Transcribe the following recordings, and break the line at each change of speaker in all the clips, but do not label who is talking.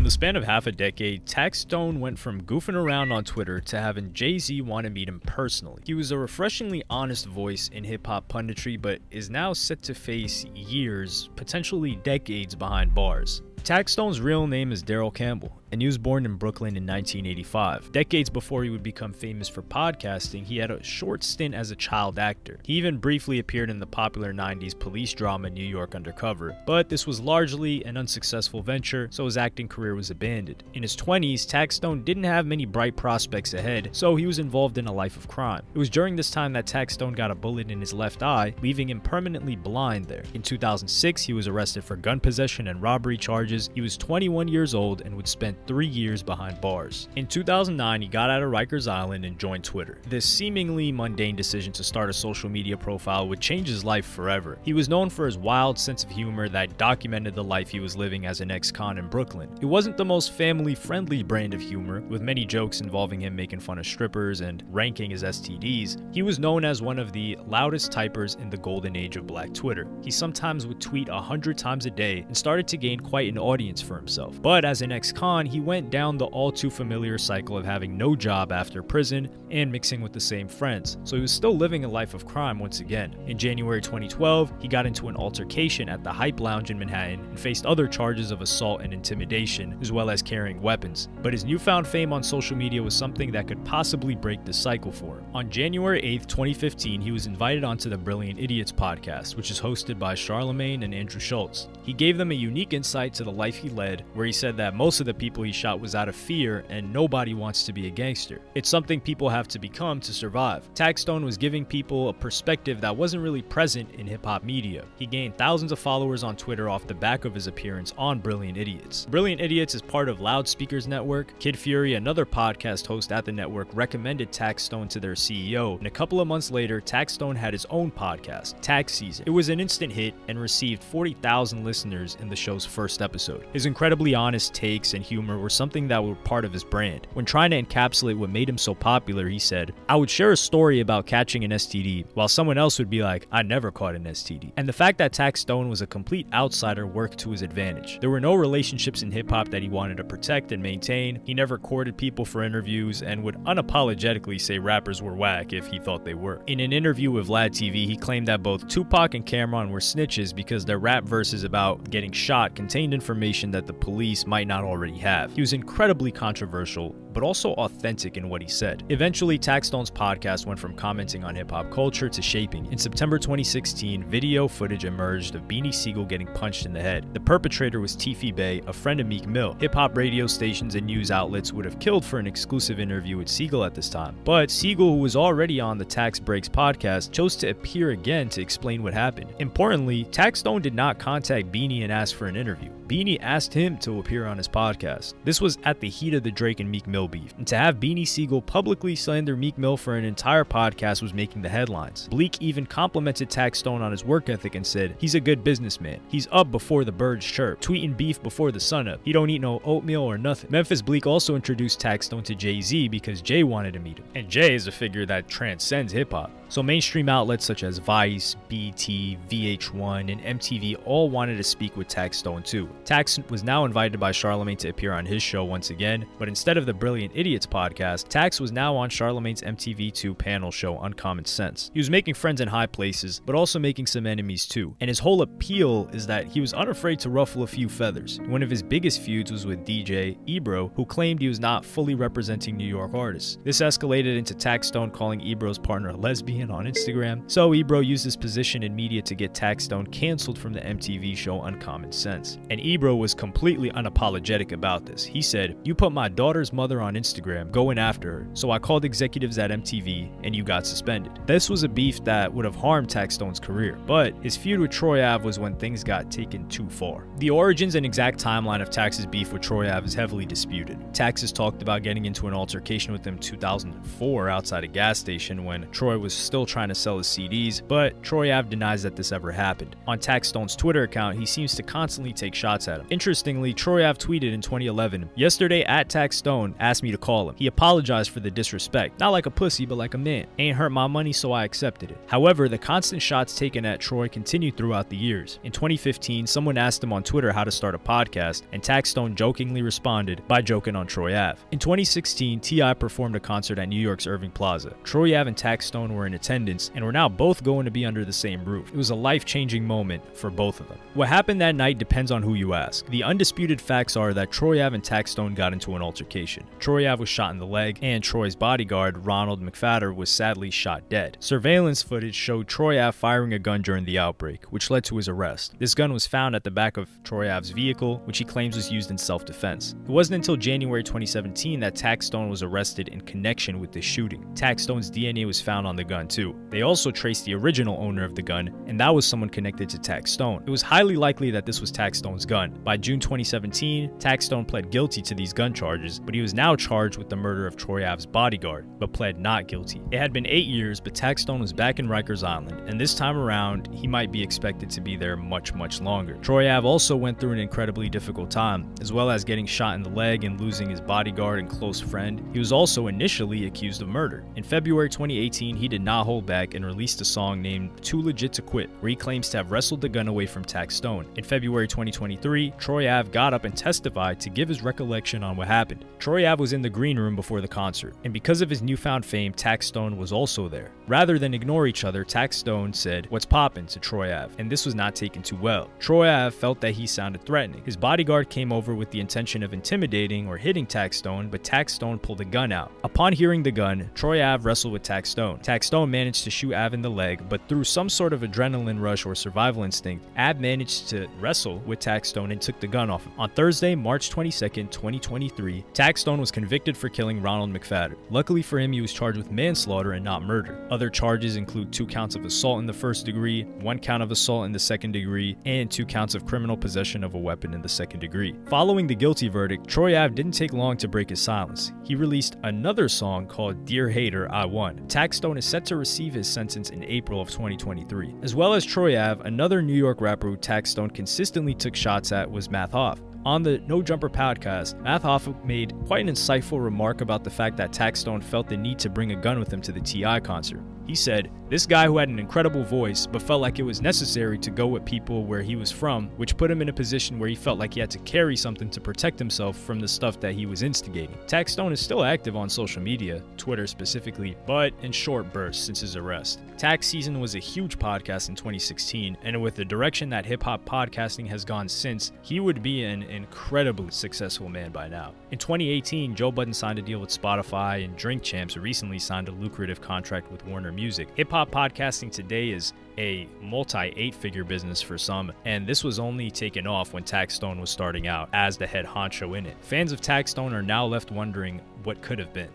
the span of half a decade, Tax Stone went from goofing around on Twitter to having Jay-Z want to meet him personally. He was a refreshingly honest voice in hip-hop punditry, but is now set to face years, potentially decades behind bars. Tax Stone's real name is Daryl Campbell, and he was born in Brooklyn in 1985. Decades before he would become famous for podcasting, he had a short stint as a child actor. He even briefly appeared in the popular 90s police drama New York Undercover, but this was largely an unsuccessful venture, so his acting career was abandoned. In his 20s, Tax Stone didn't have many bright prospects ahead, so he was involved in a life of crime. It was during this time that Tax Stone got a bullet in his left eye, leaving him permanently blind there. In 2006, he was arrested for gun possession and robbery charges. He was 21 years old and would spend 3 years behind bars. In 2009, he got out of Rikers Island and joined Twitter. This seemingly mundane decision to start a social media profile would change his life forever. He was known for his wild sense of humor that documented the life he was living as an ex-con in Brooklyn. It wasn't the most family-friendly brand of humor, with many jokes involving him making fun of strippers and ranking his STDs. He was known as one of the loudest typers in the golden age of Black Twitter. He sometimes would tweet 100 times a day and started to gain quite an audience for himself. But as an ex-con, he went down the all too familiar cycle of having no job after prison and mixing with the same friends, so he was still living a life of crime once again. In January 2012, he got into an altercation at the Hype Lounge in Manhattan and faced other charges of assault and intimidation, as well as carrying weapons. But his newfound fame on social media was something that could possibly break the cycle for him. On January 8th, 2015, he was invited onto the Brilliant Idiots podcast, which is hosted by Charlemagne and Andrew Schultz. He gave them a unique insight to the life he led, where he said that most of the people he shot was out of fear and nobody wants to be a gangster. It's something people have to become to survive. Tax Stone was giving people a perspective that wasn't really present in hip-hop media. He gained thousands of followers on Twitter off the back of his appearance on Brilliant Idiots. Brilliant Idiots is part of Loudspeakers Network. Kid Fury, another podcast host at the network, recommended Tax Stone to their CEO, and a couple of months later, Tax Stone had his own podcast, Tax Season. It was an instant hit and received 40,000 listeners in the show's first episode. His incredibly honest takes and humor were something that were part of his brand. When trying to encapsulate what made him so popular, he said, "I would share a story about catching an STD, while someone else would be like, I never caught an STD." And the fact that Tax Stone was a complete outsider worked to his advantage. There were no relationships in hip-hop that he wanted to protect and maintain. He never courted people for interviews and would unapologetically say rappers were whack if he thought they were. In an interview with Vlad TV, he claimed that both Tupac and Cameron were snitches because their rap verses about getting shot contained information that the police might not already have. He was incredibly controversial, but also authentic in what he said. Eventually, Tax Stone's podcast went from commenting on hip-hop culture to shaping. In September 2016, video footage emerged of Beanie Sigel getting punched in the head. The perpetrator was Tiffy Bay, a friend of Meek Mill. Hip-hop radio stations and news outlets would have killed for an exclusive interview with Sigel at this time. But Sigel, who was already on the Tax Breaks podcast, chose to appear again to explain what happened. Importantly, Tax Stone did not contact Beanie and ask for an interview. Beanie asked him to appear on his podcast. This was at the heat of the Drake and Meek Mill beef, and to have Beanie Sigel publicly slander Meek Mill for an entire podcast was making the headlines. Bleak even complimented Tax Stone on his work ethic and said, "He's a good businessman. He's up before the birds chirp, tweeting beef before the sun up. He don't eat no oatmeal or nothing." Memphis Bleak also introduced Tax Stone to Jay-Z because Jay wanted to meet him, and Jay is a figure that transcends hip-hop. So mainstream outlets such as Vice, BET, VH1, and MTV all wanted to speak with Tax Stone too. Tax was now invited by Charlemagne to appear on his show once again, but instead of the Brilliant Idiots podcast, Tax was now on Charlemagne's MTV2 panel show Uncommon Sense. He was making friends in high places, but also making some enemies too. And his whole appeal is that he was unafraid to ruffle a few feathers. One of his biggest feuds was with DJ Ebro, who claimed he was not fully representing New York artists. This escalated into Tax Stone calling Ebro's partner a lesbian on Instagram, so Ebro used his position in media to get Tax Stone canceled from the MTV show Uncommon Sense. And Ebro was completely unapologetic about this. He said, "You put my daughter's mother on Instagram, going after her, so I called executives at MTV and you got suspended." This was a beef that would have harmed Tax Stone's career, but his feud with Troy Ave was when things got taken too far. The origins and exact timeline of Tax's beef with Troy Ave is heavily disputed. Tax has talked about getting into an altercation with him in 2004 outside a gas station when Troy was still trying to sell his CDs, but Troy Ave denies that this ever happened. On Tax Stone's Twitter account, he seems to constantly take shots at him. Interestingly, Troy Ave tweeted in 2011, "Yesterday at Tax Stone asked me to call him. He apologized for the disrespect. Not like a pussy, but like a man. Ain't hurt my money, so I accepted it. However, the constant shots taken at Troy continued throughout the years. In 2015, someone asked him on Twitter how to start a podcast, and Taxstone jokingly responded by joking on Troy Ave. In 2016, T.I. performed a concert at New York's Irving Plaza. Troy Ave and Taxstone were in attendance and were now both going to be under the same roof. It was a life-changing moment for both of them. What happened that night depends on who you ask. The undisputed facts are that Troy Ave and Taxstone got into an altercation. Troy Ave was shot in the leg, and Troy's bodyguard, Ronald McFadder, was sadly shot dead. Surveillance footage showed Troy Ave firing a gun during the outbreak, which led to his arrest. This gun was found at the back of Troy Ave's vehicle, which he claims was used in self-defense. It wasn't until January 2017 that Taxstone was arrested in connection with the shooting. Taxstone's DNA was found on the gun too. They also traced the original owner of the gun, and that was someone connected to Taxstone. It was highly likely that this was Taxstone's gun. By June 2017, Taxstone pled guilty to these gun charges, but he was now charged with the murder of Troy Ave's bodyguard, but pled not guilty. It had been 8 years, but Taxstone was back in Rikers Island, and this time around, he might be expected to be there much longer. Troy Ave also went through an incredibly difficult time, as well as getting shot in the leg and losing his bodyguard and close friend. He was also initially accused of murder. In February 2018, he did not hold back and released a song named Too Legit to Quit, where he claims to have wrestled the gun away from Taxstone. In February 2023, Troy Ave got up and testified to give his recollection on what happened. Troy Ave was in the green room before the concert, and because of his newfound fame, Taxstone was also there. Rather than ignore each other, Taxstone said, "What's poppin'?" to Troy Ave, and this was not taken too well. Troy Ave felt that he sounded threatening. His bodyguard came over with the intention of intimidating or hitting Taxstone, but Taxstone pulled a gun out. Upon hearing the gun, Troy Ave wrestled with Taxstone. Taxstone managed to shoot Ave in the leg, but through some sort of adrenaline rush or survival instinct, Ave managed to wrestle with Taxstone and took the gun off him. On Thursday, March 22nd, 2023, Taxstone was convicted for killing Ronald McFadder. Luckily for him, he was charged with manslaughter and not murder. Other charges include 2 counts of assault in the first degree, 1 count of assault in the second degree, and 2 counts of criminal possession of a weapon in the second degree. Following the guilty verdict, Troy Ave didn't take long to break his silence. He released another song called Dear Hater, I Won. Taxstone is set to receive his sentence in April of 2023. As well as Troy Ave, another New York rapper who Taxstone consistently took shots at was Math Hoff. On the No Jumper podcast, Math Hoff made quite an insightful remark about the fact that Taxstone felt the need to bring a gun with him to the T.I. concert. He said, "This guy who had an incredible voice but felt like it was necessary to go with people where he was from, which put him in a position where he felt like he had to carry something to protect himself from the stuff that he was instigating." Taxstone is still active on social media, Twitter specifically, but in short bursts since his arrest. Tax Season was a huge podcast in 2016, and with the direction that hip-hop podcasting has gone since, he would be an incredibly successful man by now. In 2018, Joe Budden signed a deal with Spotify, and Dreamchamps recently signed a lucrative contract with Warner Music. Hip-hop podcasting today is a multi-8-figure business for some, and this was only taken off when Taxstone was starting out as the head honcho in it. Fans of Taxstone are now left wondering what could have been.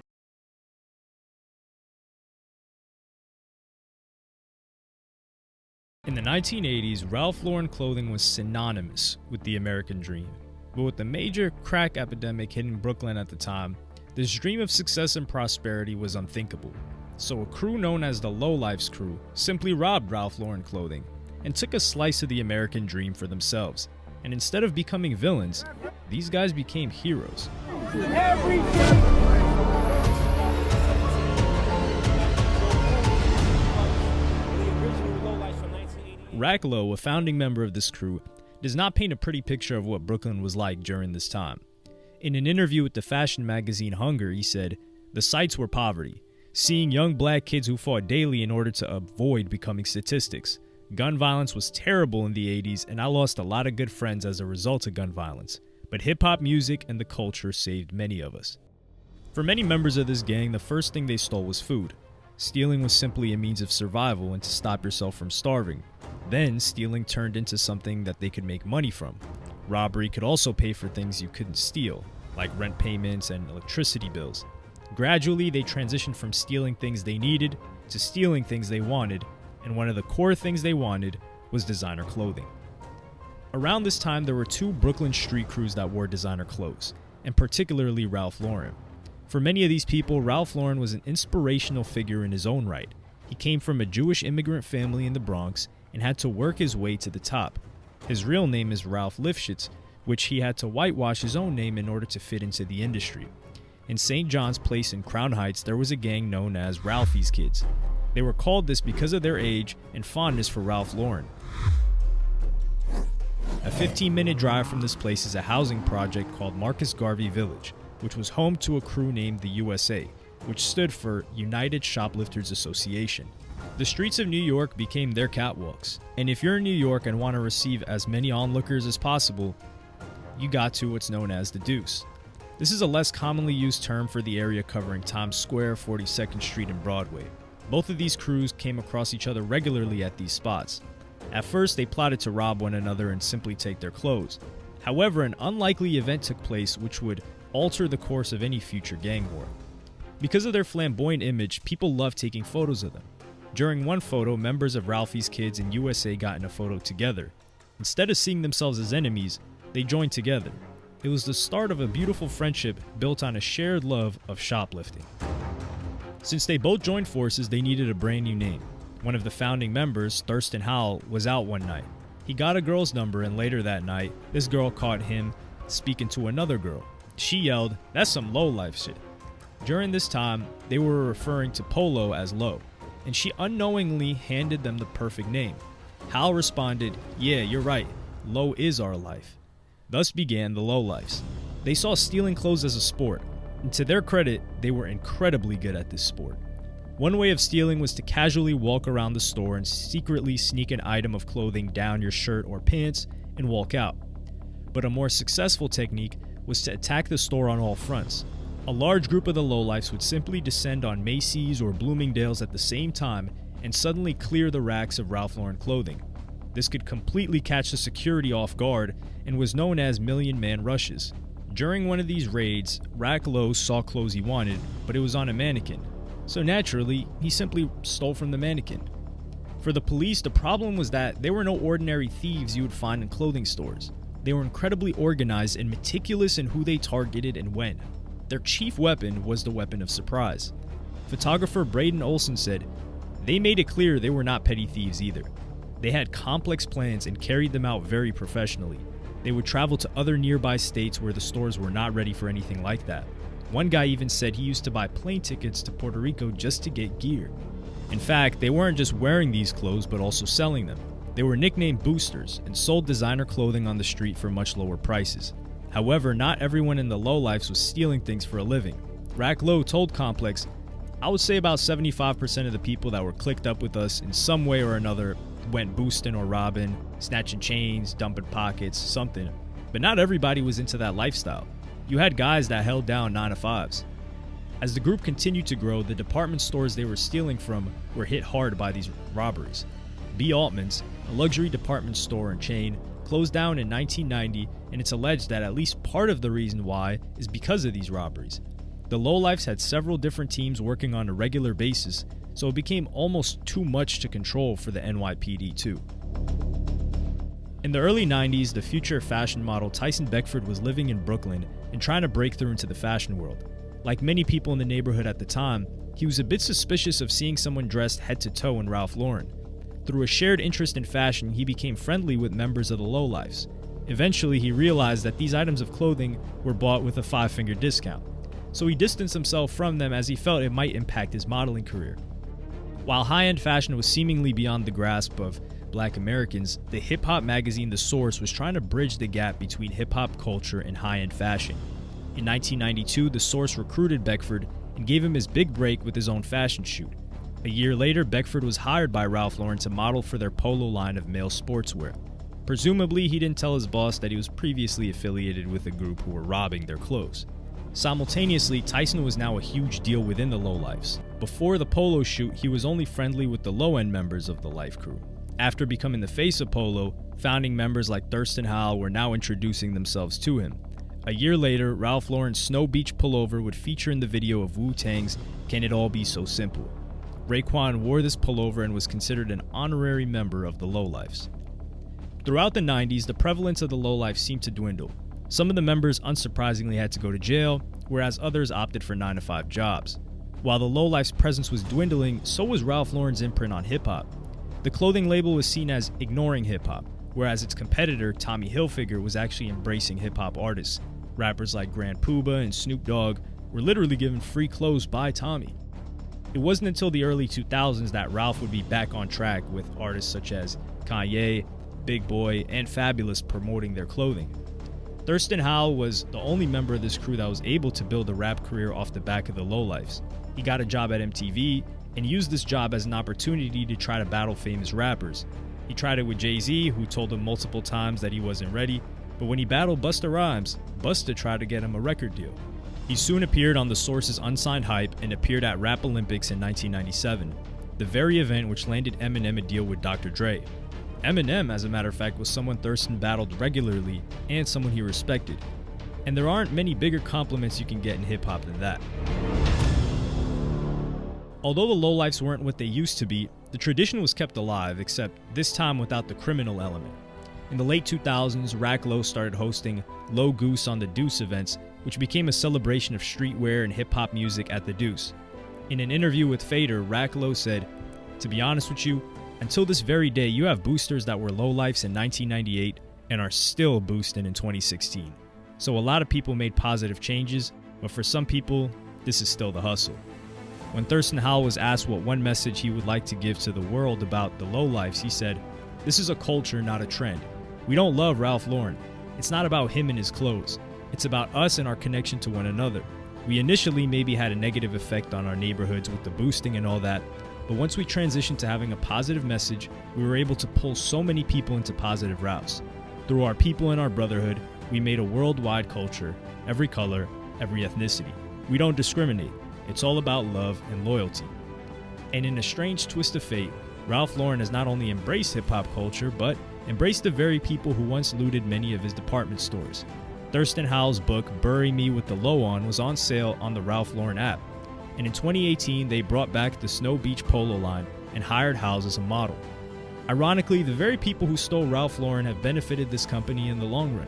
In the 1980s, Ralph Lauren clothing was synonymous with the American dream. But with the major crack epidemic hitting Brooklyn at the time, this dream of success and prosperity was unthinkable. So a crew known as the Lowlifes crew simply robbed Ralph Lauren clothing and took a slice of the American dream for themselves. And instead of becoming villains, these guys became heroes. Racklow, a founding member of this crew, does not paint a pretty picture of what Brooklyn was like during this time. In an interview with the fashion magazine Hunger, he said, "The sights were poverty. Seeing young black kids who fought daily in order to avoid becoming statistics. Gun violence was terrible in the 80s, and I lost a lot of good friends as a result of gun violence. But hip-hop music and the culture saved many of us." For many members of this gang, the first thing they stole was food. Stealing was simply a means of survival and to stop yourself from starving. Then, stealing turned into something that they could make money from. Robbery could also pay for things you couldn't steal, like rent payments and electricity bills. Gradually, they transitioned from stealing things they needed to stealing things they wanted, and one of the core things they wanted was designer clothing. Around this time, there were 2 Brooklyn street crews that wore designer clothes, and particularly Ralph Lauren. For many of these people, Ralph Lauren was an inspirational figure in his own right. He came from a Jewish immigrant family in the Bronx and had to work his way to the top. His real name is Ralph Lifshitz, which he had to whitewash his own name in order to fit into the industry. in St. John's Place in Crown Heights, there was a gang known as Ralphie's Kids. They were called this because of their age and fondness for Ralph Lauren. A 15-minute drive from this place is a housing project called Marcus Garvey Village, which was home to a crew named the USA, which stood for United Shoplifters Association. The streets of New York became their catwalks, and if you're in New York and want to receive as many onlookers as possible, you got to what's known as the Deuce. This is a less commonly used term for the area covering Times Square, 42nd Street, and Broadway. Both of these crews came across each other regularly at these spots. At first, they plotted to rob one another and simply take their clothes. However, an unlikely event took place which would alter the course of any future gang war. Because of their flamboyant image, people loved taking photos of them. During one photo, members of Ralphie's Kids and USA got in a photo together. Instead of seeing themselves as enemies, they joined together. It was the start of a beautiful friendship built on a shared love of shoplifting. Since they both joined forces, they needed a brand new name. One of the founding members, Thurston Howell, was out one night. He got a girl's number, and later that night, this girl caught him speaking to another girl. She yelled, "That's some low-life shit." During this time, they were referring to Polo as Low, and she unknowingly handed them the perfect name. Hal responded, "Yeah, you're right. Low is our life." Thus began the Lowlifes. They saw stealing clothes as a sport, and to their credit, they were incredibly good at this sport. One way of stealing was to casually walk around the store and secretly sneak an item of clothing down your shirt or pants and walk out. But a more successful technique was to attack the store on all fronts. A large group of the lowlifes would simply descend on Macy's or Bloomingdale's at the same time and suddenly clear the racks of Ralph Lauren clothing. This could completely catch the security off guard and was known as million-man rushes. During one of these raids, Rack Lowe saw clothes he wanted, but it was on a mannequin. So naturally, he simply stole from the mannequin. For the police, the problem was that they were no ordinary thieves you would find in clothing stores. They were incredibly organized and meticulous in who they targeted and when. Their chief weapon was the weapon of surprise. Photographer Braden Olson said, "They made it clear they were not petty thieves either. They had complex plans and carried them out very professionally. They would travel to other nearby states where the stores were not ready for anything like that. One guy even said he used to buy plane tickets to Puerto Rico just to get gear. In fact, they weren't just wearing these clothes but also selling them. They were nicknamed boosters and sold designer clothing on the street for much lower prices. However, not everyone in the lowlifes was stealing things for a living. Rack Lowe told Complex, "I would say about 75% of the people that were clicked up with us in some way or another went boosting or robbing, snatching chains, dumping pockets, something. But not everybody was into that lifestyle. You had guys that held down 9-to-5s. As the group continued to grow, the department stores they were stealing from were hit hard by these robberies. B. Altman's, a luxury department store and chain, closed down in 1990, and it's alleged that at least part of the reason why is because of these robberies. The lowlifes had several different teams working on a regular basis, so it became almost too much to control for the NYPD too. In the early 90s, the future fashion model Tyson Beckford was living in Brooklyn and trying to break through into the fashion world. Like many people in the neighborhood at the time, he was a bit suspicious of seeing someone dressed head to toe in Ralph Lauren. Through a shared interest in fashion, he became friendly with members of the lowlifes. Eventually, he realized that these items of clothing were bought with a 5-finger discount, so he distanced himself from them as he felt it might impact his modeling career. While high-end fashion was seemingly beyond the grasp of Black Americans, the hip-hop magazine The Source was trying to bridge the gap between hip-hop culture and high-end fashion. In 1992, The Source recruited Beckford and gave him his big break with his own fashion shoot. A year later, Beckford was hired by Ralph Lauren to model for their Polo line of male sportswear. Presumably, he didn't tell his boss that he was previously affiliated with a group who were robbing their clothes. Simultaneously, Tyson was now a huge deal within the lowlifes. Before the Polo shoot, he was only friendly with the low-end members of the life crew. After becoming the face of Polo, founding members like Thurston Howell were now introducing themselves to him. A year later, Ralph Lauren's Snow Beach pullover would feature in the video of Wu-Tang's Can It All Be So Simple. Raekwon wore this pullover and was considered an honorary member of the lowlifes. Throughout the 90s, the prevalence of the lowlifes seemed to dwindle. Some of the members unsurprisingly had to go to jail, whereas others opted for 9-to-5 jobs. While the lowlifes' presence was dwindling, so was Ralph Lauren's imprint on hip-hop. The clothing label was seen as ignoring hip-hop, whereas its competitor, Tommy Hilfiger, was actually embracing hip-hop artists. Rappers like Grand Puba and Snoop Dogg were literally given free clothes by Tommy. It wasn't until the early 2000s that Ralph would be back on track with artists such as Kanye, Big Boy, and Fabulous promoting their clothing. Thurston Howell was the only member of this crew that was able to build a rap career off the back of the lowlifes. He got a job at MTV and used this job as an opportunity to try to battle famous rappers. He tried it with Jay-Z, who told him multiple times that he wasn't ready, but when he battled Busta Rhymes, Busta tried to get him a record deal. He soon appeared on The Source's Unsigned Hype and appeared at Rap Olympics in 1997, the very event which landed Eminem a deal with Dr. Dre. Eminem, as a matter of fact, was someone Thurston battled regularly and someone he respected. And there aren't many bigger compliments you can get in hip-hop than that. Although the lowlifes weren't what they used to be, the tradition was kept alive, except this time without the criminal element. In the late 2000s, Rack Low started hosting Low Goose on the Deuce events, which became a celebration of streetwear and hip-hop music at the Deuce. In an interview with Fader, Rack Low said, "To be honest with you, until this very day, you have boosters that were lowlifes in 1998 and are still boosting in 2016. So a lot of people made positive changes, but for some people, this is still the hustle." When Thurston Howell was asked what one message he would like to give to the world about the lowlifes, he said, "This is a culture, not a trend. We don't love Ralph Lauren. It's not about him and his clothes. It's about us and our connection to one another. We initially maybe had a negative effect on our neighborhoods with the boosting and all that, but once we transitioned to having a positive message, we were able to pull so many people into positive routes. Through our people and our brotherhood, we made a worldwide culture, every color, every ethnicity. We don't discriminate. It's all about love and loyalty." And in a strange twist of fate, Ralph Lauren has not only embraced hip-hop culture, but embraced the very people who once looted many of his department stores. Thurston Howell's book, Bury Me with the Low On, was on sale on the Ralph Lauren app. And in 2018, they brought back the Snow Beach Polo line and hired Howells as a model. Ironically, the very people who stole Ralph Lauren have benefited this company in the long run.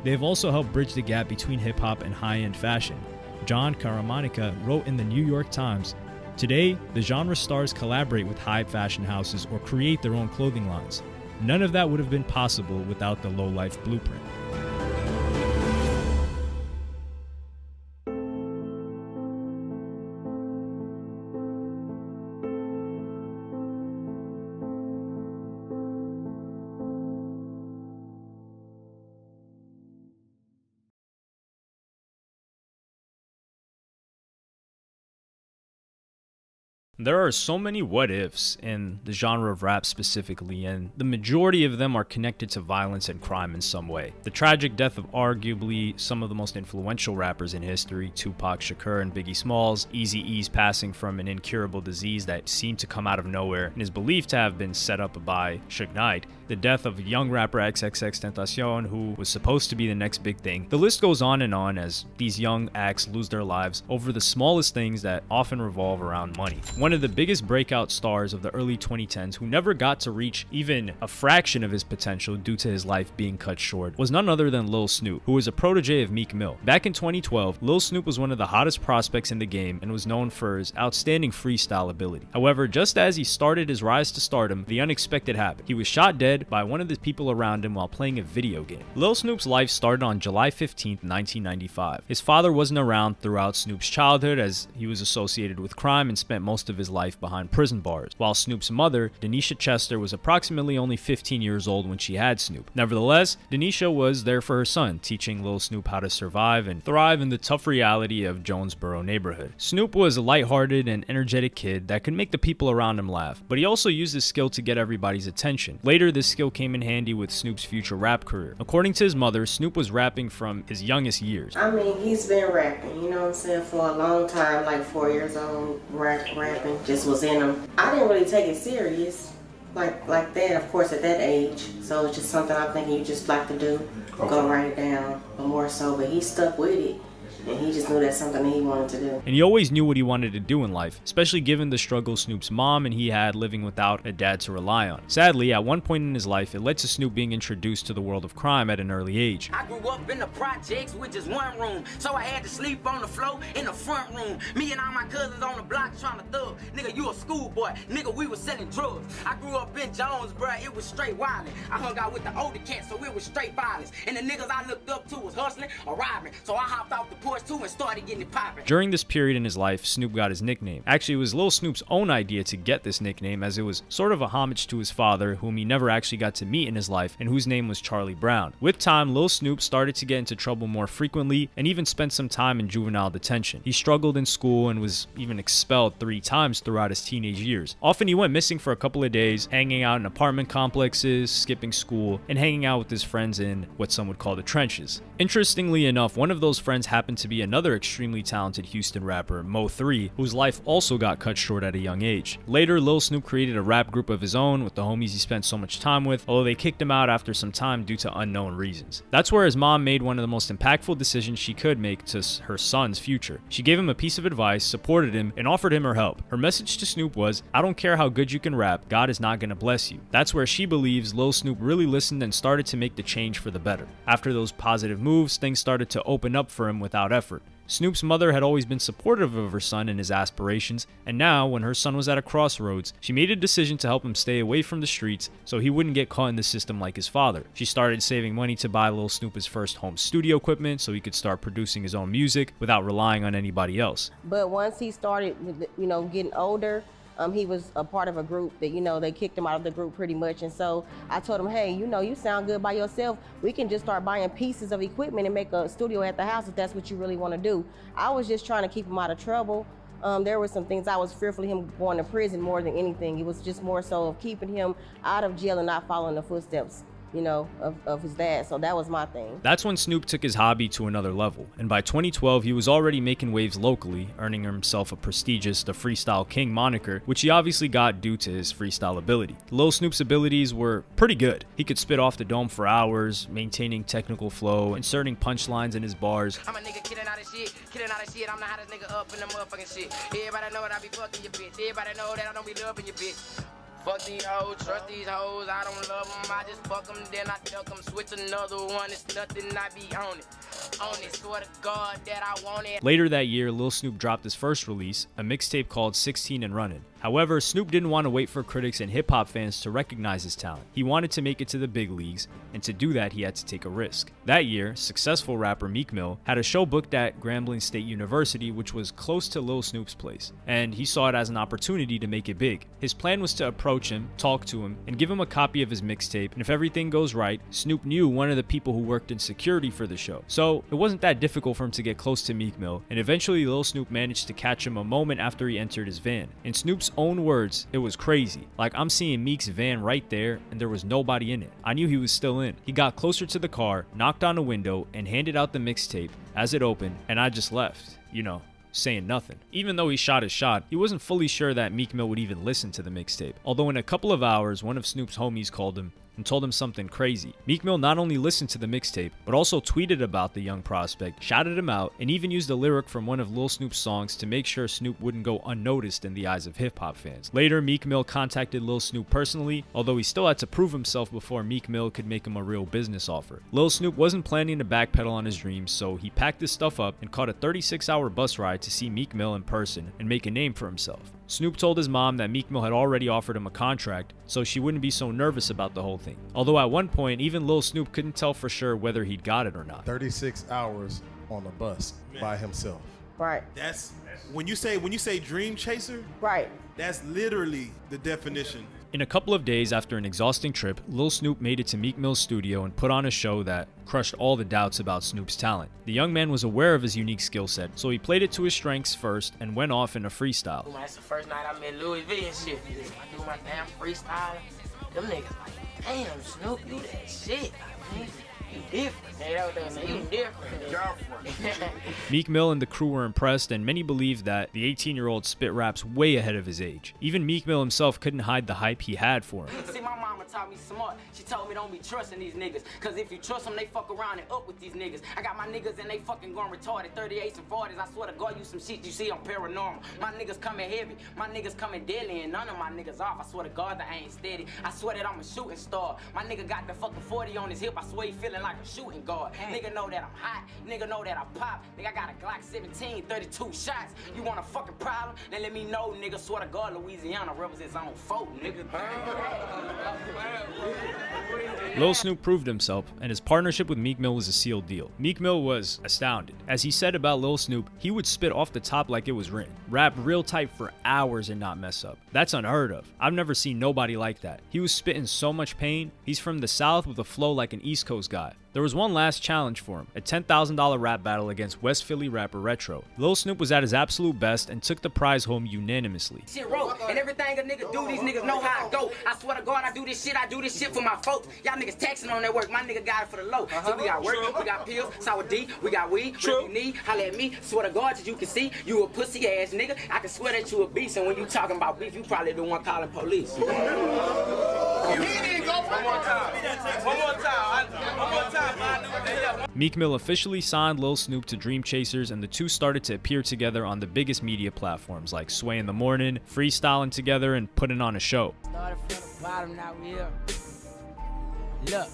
They have also helped bridge the gap between hip-hop and high-end fashion. John Caramanica wrote in the New York Times, "Today, the genre stars collaborate with high fashion houses or create their own clothing lines. None of that would have been possible without the lowlife blueprint." There are so many what-ifs in the genre of rap specifically, and the majority of them are connected to violence and crime in some way. The tragic death of arguably some of the most influential rappers in history, Tupac Shakur and Biggie Smalls, Eazy-E's passing from an incurable disease that seemed to come out of nowhere and is believed to have been set up by Suge Knight, the death of young rapper XXXTentacion, who was supposed to be the next big thing. The list goes on as these young acts lose their lives over the smallest things that often revolve around money. One of the biggest breakout stars of the early 2010s, who never got to reach even a fraction of his potential due to his life being cut short, was none other than Lil Snupe, who was a protege of Meek Mill. Back in 2012, Lil Snupe was one of the hottest prospects in the game and was known for his outstanding freestyle ability. However, just as he started his rise to stardom, the unexpected happened. He was shot dead by one of the people around him while playing a video game. Lil Snupe's life started on July 15th, 1995. His father wasn't around throughout Snoop's childhood, as he was associated with crime and spent most of his life behind prison bars, while Snoop's mother, Denisha Chester, was approximately only 15 years old when she had Snoop. Nevertheless, Denisha was there for her son, teaching Lil Snupe how to survive and thrive in the tough reality of Jonesboro neighborhood. Snoop was a lighthearted and energetic kid that could make the people around him laugh, but he also used his skill to get everybody's attention. Later, this skill came in handy with Snoop's future rap career. According to his mother, Snoop was rapping from his youngest years.
I mean, he's been rapping, you know what I'm saying, for a long time, like 4 years old, rapping, just was in him. I didn't really take it serious, like that, of course, at that age. So it's just something I'm thinking you just like to do, go write it down, but more so, but he stuck with it. And he just knew that's something that he wanted to do.
And he always knew what he wanted to do in life, especially given the struggle Snoop's mom and he had living without a dad to rely on. Sadly, at one point in his life, it led to Snoop being introduced to the world of crime at an early age.
I grew up in the projects with just one room, so I had to sleep on the floor in the front room. Me and all my cousins on the block trying to thug. Nigga, you a schoolboy. Nigga, we was selling drugs. I grew up in Jones, bruh, it was straight wildin'. I hung out with the older cats, so it was straight violence. And the niggas I looked up to was hustling or robbing. So I hopped off the porch too and started getting it popping.
During this period in his life, Snoop got his nickname. Actually, it was Lil Snoop's own idea to get this nickname, as it was sort of a homage to his father, whom he never actually got to meet in his life, and whose name was Charlie Brown. With time, Lil Snoop started to get into trouble more frequently and even spent some time in juvenile detention. He struggled in school and was even expelled 3 times throughout his teenage years. Often he went missing for a couple of days, hanging out in apartment complexes, skipping school, and hanging out with his friends in what some would call the trenches. Interestingly enough, one of those friends happened to be another extremely talented Houston rapper, Mo 3, whose life also got cut short at a young age. Later, Lil Snoop created a rap group of his own with the homies he spent so much time with, although they kicked him out after some time due to unknown reasons. That's where his mom made one of the most impactful decisions she could make to her son's future. She gave him a piece of advice, supported him, and offered him her help. Her message to Snoop was, "I don't care how good you can rap, God is not gonna bless you." That's where she believes Lil Snoop really listened and started to make the change for the better. After those positive moves, things started to open up for him without effort. Snoop's mother had always been supportive of her son and his aspirations, and now, when her son was at a crossroads, she made a decision to help him stay away from the streets so he wouldn't get caught in the system like his father. She started saving money to buy Lil Snoop his first home studio equipment so he could start producing his own music without relying on anybody else.
But once he started, getting older, he was a part of a group that, they kicked him out of the group pretty much. And so I told him, hey, you sound good by yourself. We can just start buying pieces of equipment and make a studio at the house if that's what you really want to do. I was just trying to keep him out of trouble. There were some things I was fearful of him going to prison more than anything. It was just more so of keeping him out of jail and not following the footsteps of his dad. So that was my thing.
That's when Snoop took his hobby to another level, and by 2012 he was already making waves locally, earning himself a prestigious The Freestyle King moniker, which he obviously got due to his freestyle ability. Lil Snoop's abilities were pretty good. He could spit off the dome for hours, maintaining technical flow, inserting punchlines in his bars.
I'm a nigga killing out of shit, I'm the hottest nigga up in the motherfucking shit. Everybody know that I be fucking your bitch, everybody know that I don't be loving your bitch. Fuck these hoes, trust these hoes, I don't love them, I just fuck them, then I duck them, switch another one, it's nothing, I be on it, swear to God that I want it.
Later that year, Lil Snoop dropped his first release, a mixtape called 16 and Runnin'. However, Snoop didn't want to wait for critics and hip-hop fans to recognize his talent. He wanted to make it to the big leagues, and to do that, he had to take a risk. That year, successful rapper Meek Mill had a show booked at Grambling State University, which was close to Lil Snoop's place, and he saw it as an opportunity to make it big. His plan was to approach him, talk to him, and give him a copy of his mixtape, and if everything goes right, Snoop knew one of the people who worked in security for the show. So, it wasn't that difficult for him to get close to Meek Mill, and eventually Lil Snoop managed to catch him a moment after he entered his van. In Snoop's own words, it was crazy. Like, I'm seeing Meek's van right there, and there was nobody in it. I knew he was still in. He got closer to the car, knocked on a window, and handed out the mixtape as it opened, and I just left, saying nothing. Even though he shot his shot, he wasn't fully sure that Meek Mill would even listen to the mixtape. Although in a couple of hours, one of Snoop's homies called him and told him something crazy. Meek Mill not only listened to the mixtape, but also tweeted about the young prospect, shouted him out, and even used a lyric from one of Lil Snoop's songs to make sure Snoop wouldn't go unnoticed in the eyes of hip-hop fans. Later, Meek Mill contacted Lil Snoop personally, although he still had to prove himself before Meek Mill could make him a real business offer. Lil Snoop wasn't planning to backpedal on his dreams, so he packed his stuff up and caught a 36-hour bus ride to see Meek Mill in person and make a name for himself. Snoop told his mom that Meek Mill had already offered him a contract, so she wouldn't be so nervous about the whole thing. Although at one point, even Lil Snoop couldn't tell for sure whether he'd got it or not.
36 hours on a bus by himself.
Right.
That's when you say Dreamchaser,
Right.
that's literally the definition.
In a couple of days after an exhausting trip, Lil Snoop made it to Meek Mill's studio and put on a show that crushed all the doubts about Snoop's talent. The young man was aware of his unique skill set, so he played it to his strengths first and went off in a freestyle.
That's the first night I met Louis V and shit. I do my damn freestyle. Them niggas like, damn, Snoop, you that shit. You different. They know what they say, you different.
Meek Mill and the crew were impressed, and many believed that the 18-year-old spit raps way ahead of his age. Even Meek Mill himself couldn't hide the hype he had for him.
See, my mama taught me smart. She told me don't be trusting these niggas, cause if you trust them, they fuck around and up with these niggas. I got my niggas and they fucking going retarded, 38s and 40s. I swear to God, you some shit you see on Paranormal. My niggas coming heavy, my niggas coming deadly, and none of my niggas off. I swear to God that I ain't steady. I swear that I'm a shooting star. My nigga got the fucking 40 on his hip. I swear he feeling like a shooting guard. Nigga know that I'm hot, nigga know that I pop. Nigga I got a Glock 17, 32 shots. You want a fucking problem? Then let me know, nigga. Swear to God, Louisiana represents on folk, nigga.
Lil Snupe proved himself, and his partnership with Meek Mill was a sealed deal. Meek Mill was astounded. As he said about Lil Snupe, he would spit off the top like it was written, rap real tight for hours and not mess up. That's unheard of. I've never seen nobody like that. He was spitting so much pain. He's from the South with a flow like an East Coast guy. There was one last challenge for him, a $10,000 rap battle against West Philly rapper Retro. Lil Snupe was at his absolute best and took the prize home unanimously.
Shit roll, and everything a nigga do, these niggas know how I go. I swear to God, I do this shit for my folks. Y'all niggas taxing on that work, my nigga got it for the low. So we got work, we got pills, sour D, we got weed, whatever you need, holla at me. Swear to God, as you can see, you a pussy ass nigga. I can swear that you a beast, and when you talking about beef, you probably the one calling police.
He didn't go one more time. One more time, man.
Meek Mill officially signed Lil Snupe to Dreamchasers, and the two started to appear together on the biggest media platforms like Sway in the Morning, freestyling together, and putting on a show.
Started from the bottom, now we here. Look.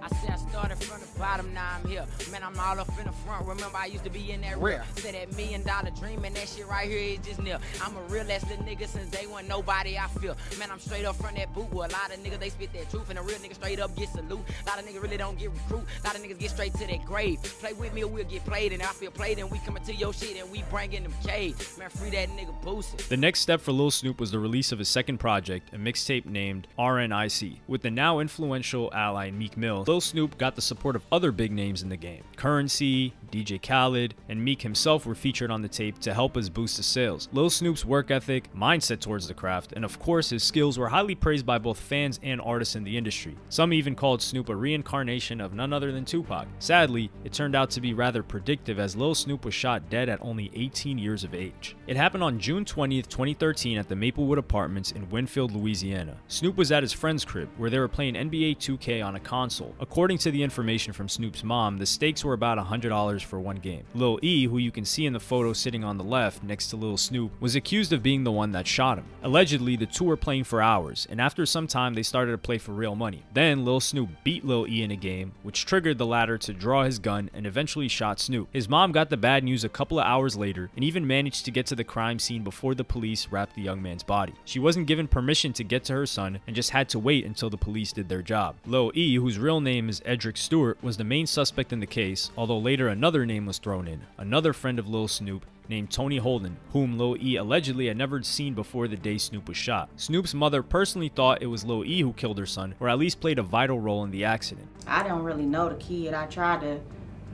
I said I started from the bottom, now I'm here. Man, I'm all up in the front. Remember, I used to be in that rear. Said that $1 million dream, and that shit right here is just nil. I'm a real ass little nigga since day one, nobody I feel. Man, I'm straight up from that boot where a lot of niggas, they spit that truth, and a real nigga straight up get salute. A lot of niggas really don't get recruit. A lot of niggas get straight to that grave. Play with me or we'll get played, and I feel played, and we coming to your shit, and we bringing them cage. Man, free that nigga Boosie.
The next step for Lil Snupe was the release of his second project, a mixtape named RNIC. With the now influential ally Meek Mill, Lil Snupe got the support of other big names in the game. Currency, DJ Khaled, and Meek himself were featured on the tape to help us boost the sales. Lil Snupe's work ethic, mindset towards the craft, and of course his skills were highly praised by both fans and artists in the industry. Some even called Snupe a reincarnation of none other than Tupac. Sadly, it turned out to be rather predictive as Lil Snupe was shot dead at only 18 years of age. It happened on June 20th, 2013 at the Maplewood Apartments in Winfield, Louisiana. Snupe was at his friend's crib where they were playing NBA 2K on a console. According to the information from Snupe's mom, the stakes were about $100 for one game. Lil E, who you can see in the photo sitting on the left next to Lil Snupe, was accused of being the one that shot him. Allegedly, the two were playing for hours, and after some time they started to play for real money. Then Lil Snupe beat Lil E in a game, which triggered the latter to draw his gun and eventually shot Snupe. His mom got the bad news a couple of hours later and even managed to get to the crime scene before the police wrapped the young man's body. She wasn't given permission to get to her son and just had to wait until the police did their job. Lil E, whose real name is Edric Stewart, was the main suspect in the case, although later another name was thrown in, another friend of Lil Snupe named Tony Holden, whom Lil E allegedly had never seen before the day Snupe was shot. Snupe's mother personally thought it was Lil E who killed her son, or at least played a vital role in the accident.
I don't really know the kid. I tried to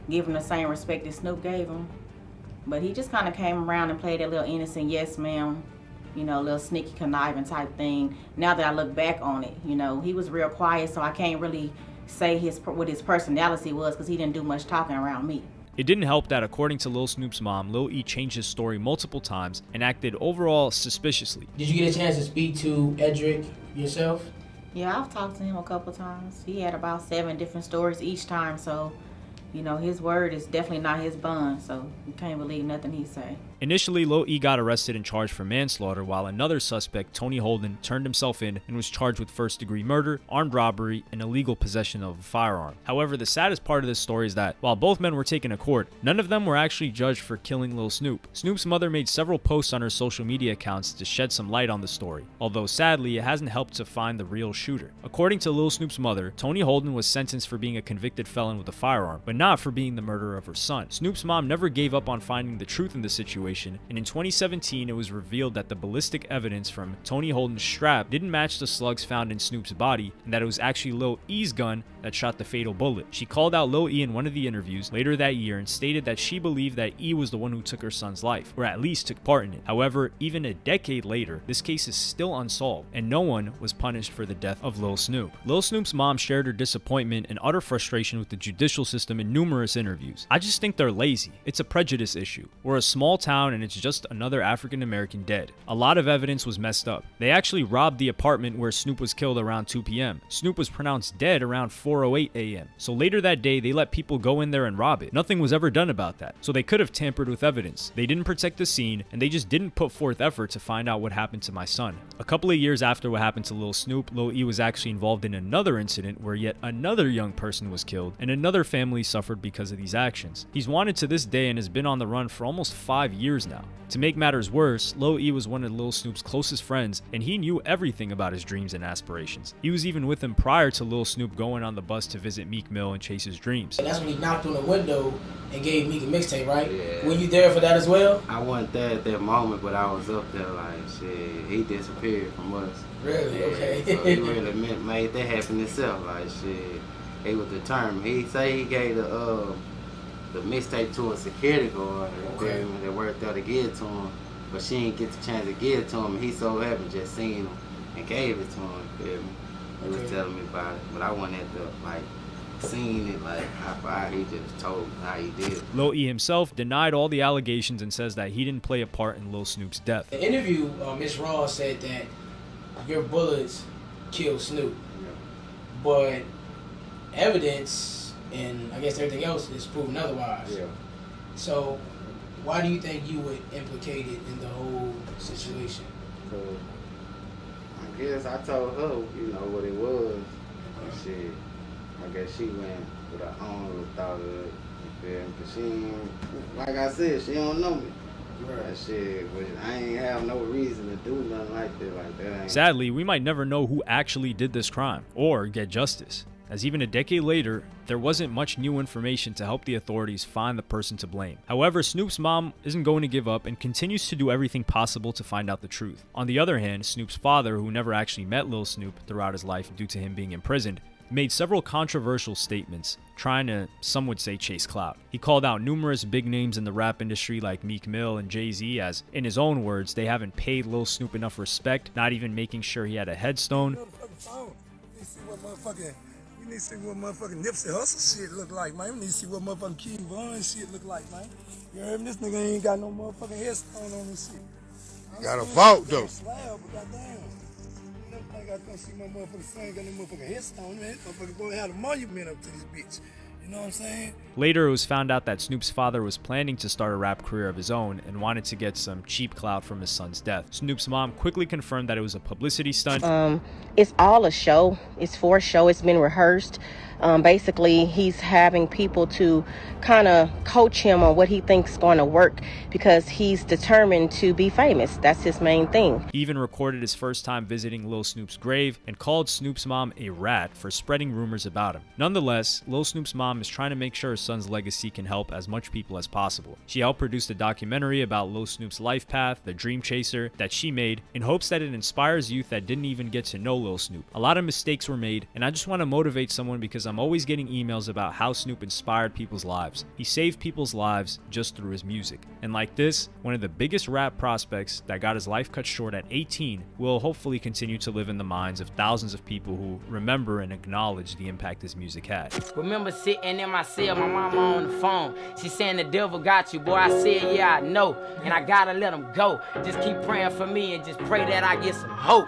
give him the same respect that Snoop gave him, but he just kind of came around and played that little innocent yes ma'am, you know, little sneaky conniving type thing. Now that I look back on it, you know, he was real quiet, so I can't really say what his personality was because he didn't do much talking around me.
It didn't help that according to Lil Snupe's mom, Lil E changed his story multiple times and acted overall suspiciously.
Did you get a chance to speak to Edric yourself?
Yeah, I've talked to him a couple times. He had about 7 different stories each time, so you know, his word is definitely not his bond, so you can't believe nothing he say.
Initially, Lil E got arrested and charged for manslaughter, while another suspect, Tony Holden, turned himself in and was charged with first-degree murder, armed robbery, and illegal possession of a firearm. However, the saddest part of this story is that, while both men were taken to court, none of them were actually judged for killing Lil Snupe. Snoop's mother made several posts on her social media accounts to shed some light on the story, although sadly, it hasn't helped to find the real shooter. According to Lil Snupe's mother, Tony Holden was sentenced for being a convicted felon with a firearm, but not for being the murderer of her son. Snoop's mom never gave up on finding the truth in the situation, and in 2017 it was revealed that the ballistic evidence from Tony Holden's strap didn't match the slugs found in Snoop's body, and that it was actually Lil E's gun that shot the fatal bullet. She called out Lil E in one of the interviews later that year and stated that she believed that E was the one who took her son's life, or at least took part in it. However, even a decade later, this case is still unsolved, and no one was punished for the death of Lil Snupe. Lil Snupe's mom shared her disappointment and utter frustration with the judicial system in numerous interviews. "I just think they're lazy. It's a prejudice issue. We're a small town and it's just another African American dead. A lot of evidence was messed up. They actually robbed the apartment where Snoop was killed around 2 p.m. Snoop was pronounced dead around 4:08 a.m. So later that day, they let people go in there and rob it. Nothing was ever done about that. So they could have tampered with evidence. They didn't protect the scene, and they just didn't put forth effort to find out what happened to my son." A couple of years after what happened to Lil Snupe, Lil E was actually involved in another incident where yet another young person was killed and another family suffered suffered because of these actions. He's wanted to this day and has been on the run for almost 5 years now. To make matters worse, Lil E was one of Lil Snoop's closest friends, and he knew everything about his dreams and aspirations. He was even with him prior to Lil Snoop going on the bus to visit Meek Mill and chase his dreams.
That's when he knocked on the window and gave Meek a mixtape, right?
Yeah.
Were you there for that as well?
I wasn't there at that moment, but I was up there like, shit, he disappeared from us.
Really?
Yeah,
Okay.
So he really made that happen himself. Like, shit, he was determined. He say he gave the mixtape to a security guard that worked there to give it to him, but she didn't get the chance to give it to him. He so happened just seen him and gave it to him. You feel me? He was telling me about it, but I wasn't at the seen it how he just told me how he did.
Lil E himself denied all the allegations and says that he didn't play a part in Lil Snoop's death.
In the interview, Miss Ross said that your bullets killed Snoop, but evidence and I guess everything else is proven otherwise.
Yeah.
So why do you think you were implicated in the whole situation?
So I guess I told her, what it was. And shit, I guess she went with her own little thought of it. You feel me? 'Cause she ain't, like I said, she don't know me. That shit, but I ain't have no reason to do nothing like that.
Sadly, we might never know who actually did this crime or get justice, as even a decade later, there wasn't much new information to help the authorities find the person to blame. However, Snoop's mom isn't going to give up and continues to do everything possible to find out the truth. On the other hand, Snoop's father, who never actually met Lil Snoop throughout his life due to him being imprisoned, made several controversial statements, trying to, some would say, chase clout. He called out numerous big names in the rap industry like Meek Mill and Jay-Z as, in his own words, they haven't paid Lil Snoop enough respect, not even making sure he had a headstone.
You need to see what motherfucking Nipsey Hussle shit look like, man. You need to see what motherfucking King Von shit look like, man. You heard me? This nigga ain't got no motherfucking headstone on this shit.
Got a vault, though.
Slab, but goddamn. I gotta come see my motherfucking son got no motherfucking headstone, man. Motherfucker boy had a monument up to this bitch. You know what I'm saying?
Later, it was found out that Snoop's father was planning to start a rap career of his own and wanted to get some cheap clout from his son's death. Snoop's mom quickly confirmed that it was a publicity stunt.
It's all a show. It's for a show. It's been rehearsed. Basically, he's having people to kind of coach him on what he thinks is going to work because he's determined to be famous. That's his main thing.
He even recorded his first time visiting Lil Snoop's grave and called Snoop's mom a rat for spreading rumors about him. Nonetheless, Lil Snoop's mom is trying to make sure his son's legacy can help as much people as possible. She helped produce a documentary about Lil Snoop's life path, the Dreamchaser, that she made in hopes that it inspires youth that didn't even get to know Lil Snoop. A lot of mistakes were made, and I just want to motivate someone because I'm always getting emails about how Snoop inspired people's lives. He saved people's lives just through his music. And like this, one of the biggest rap prospects that got his life cut short at 18 will hopefully continue to live in the minds of thousands of people who remember and acknowledge the impact his music had.
Remember sitting in my cell, my mama on the phone. She saying the devil got you, boy. I said, yeah, I know. And I gotta let him go. Just keep praying for me and just pray that I get some hope.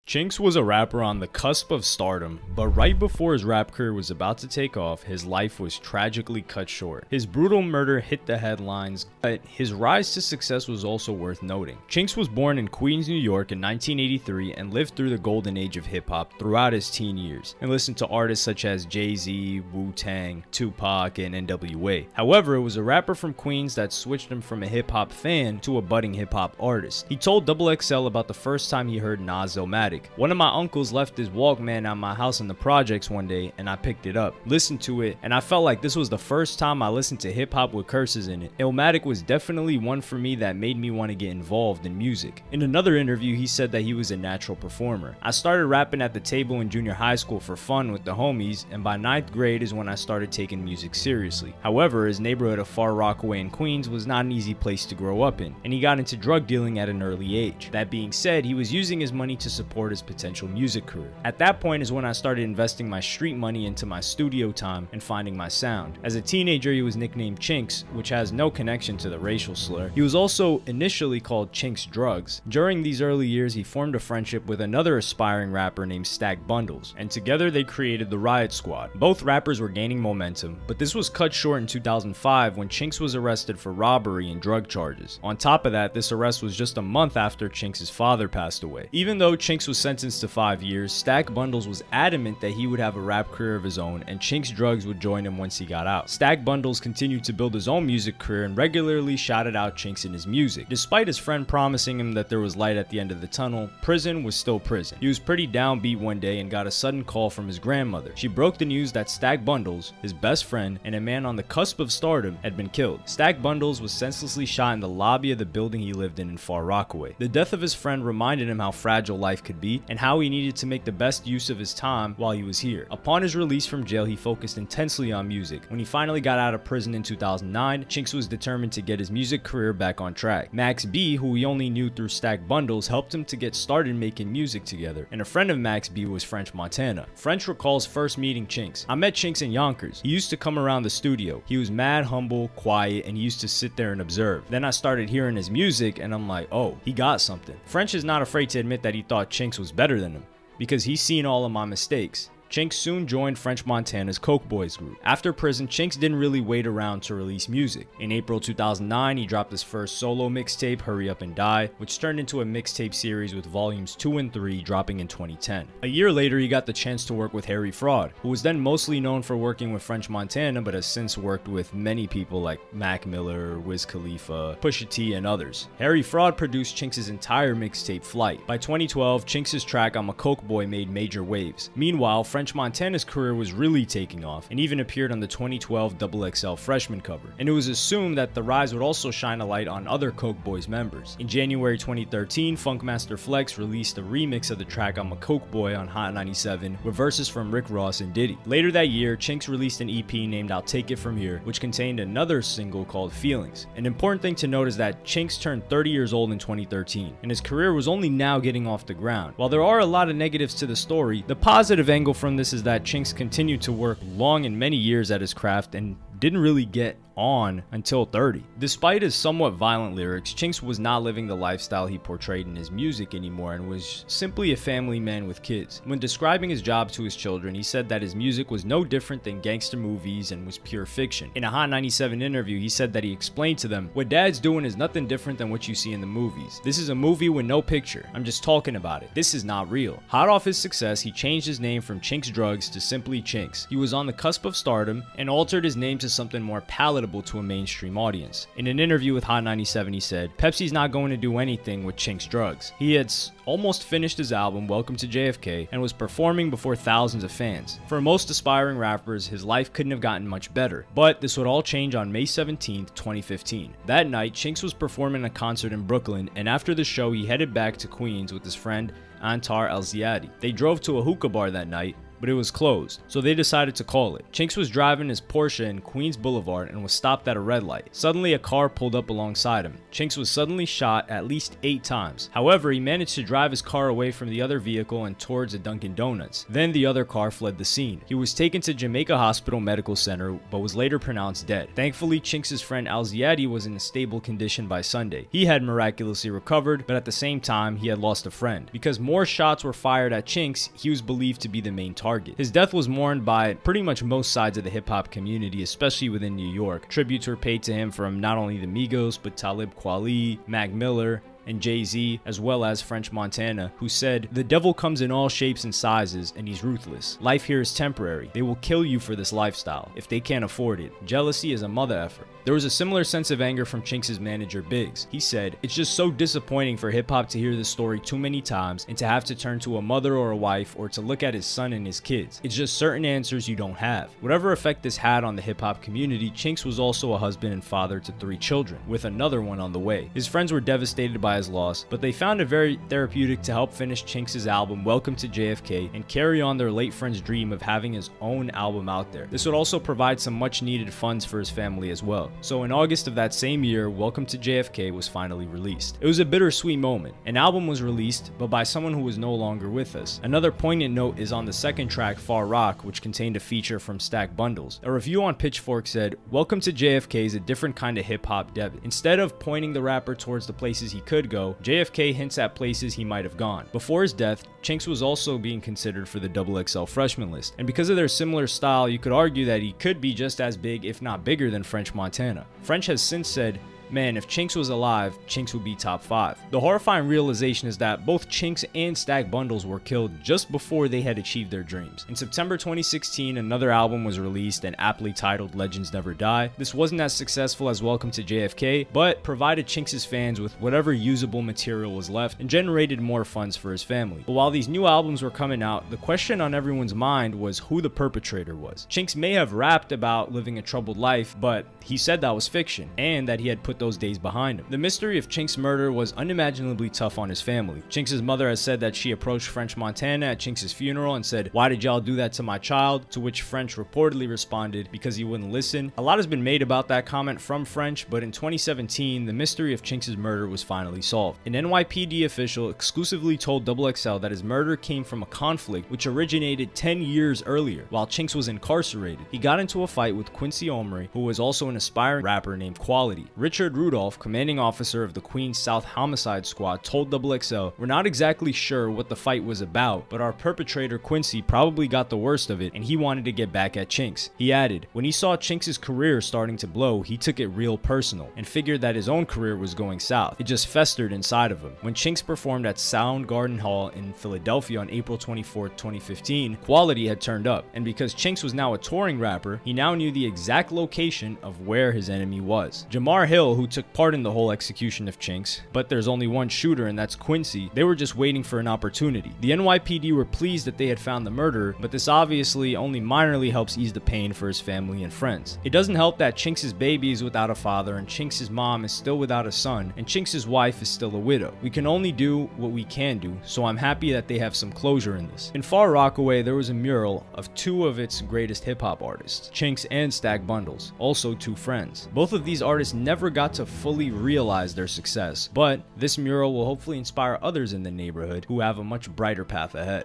Chinx was a rapper on the cusp of stardom, but right before his rap career was about to take off, his life was tragically cut short. His brutal murder hit the headlines, but his rise to success was also worth noting. Chinx was born in Queens, New York in 1983 and lived through the golden age of hip-hop throughout his teen years, and listened to artists such as Jay-Z, Wu-Tang, Tupac, and NWA. However, it was a rapper from Queens that switched him from a hip-hop fan to a budding hip-hop artist. He told XXL about the first time he heard Nas-O-Matic. One of my uncles left his Walkman at my house in the projects one day and I picked it up, listened to it, and I felt like this was the first time I listened to hip hop with curses in it. Illmatic was definitely one for me that made me want to get involved in music. In another interview, he said that he was a natural performer. I started rapping at the table in junior high school for fun with the homies, and by 9th grade is when I started taking music seriously. However, his neighborhood of Far Rockaway in Queens was not an easy place to grow up in, and he got into drug dealing at an early age. That being said, he was using his money to support his potential music career. At that point is when I started investing my street money into my studio time and finding my sound. As a teenager, he was nicknamed Chinx, which has no connection to the racial slur. He was also initially called Chinx Drugs. During these early years, he formed a friendship with another aspiring rapper named Stack Bundles, and together they created the Riot Squad. Both rappers were gaining momentum, but this was cut short in 2005 when Chinx was arrested for robbery and drug charges. On top of that, this arrest was just a month after Chinx's father passed away. Even though Chinx was was sentenced to 5 years, Stack Bundles was adamant that he would have a rap career of his own and Chinx Drugs would join him once he got out. Stack Bundles continued to build his own music career and regularly shouted out Chinx in his music. Despite his friend promising him that there was light at the end of the tunnel, prison was still prison. He was pretty downbeat one day and got a sudden call from his grandmother. She broke the news that Stack Bundles, his best friend, and a man on the cusp of stardom had been killed. Stack Bundles was senselessly shot in the lobby of the building he lived in Far Rockaway. The death of his friend reminded him how fragile life could be and how he needed to make the best use of his time while he was here. Upon his release from jail, he focused intensely on music. When he finally got out of prison in 2009, Chinx was determined to get his music career back on track. Max B, who he only knew through Stack Bundles, helped him to get started making music together, and a friend of Max B was French Montana. French recalls first meeting Chinx. "I met Chinx in Yonkers. He used to come around the studio. He was mad humble, quiet, and he used to sit there and observe. Then I started hearing his music and I'm like, oh, he got something." French is not afraid to admit that he thought Chinx was better than him, because he's seen all of my mistakes. Chinx soon joined French Montana's Coke Boys group. After prison, Chinx didn't really wait around to release music. In April 2009, he dropped his first solo mixtape, Hurry Up and Die, which turned into a mixtape series with volumes 2 and 3 dropping in 2010. A year later, he got the chance to work with Harry Fraud, who was then mostly known for working with French Montana, but has since worked with many people like Mac Miller, Wiz Khalifa, Pusha T, and others. Harry Fraud produced Chinx's entire mixtape, Flight. By 2012, Chinx's track I'm a Coke Boy made major waves. Meanwhile, French Montana's career was really taking off and even appeared on the 2012 XXL Freshman cover, and it was assumed that the rise would also shine a light on other Coke Boys members. In January 2013, Funkmaster Flex released a remix of the track I'm a Coke Boy on Hot 97 with verses from Rick Ross and Diddy. Later that year, Chinx released an EP named I'll Take It From Here, which contained another single called Feelings. An important thing to note is that Chinx turned 30 years old in 2013, and his career was only now getting off the ground. While there are a lot of negatives to the story, the positive angle from this is that Chinx continued to work long and many years at his craft and didn't really get on until 30. Despite his somewhat violent lyrics, Chinx was not living the lifestyle he portrayed in his music anymore and was simply a family man with kids. When describing his job to his children, he said that his music was no different than gangster movies and was pure fiction. In a Hot 97 interview, he said that he explained to them, "What Dad's doing is nothing different than what you see in the movies. This is a movie with no picture. I'm just talking about it. This is not real." Hot off his success, he changed his name from Chinx Drugs to simply Chinx. He was on the cusp of stardom and altered his name to something more palatable to a mainstream audience. In an interview with Hot 97, he said, "Pepsi's not going to do anything with Chinx Drugs." He had almost finished his album, Welcome to JFK, and was performing before thousands of fans. For most aspiring rappers, his life couldn't have gotten much better, but this would all change on May 17th, 2015. That night, Chinx was performing a concert in Brooklyn, and after the show, he headed back to Queens with his friend Antar El-Ziadi. They drove to a hookah bar that night, but it was closed, so they decided to call it. Chinx was driving his Porsche in Queens Boulevard and was stopped at a red light. Suddenly, a car pulled up alongside him. Chinx was suddenly shot at least 8 times. However, he managed to drive his car away from the other vehicle and towards a Dunkin' Donuts. Then the other car fled the scene. He was taken to Jamaica Hospital Medical Center, but was later pronounced dead. Thankfully, Chinx's friend Al-Ziadi was in a stable condition by Sunday. He had miraculously recovered, but at the same time, he had lost a friend. Because more shots were fired at Chinx, he was believed to be the main target. His death was mourned by pretty much most sides of the hip-hop community, especially within New York. Tributes were paid to him from not only the Migos, but Talib Kweli, Mac Miller, and Jay-Z, as well as French Montana, who said, "The devil comes in all shapes and sizes, and he's ruthless. Life here is temporary. They will kill you for this lifestyle, if they can't afford it. Jealousy is a mother effer." There was a similar sense of anger from Chinx's manager, Biggs. He said, "It's just so disappointing for hip-hop to hear this story too many times and to have to turn to a mother or a wife or to look at his son and his kids. It's just certain answers you don't have." Whatever effect this had on the hip-hop community, Chinx was also a husband and father to 3 children, with another one on the way. His friends were devastated by his loss, but they found it very therapeutic to help finish Chinx's album, Welcome to JFK, and carry on their late friend's dream of having his own album out there. This would also provide some much-needed funds for his family as well. So in August of that same year, Welcome to JFK was finally released. It was a bittersweet moment. An album was released, but by someone who was no longer with us. Another poignant note is on the second track, Far Rock, which contained a feature from Stack Bundles. A review on Pitchfork said, "Welcome to JFK is a different kind of hip-hop debut. Instead of pointing the rapper towards the places he could go, JFK hints at places he might have gone." Before his death, Chinx was also being considered for the XXL freshman list, and because of their similar style, you could argue that he could be just as big, if not bigger, than French Montana. French has since said, man, if Chinx was alive, Chinx would be top 5. The horrifying realization is that both Chinx and Stack Bundles were killed just before they had achieved their dreams. In September 2016, another album was released and aptly titled Legends Never Die. This wasn't as successful as Welcome to JFK, but provided Chinx's fans with whatever usable material was left and generated more funds for his family. But while these new albums were coming out, the question on everyone's mind was who the perpetrator was. Chinx may have rapped about living a troubled life, but he said that was fiction and that he had put those days behind him. The mystery of Chinx's murder was unimaginably tough on his family. Chinx's mother has said that she approached French Montana at Chinx's funeral and said, "Why did y'all do that to my child?" To which French reportedly responded, "Because he wouldn't listen." A lot has been made about that comment from French, but in 2017, the mystery of Chinx's murder was finally solved. An NYPD official exclusively told XXL that his murder came from a conflict which originated 10 years earlier. While Chinx was incarcerated, he got into a fight with Quincy Omri, who was also an aspiring rapper named Quality. Richard Rudolph, commanding officer of the Queens South Homicide Squad, told XXL, "We're not exactly sure what the fight was about, but our perpetrator Quincy probably got the worst of it and he wanted to get back at Chinx." He added, "When he saw Chinx's career starting to blow, he took it real personal and figured that his own career was going south. It just festered inside of him." When Chinx performed at Soundgarden Hall in Philadelphia on April 24, 2015, Quality had turned up, and because Chinx was now a touring rapper, he now knew the exact location of where his enemy was. Jamar Hill, who took part in the whole execution of Chinx, but there's only one shooter and that's Quincy, they were just waiting for an opportunity. The NYPD were pleased that they had found the murderer, but this obviously only minorly helps ease the pain for his family and friends. It doesn't help that Chinx's baby is without a father and Chinx's mom is still without a son and Chinx's wife is still a widow. We can only do what we can do, so I'm happy that they have some closure in this. In Far Rockaway, there was a mural of two of its greatest hip-hop artists, Chinx and Stack Bundles, also two friends. Both of these artists never got to fully realize their success, but this mural will hopefully inspire others in the neighborhood who have a much brighter path ahead.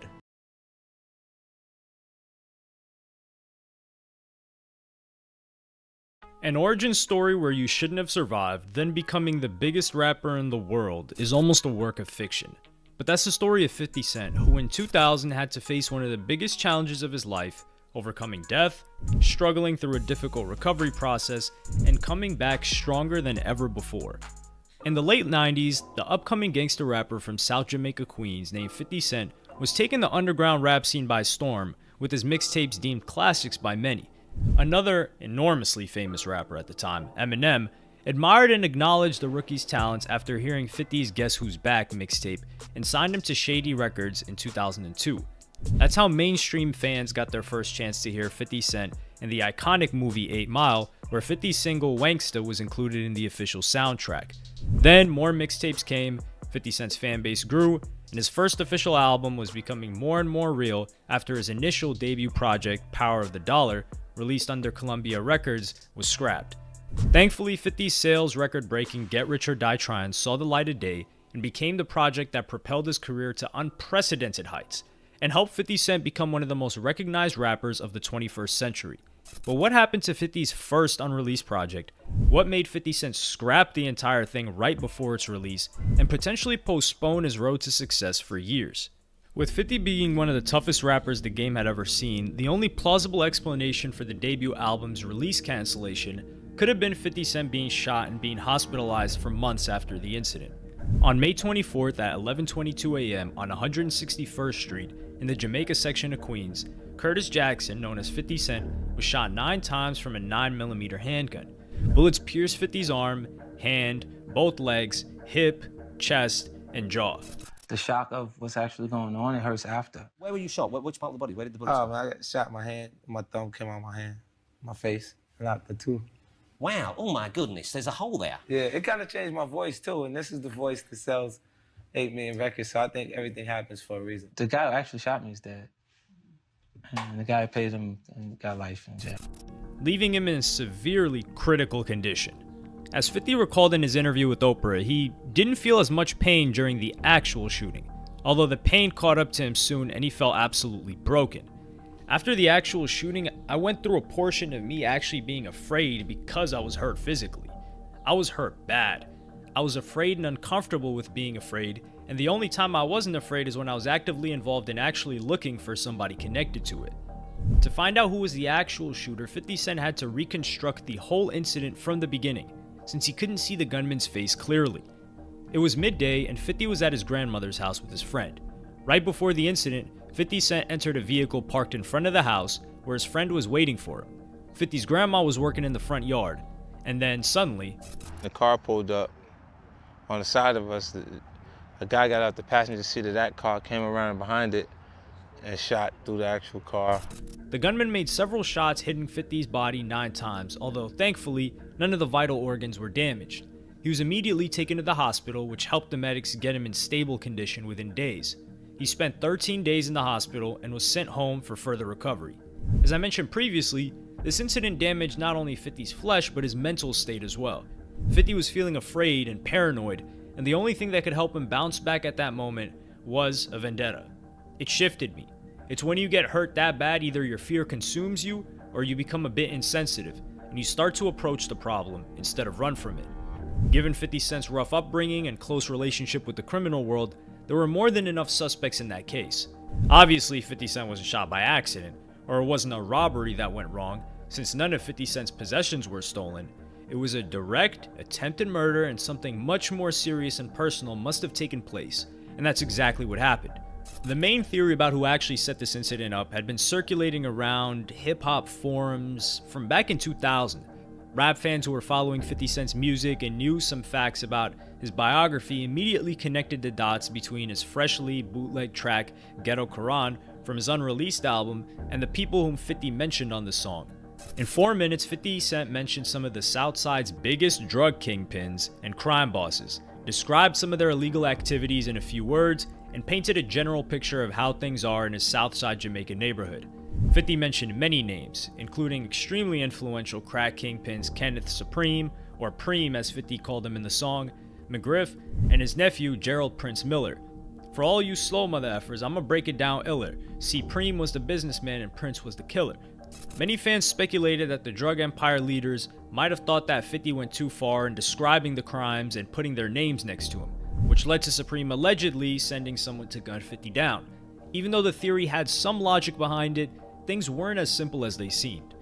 An origin story where you shouldn't have survived, then becoming the biggest rapper in the world is almost a work of fiction. But that's the story of 50 Cent, who in 2000 had to face one of the biggest challenges of his life, overcoming death, struggling through a difficult recovery process, and coming back stronger than ever before. In the late 90s, the upcoming gangster rapper from South Jamaica, Queens, named 50 Cent, was taking the underground rap scene by storm, with his mixtapes deemed classics by many. Another enormously famous rapper at the time, Eminem, admired and acknowledged the rookie's talents after hearing 50's Guess Who's Back mixtape and signed him to Shady Records in 2002. That's how mainstream fans got their first chance to hear 50 Cent in the iconic movie 8 Mile, where 50's single Wanksta was included in the official soundtrack. Then more mixtapes came, 50 Cent's fanbase grew, and his first official album was becoming more and more real after his initial debut project, Power of the Dollar, released under Columbia Records, was scrapped. Thankfully, 50's sales record-breaking Get Rich or Die Tryin' saw the light of day and became the project that propelled his career to unprecedented heights and helped 50 Cent become one of the most recognized rappers of the 21st century. But what happened to 50's first unreleased project? What made 50 Cent scrap the entire thing right before its release and potentially postpone his road to success for years? With 50 being one of the toughest rappers the game had ever seen, the only plausible explanation for the debut album's release cancellation could have been 50 Cent being shot and being hospitalized for months after the incident. On May 24th at 11:22 a.m. on 161st Street in the Jamaica section of Queens, Curtis Jackson, known as 50 Cent, was shot 9 times from a 9mm handgun. Bullets pierced 50's arm, hand, both legs, hip, chest, and jaw.
The shock of what's actually going on, it hurts after.
Where were you shot? Which part of the body? Where did the bullet
Oh, man, I got shot in my hand. My thumb came out of my hand, my face, and out the tooth.
Wow, oh my goodness, there's a hole there.
Yeah, it kind of changed my voice too, and this is the voice that sells 8 million records, so I think everything happens for a reason. The guy who actually shot me is dead. And the guy who paid him and got life in jail.
Leaving him in a severely critical condition. As 50 recalled in his interview with Oprah, he didn't feel as much pain during the actual shooting, although the pain caught up to him soon and he felt absolutely broken. After the actual shooting, I went through a portion of me actually being afraid because I was hurt physically. I was hurt bad. I was afraid and uncomfortable with being afraid, and the only time I wasn't afraid is when I was actively involved in actually looking for somebody connected to it. To find out who was the actual shooter, 50 Cent had to reconstruct the whole incident from the beginning. since he couldn't see the gunman's face clearly. It was midday and 50 was at his grandmother's house with his friend. Right before the incident, 50 Cent entered a vehicle parked in front of the house where his friend was waiting for him. 50's grandma was working in the front yard, and then suddenly,
the car pulled up on the side of us. A guy got out the passenger seat of that car, came around behind it, and shot through the actual car.
The gunman made several shots hitting 50's body 9 times, although thankfully, none of the vital organs were damaged. He was immediately taken to the hospital, which helped the medics get him in stable condition within days. He spent 13 days in the hospital and was sent home for further recovery. As I mentioned previously, this incident damaged not only 50's flesh, but his mental state as well. 50 was feeling afraid and paranoid, and the only thing that could help him bounce back at that moment was a vendetta. It shifted me. It's when you get hurt that bad, either your fear consumes you, or you become a bit insensitive, and you start to approach the problem instead of run from it. Given 50 Cent's rough upbringing and close relationship with the criminal world, there were more than enough suspects in that case. Obviously, 50 Cent wasn't shot by accident, or it wasn't a robbery that went wrong, since none of 50 Cent's possessions were stolen. It was a direct, attempted murder, and something much more serious and personal must have taken place, and that's exactly what happened. The main theory about who actually set this incident up had been circulating around hip-hop forums from back in 2000. Rap fans who were following 50 Cent's music and knew some facts about his biography immediately connected the dots between his freshly bootleg track Ghetto Quran from his unreleased album and the people whom 50 mentioned on the song. In 4 minutes, 50 Cent mentioned some of the Southside's biggest drug kingpins and crime bosses, described some of their illegal activities in a few words, and painted a general picture of how things are in his Southside Jamaica neighborhood. 50 mentioned many names, including extremely influential crack kingpins Kenneth Supreme, or Preem as 50 called him in the song, McGriff, and his nephew Gerald Prince Miller. For all you slow mother effers, I'ma break it down iller. See, Preem was the businessman and Prince was the killer. Many fans speculated that the drug empire leaders might have thought that 50 went too far in describing the crimes and putting their names next to him, which led to Supreme allegedly sending someone to gun 50 down. Even though the theory had some logic behind it, things weren't as simple as they seemed.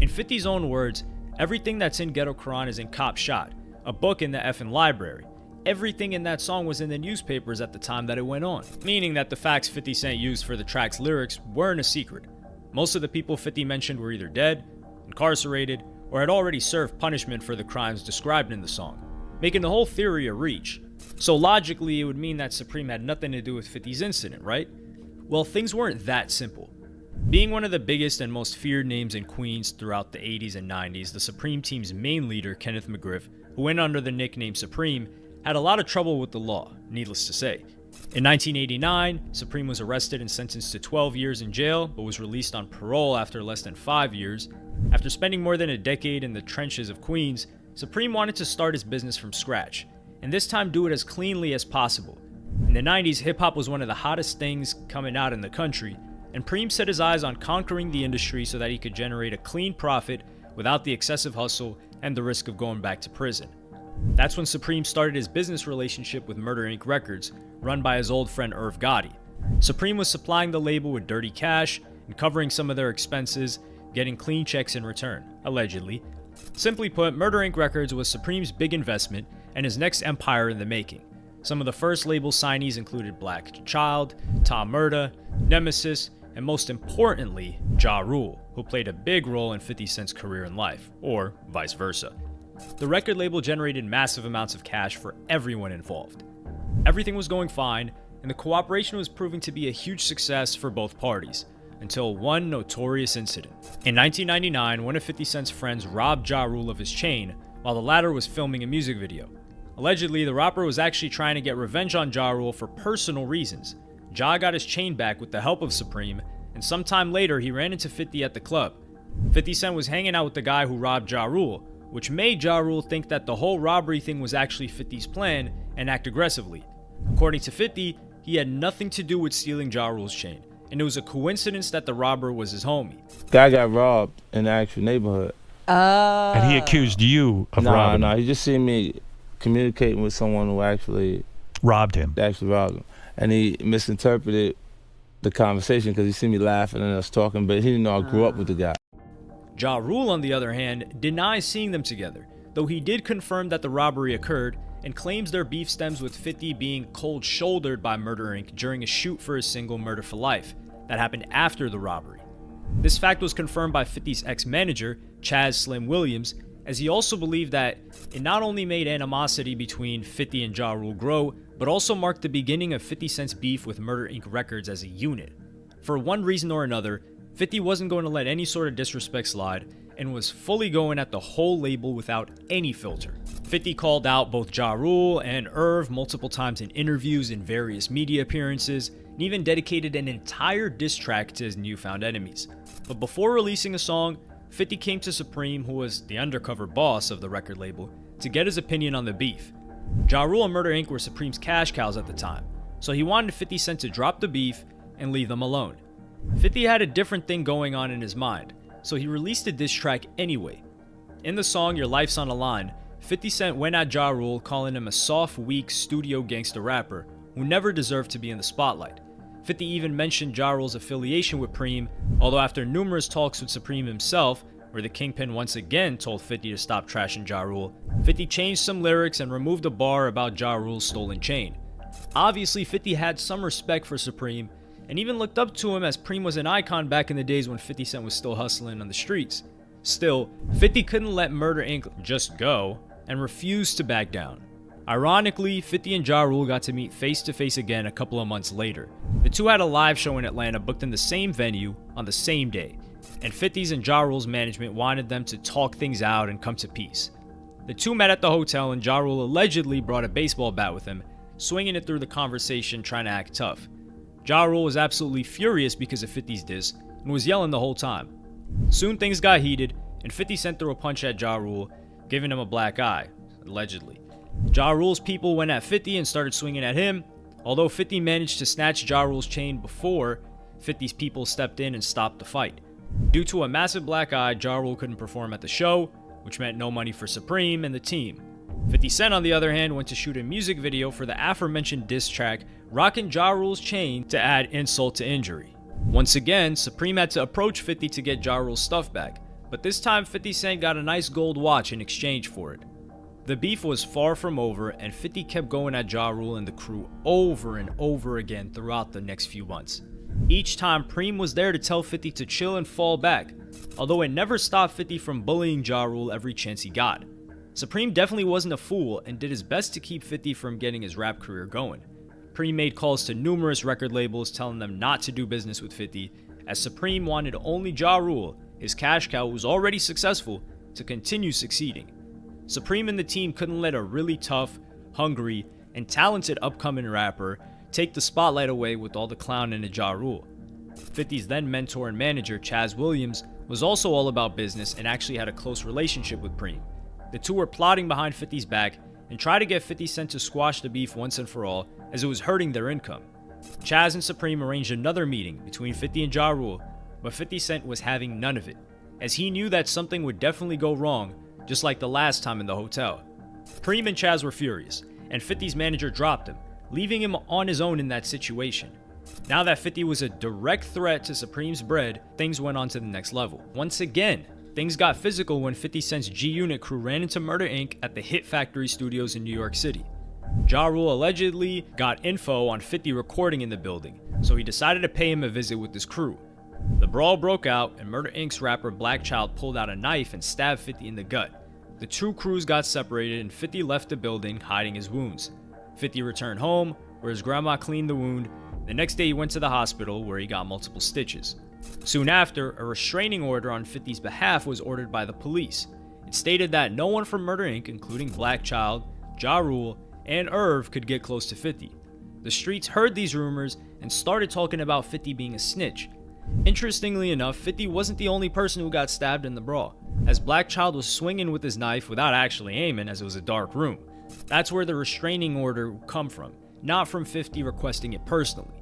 In 50's own words, everything that's in Ghetto Quran is in Cop Shot, a book in the effing library. Everything in that song was in the newspapers at the time that it went on, meaning that the facts 50 Cent used for the track's lyrics weren't a secret. Most of the people 50 mentioned were either dead, incarcerated, or had already served punishment for the crimes described in the song, making the whole theory a reach. So logically, it would mean that Supreme had nothing to do with 50's incident, right? Well, things weren't that simple. Being one of the biggest and most feared names in Queens throughout the 80s and 90s, the Supreme team's main leader, Kenneth McGriff, who went under the nickname Supreme, had a lot of trouble with the law, needless to say. In 1989, Supreme was arrested and sentenced to 12 years in jail, but was released on parole after less than 5 years. After spending more than a decade in the trenches of Queens, Supreme wanted to start his business from scratch, and this time do it as cleanly as possible. In the 90s, hip-hop was one of the hottest things coming out in the country, and Preem set his eyes on conquering the industry so that he could generate a clean profit without the excessive hustle and the risk of going back to prison. That's when Supreme started his business relationship with Murder Inc. Records, run by his old friend Irv Gotti. Supreme was supplying the label with dirty cash and covering some of their expenses, getting clean checks in return, allegedly. Simply put, Murder Inc. Records was Supreme's big investment and his next empire in the making. Some of the first label signees included Black Child, Tom Murda, Nemesis, and most importantly, Ja Rule, who played a big role in 50 Cent's career in life, or vice versa. The record label generated massive amounts of cash for everyone involved. Everything was going fine, and the cooperation was proving to be a huge success for both parties, until one notorious incident. In 1999, one of 50 Cent's friends robbed Ja Rule of his chain while the latter was filming a music video. Allegedly, the rapper was actually trying to get revenge on Ja Rule for personal reasons. Ja got his chain back with the help of Supreme, and sometime later he ran into 50 at the club. 50 Cent was hanging out with the guy who robbed Ja Rule, which made Ja Rule think that the whole robbery thing was actually 50's plan and act aggressively. According to 50, he had nothing to do with stealing Ja Rule's chain, and it was a coincidence that the robber was his homie.
Guy got robbed in the actual neighborhood.
And he accused you of robbing him.
He just seen me communicating with someone who actually
robbed him.
And he misinterpreted the conversation because he seen me laughing and us talking, but he didn't know I grew up with the guy.
Ja Rule, on the other hand, denies seeing them together, though he did confirm that the robbery occurred and claims their beef stems with 50 being cold-shouldered by Murder Inc. during a shoot for his single Murder for Life that happened after the robbery. This fact was confirmed by 50's ex-manager, Chaz Slim Williams, as he also believed that it not only made animosity between 50 and Ja Rule grow, but also marked the beginning of 50 Cent's beef with Murder Inc. Records as a unit. For one reason or another, 50 wasn't going to let any sort of disrespect slide and was fully going at the whole label without any filter. 50 called out both Ja Rule and Irv multiple times in interviews and various media appearances, and even dedicated an entire diss track to his newfound enemies. But before releasing a song, 50 came to Supreme, who was the undercover boss of the record label, to get his opinion on the beef. Ja Rule and Murder Inc. were Supreme's cash cows at the time, so he wanted 50 Cent to drop the beef and leave them alone. 50 had a different thing going on in his mind, so he released a diss track anyway. In the song Your Life's on the Line, 50 Cent went at Ja Rule, calling him a soft, weak, studio gangster rapper who never deserved to be in the spotlight. 50 even mentioned Ja Rule's affiliation with Preem, although after numerous talks with Supreme himself, where the Kingpin once again told 50 to stop trashing Ja Rule, 50 changed some lyrics and removed a bar about Ja Rule's stolen chain. Obviously, 50 had some respect for Supreme, and even looked up to him, as Preem was an icon back in the days when 50 Cent was still hustling on the streets. Still, 50 couldn't let Murder Inc. just go, and refused to back down. Ironically, 50 and Ja Rule got to meet face to face again a couple of months later. The two had a live show in Atlanta booked in the same venue on the same day, and 50's and Ja Rule's management wanted them to talk things out and come to peace. The two met at the hotel, and Ja Rule allegedly brought a baseball bat with him, swinging it through the conversation trying to act tough. Ja Rule was absolutely furious because of 50's diss and was yelling the whole time. Soon things got heated, and 50 Cent threw a punch at Ja Rule, giving him a black eye, allegedly. Ja Rule's people went at 50 and started swinging at him, although 50 managed to snatch Ja Rule's chain before 50's people stepped in and stopped the fight. Due to a massive black eye, Ja Rule couldn't perform at the show, which meant no money for Supreme and the team. 50 Cent, on the other hand, went to shoot a music video for the aforementioned diss track, rocking Ja Rule's chain to add insult to injury. Once again, Supreme had to approach 50 to get Ja Rule's stuff back, but this time 50 Cent got a nice gold watch in exchange for it. The beef was far from over, and 50 kept going at Ja Rule and the crew over and over again throughout the next few months. Each time, Preem was there to tell 50 to chill and fall back, although it never stopped 50 from bullying Ja Rule every chance he got. Supreme definitely wasn't a fool and did his best to keep 50 from getting his rap career going. Preem made calls to numerous record labels telling them not to do business with 50, as Supreme wanted only Ja Rule, his cash cow who was already successful, to continue succeeding. Supreme and the team couldn't let a really tough, hungry, and talented upcoming rapper take the spotlight away with all the clowning of Ja Rule. 50's then mentor and manager, Chaz Williams, was also all about business and actually had a close relationship with Preem. The two were plotting behind 50's back and tried to get 50 Cent to squash the beef once and for all, as it was hurting their income. Chaz and Supreme arranged another meeting between 50 and Ja Rule, but 50 Cent was having none of it, as he knew that something would definitely go wrong, just like the last time in the hotel. Preem and Chaz were furious, and 50's manager dropped him, leaving him on his own in that situation. Now that 50 was a direct threat to Supreme's bread, things went on to the next level. Once again, things got physical when 50 Cent's G-Unit crew ran into Murder Inc. at the Hit Factory Studios in New York City. Ja Rule allegedly got info on 50 recording in the building, so he decided to pay him a visit with his crew. The brawl broke out, and Murder Inc.'s rapper Black Child pulled out a knife and stabbed 50 in the gut. The two crews got separated, and 50 left the building, hiding his wounds. 50 returned home, where his grandma cleaned the wound. The next day he went to the hospital, where he got multiple stitches. Soon after, a restraining order on 50's behalf was ordered by the police. It stated that no one from Murder Inc., including Black Child, Ja Rule, and Irv, could get close to 50. The streets heard these rumors and started talking about 50 being a snitch. Interestingly enough, 50 wasn't the only person who got stabbed in the brawl, as Black Child was swinging with his knife without actually aiming, as it was a dark room. That's where the restraining order would come from, not from 50 requesting it personally.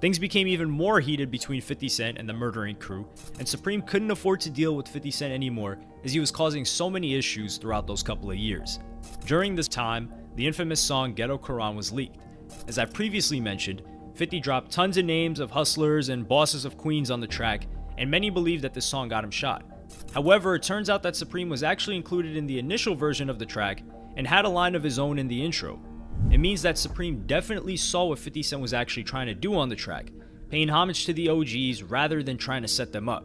Things became even more heated between 50 Cent and the Murder Inc. crew, and Supreme couldn't afford to deal with 50 Cent anymore, as he was causing so many issues throughout those couple of years. During this time, the infamous song Ghetto Quran was leaked. As I previously mentioned, 50 dropped tons of names of hustlers and bosses of Queens on the track, and many believe that this song got him shot. However, it turns out that Supreme was actually included in the initial version of the track and had a line of his own in the intro. It means that Supreme definitely saw what 50 Cent was actually trying to do on the track, paying homage to the OGs rather than trying to set them up.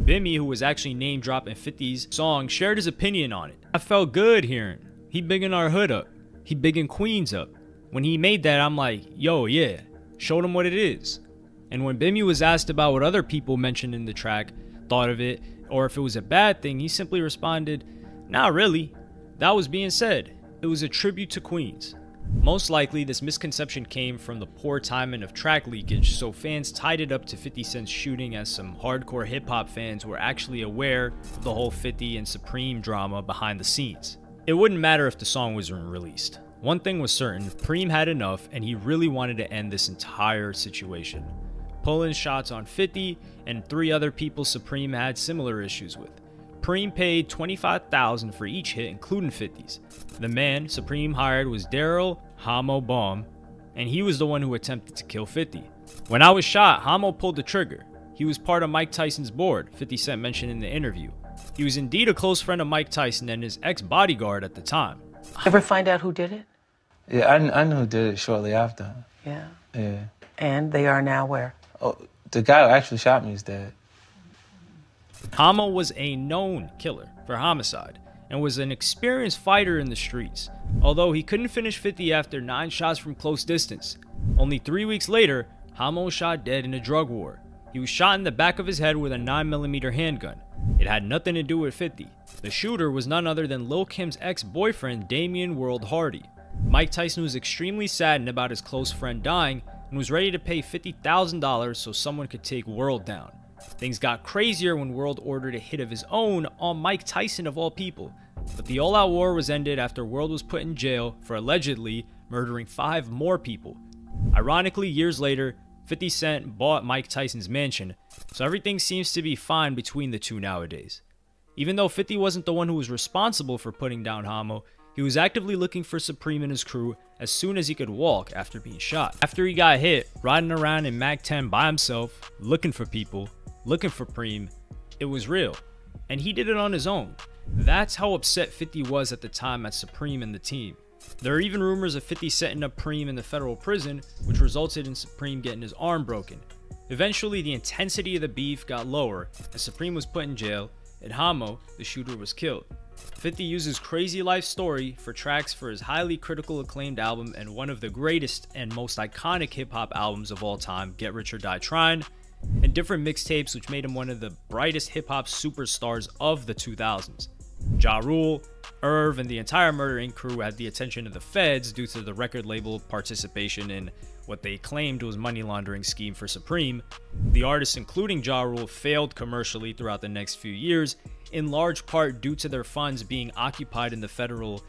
Bimmy, who was actually name dropped in 50's song, shared his opinion on it. I felt good hearing, he bigging our hood up, he bigging Queens up. When he made that, I'm like, yo, yeah, showed him what it is. And when Bimmy was asked about what other people mentioned in the track thought of it, or if it was a bad thing, he simply responded, not really. That was being said. It was a tribute to Queens. Most likely, this misconception came from the poor timing of track leakage, so fans tied it up to 50 Cent's shooting, as some hardcore hip-hop fans were actually aware of the whole 50 and Supreme drama behind the scenes. It wouldn't matter if the song wasn't released. One thing was certain, Preem had enough, and he really wanted to end this entire situation. Pulling shots on 50 and 3 other people Supreme had similar issues with. Preem paid $25,000 for each hit, including 50's. The man Supreme hired was Daryl, Hommo, Baum, and he was the one who attempted to kill 50. When I was shot, Hommo pulled the trigger. He was part of Mike Tyson's board, 50 Cent mentioned in the interview. He was indeed a close friend of Mike Tyson and his ex-bodyguard at the time.
Ever find out who did it?
Yeah, I knew who did it shortly after.
Yeah.
Yeah.
And they are now where?
Oh, the guy who actually shot me is dead.
Hommo was a known killer for homicide and was an experienced fighter in the streets, although he couldn't finish 50 after 9 shots from close distance. Only 3 weeks later, Hommo was shot dead in a drug war. He was shot in the back of his head with a 9mm handgun. It had nothing to do with 50. The shooter was none other than Lil Kim's ex-boyfriend, Damian World Hardy. Mike Tyson was extremely saddened about his close friend dying and was ready to pay $50,000 so someone could take World down. Things got crazier when World ordered a hit of his own on Mike Tyson of all people. But the all-out war was ended after World was put in jail for allegedly murdering 5 more people. Ironically, years later, 50 Cent bought Mike Tyson's mansion, so everything seems to be fine between the two nowadays. Even though 50 wasn't the one who was responsible for putting down Hommo, he was actively looking for Supreme and his crew as soon as he could walk after being shot. After he got hit, riding around in Mac 10 by himself, looking for people, looking for Preem, it was real. And he did it on his own. That's how upset 50 was at the time at Supreme and the team. There are even rumors of 50 setting up Preem in the federal prison, which resulted in Supreme getting his arm broken. Eventually, the intensity of the beef got lower as Supreme was put in jail and Hommo, the shooter, was killed. 50 uses Crazy Life Story for tracks for his highly critical acclaimed album and one of the greatest and most iconic hip-hop albums of all time, Get Rich or Die Trying, and different mixtapes which made him one of the brightest hip-hop superstars of the 2000s. Ja Rule, Irv, and the entire Murder Inc. crew had the attention of the feds due to the record label participation in what they claimed was money laundering scheme for Supreme. The artists, including Ja Rule, failed commercially throughout the next few years, in large part due to their funds being occupied in the federal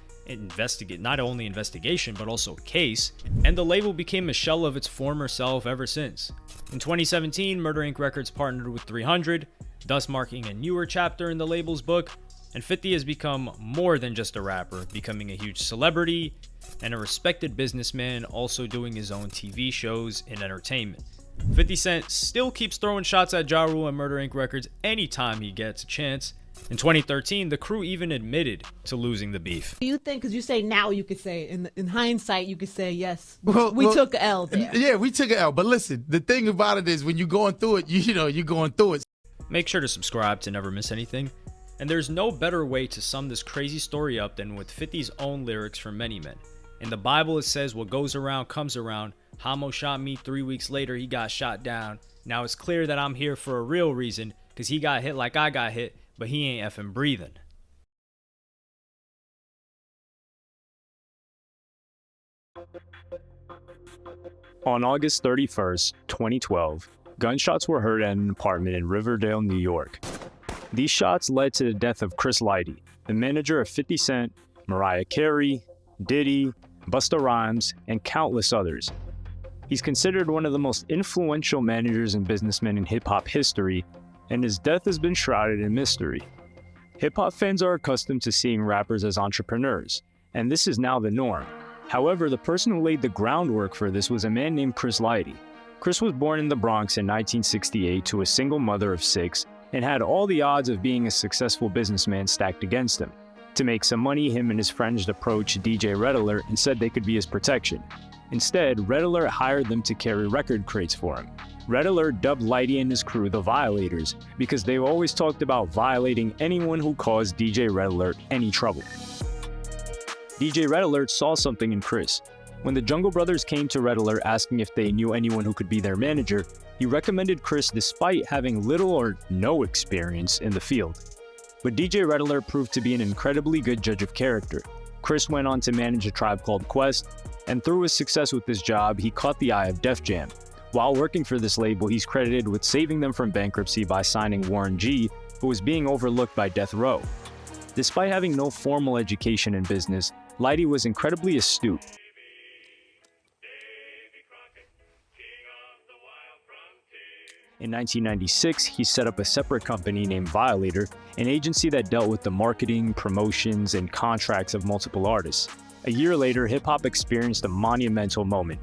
not only investigation but also case, and the label became a shell of its former self ever since. In 2017, Murder Inc. Records partnered with 300, thus marking a newer chapter in the label's book, and 50 has become more than just a rapper, becoming a huge celebrity and a respected businessman, also doing his own TV shows and entertainment. 50 Cent still keeps throwing shots at Ja Rule and Murder Inc. Records anytime he gets a chance. In 2013, the crew even admitted to losing the beef.
Do you think, because you say now you could say, in hindsight, you could say, yes, we took an L there.
Yeah, we took an L. But listen, the thing about it is when you're going through it, you're going through it.
Make sure to subscribe to never miss anything. And there's no better way to sum this crazy story up than with 50's own lyrics from Many Men. In the Bible, it says, what goes around comes around. Hommo shot me, 3 weeks later, he got shot down. Now it's clear that I'm here for a real reason, because he got hit like I got hit, but he ain't effing breathing. On August 31st, 2012, gunshots were heard at an apartment in Riverdale, New York. These shots led to the death of Chris Lighty, the manager of 50 Cent, Mariah Carey, Diddy, Busta Rhymes, and countless others. He's considered one of the most influential managers and businessmen in hip-hop history, and his death has been shrouded in mystery. Hip-hop fans are accustomed to seeing rappers as entrepreneurs, and this is now the norm. However, the person who laid the groundwork for this was a man named Chris Lighty. Chris was born in the Bronx in 1968 to a single mother of 6 and had all the odds of being a successful businessman stacked against him. To make some money, him and his friends approached DJ Red Alert and said they could be his protection. Instead, Red Alert hired them to carry record crates for him. Red Alert dubbed Lighty and his crew the Violators because they always talked about violating anyone who caused DJ Red Alert any trouble. DJ Red Alert saw something in Chris. When the Jungle Brothers came to Red Alert asking if they knew anyone who could be their manager, he recommended Chris despite having little or no experience in the field. But DJ Red Alert proved to be an incredibly good judge of character. Chris went on to manage a tribe called Quest, and through his success with this job, he caught the eye of Def Jam. While working for this label, he's credited with saving them from bankruptcy by signing Warren G, who was being overlooked by Death Row. Despite having no formal education in business, Lighty was incredibly astute. In 1996, he set up a separate company named Violator, an agency that dealt with the marketing, promotions, and contracts of multiple artists. A year later, hip-hop experienced a monumental moment.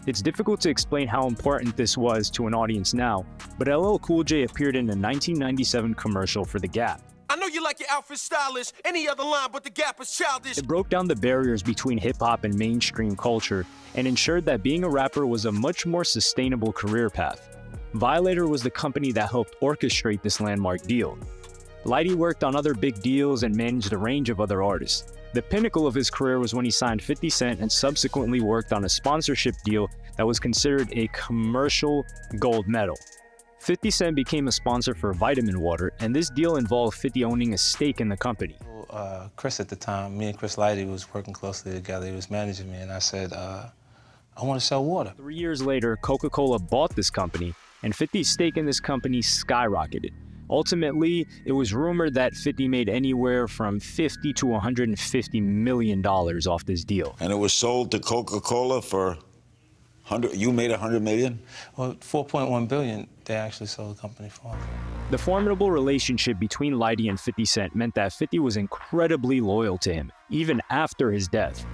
It's difficult to explain how important this was to an audience now, but LL Cool J appeared in a 1997 commercial for The Gap.
I know you like your outfit stylish, any other line but The Gap is childish.
It broke down the barriers between hip-hop and mainstream culture and ensured that being a rapper was a much more sustainable career path. Violator was the company that helped orchestrate this landmark deal. Lighty worked on other big deals and managed a range of other artists. The pinnacle of his career was when he signed 50 Cent and subsequently worked on a sponsorship deal that was considered a commercial gold medal. 50 Cent became a sponsor for vitamin water, and this deal involved 50 owning a stake in the company.
Chris at the time, me and Chris Lighty was working closely together. He was managing me, and I said, I want to sell water.
3 years later, Coca-Cola bought this company, and 50's stake in this company skyrocketed. Ultimately, it was rumored that 50 made anywhere from $50 to $150 million off this deal.
And it was sold to Coca-Cola for you made $100 million?
Well, $4.1 billion they actually sold the company for.
The formidable relationship between Lighty and 50 Cent meant that 50 was incredibly loyal to him, even after his death.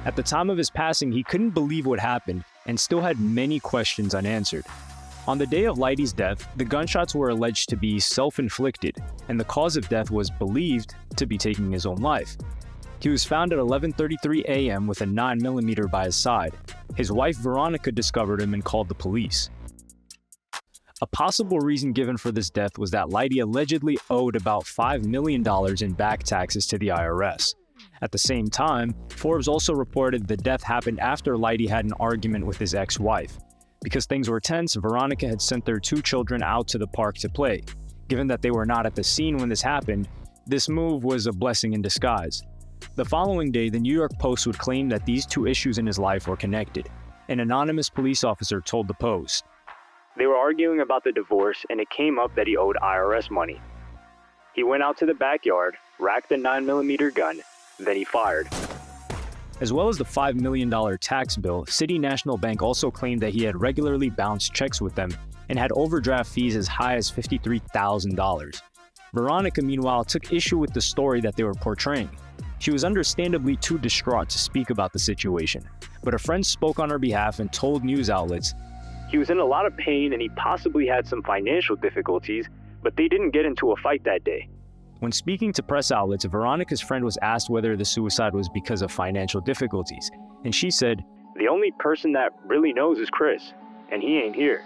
At the time of his passing, he couldn't believe what happened and still had many questions unanswered. On the day of Lighty's death, the gunshots were alleged to be self-inflicted, and the cause of death was believed to be taking his own life. He was found at 11:33 a.m. with a 9mm by his side. His wife Veronica discovered him and called the police. A possible reason given for this death was that Lighty allegedly owed about $5 million in back taxes to the IRS. At the same time, Forbes also reported the death happened after Lighty had an argument with his ex-wife. Because things were tense, Veronica had sent their 2 children out to the park to play. Given that they were not at the scene when this happened, this move was a blessing in disguise. The following day, the New York Post would claim that these 2 issues in his life were connected. An anonymous police officer told the Post.
They were arguing about the divorce, and it came up that he owed IRS money. He went out to the backyard, racked the 9mm gun, then he fired.
As well as the $5 million tax bill, City National Bank also claimed that he had regularly bounced checks with them and had overdraft fees as high as $53,000. Veronica, meanwhile, took issue with the story that they were portraying. She was understandably too distraught to speak about the situation, but a friend spoke on her behalf and told news outlets,
"He was in a lot of pain and he possibly had some financial difficulties, but they didn't get into a fight that day."
When speaking to press outlets, Veronica's friend was asked whether the suicide was because of financial difficulties, and she said,
"The only person that really knows is Chris, and he ain't here."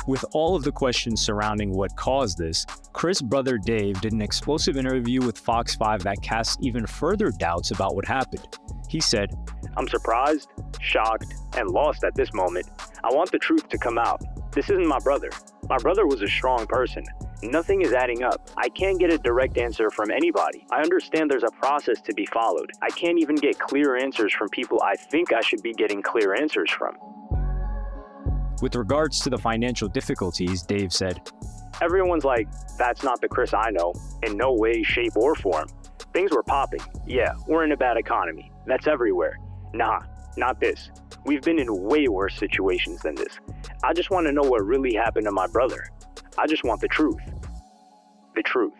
With all of the questions surrounding what caused this, Chris' brother Dave did an explosive interview with Fox 5 that cast even further doubts about what happened. He said,
"I'm surprised, shocked, and lost at this moment. I want the truth to come out. This isn't my brother. My brother was a strong person. Nothing is adding up. I can't get a direct answer from anybody. I understand there's a process to be followed. I can't even get clear answers from people I think I should be getting clear answers from."
With regards to the financial difficulties, Dave said,
"Everyone's like, that's not the Chris I know, in no way, shape, or form. Things were popping. Yeah, we're in a bad economy. That's everywhere. Nah, not this. We've been in way worse situations than this. I just want to know what really happened to my brother. I just want the truth. The truth."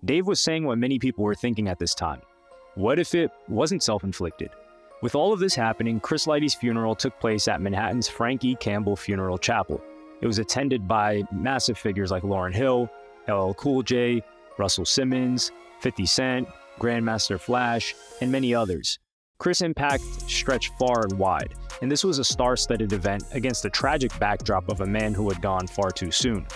Dave was saying what many people were thinking at this time. What if it wasn't self-inflicted? With all of this happening, Chris Lighty's funeral took place at Manhattan's Frank E. Campbell Funeral Chapel. It was attended by massive figures like Lauryn Hill, LL Cool J, Russell Simmons, 50 Cent, Grandmaster Flash, and many others. Chris' impact stretched far and wide, and this was a star-studded event against the tragic backdrop of a man who had gone far too soon.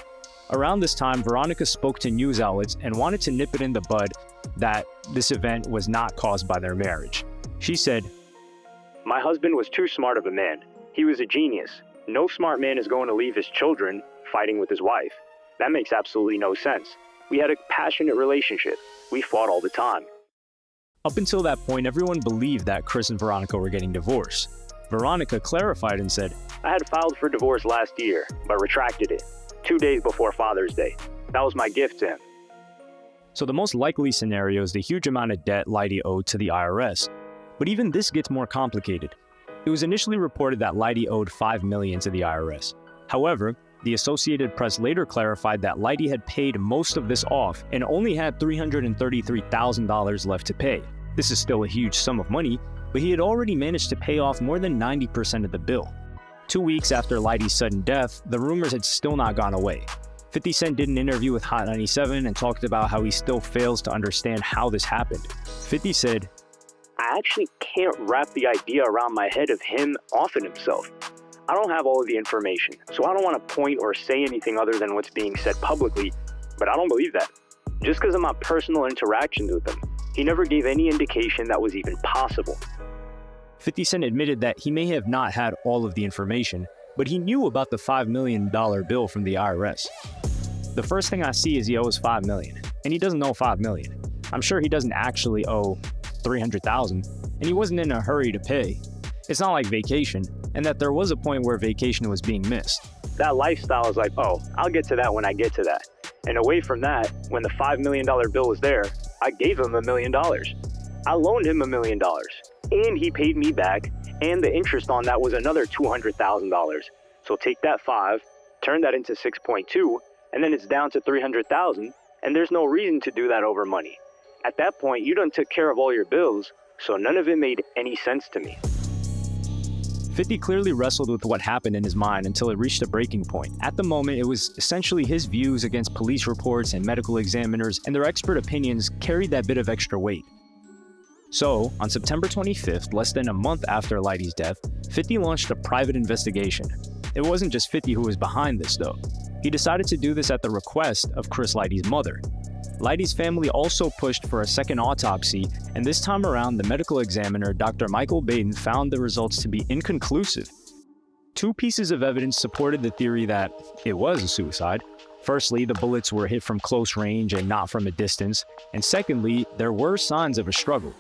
Around this time, Veronica spoke to news outlets and wanted to nip it in the bud that this event was not caused by their marriage. She said,
"My husband was too smart of a man. He was a genius. No smart man is going to leave his children fighting with his wife. That makes absolutely no sense. We had a passionate relationship. We fought all the time."
Up until that point, everyone believed that Chris and Veronica were getting divorced. Veronica clarified and said,
"I had filed for divorce last year, but retracted it 2 days before Father's Day. That was my gift to him."
So the most likely scenario is the huge amount of debt Lighty owed to the IRS. But even this gets more complicated. It was initially reported that Lighty owed $5 million to the IRS. However, the Associated Press later clarified that Lighty had paid most of this off and only had $333,000 left to pay. This is still a huge sum of money, but he had already managed to pay off more than 90% of the bill. 2 weeks after Lighty's sudden death, the rumors had still not gone away. 50 Cent did an interview with Hot 97 and talked about how he still fails to understand how this happened. 50 said,
"I actually can't wrap the idea around my head of him offing himself. I don't have all of the information, so I don't want to point or say anything other than what's being said publicly, but I don't believe that. Just because of my personal interactions with him, he never gave any indication that was even possible."
50 Cent admitted that he may have not had all of the information, but he knew about the $5 million bill from the IRS. "The first thing I see is he owes $5 million, and he doesn't owe $5 million. I'm sure he doesn't actually owe $300,000, and he wasn't in a hurry to pay. It's not like vacation, and that there was a point where vacation was being missed."
That lifestyle is like, oh, I'll get to that when I get to that. And away from that, when the $5 million bill was there, I gave him $1 million. I loaned him $1 million, and he paid me back, and the interest on that was another $200,000. So take that 5, turn that into 6.2, and then it's down to 300,000, and there's no reason to do that over money. At that point, you done took care of all your bills, so none of it made any sense to me.
50 clearly wrestled with what happened in his mind until it reached a breaking point. At the moment, it was essentially his views against police reports and medical examiners, and their expert opinions carried that bit of extra weight. So, on September 25th, less than a month after Lighty's death, 50 launched a private investigation. It wasn't just 50 who was behind this, though. He decided to do this at the request of Chris Lighty's mother. Lighty's family also pushed for a second autopsy, and this time around, the medical examiner, Dr. Michael Baden, found the results to be inconclusive. 2 pieces of evidence supported the theory that it was a suicide. Firstly, the bullets were hit from close range and not from a distance, and secondly, there were signs of a struggle.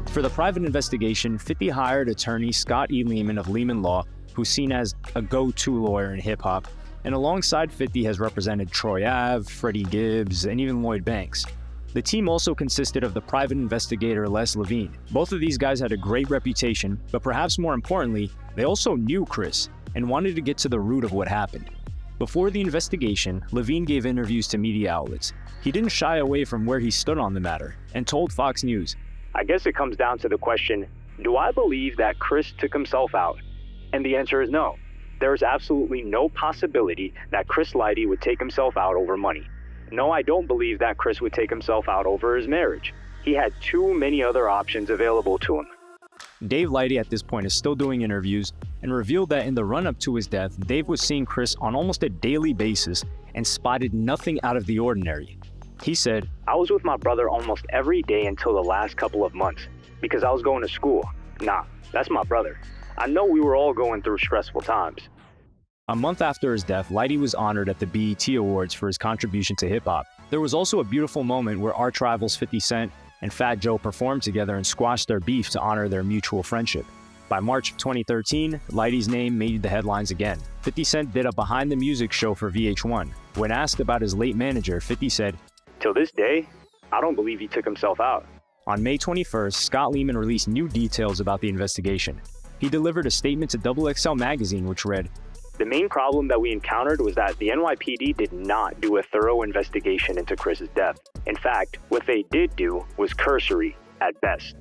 For the private investigation, 50 hired attorney Scott E. Lehman of Lehman Law, who's seen as a go-to lawyer in hip-hop, and alongside 50 has represented Troy Ave, Freddie Gibbs, and even Lloyd Banks. The team also consisted of the private investigator Les Levine. Both of these guys had a great reputation, but perhaps more importantly, they also knew Chris and wanted to get to the root of what happened. Before the investigation, Levine gave interviews to media outlets. He didn't shy away from where he stood on the matter and told Fox News,
"I guess it comes down to the question, do I believe that Chris took himself out? And the answer is no. There is absolutely no possibility that Chris Lighty would take himself out over money. No, I don't believe that Chris would take himself out over his marriage. He had too many other options available to him."
Dave Lighty at this point is still doing interviews and revealed that in the run-up to his death, Dave was seeing Chris on almost a daily basis and spotted nothing out of the ordinary. He said,
"I was with my brother almost every day until the last couple of months because I was going to school. Nah, that's my brother. I know we were all going through stressful times."
A month after his death, Lighty was honored at the BET Awards for his contribution to hip-hop. There was also a beautiful moment where arch rivals 50 Cent and Fat Joe performed together and squashed their beef to honor their mutual friendship. By March of 2013, Lighty's name made the headlines again. 50 Cent did a Behind the Music show for VH1. When asked about his late manager, 50 said,
"Till this day, I don't believe he took himself out."
On May 21st, Scott Lehman released new details about the investigation. He delivered a statement to XXL Magazine which read,
"The main problem that we encountered was that the NYPD did not do a thorough investigation into Chris's death. In fact, what they did do was cursory at best."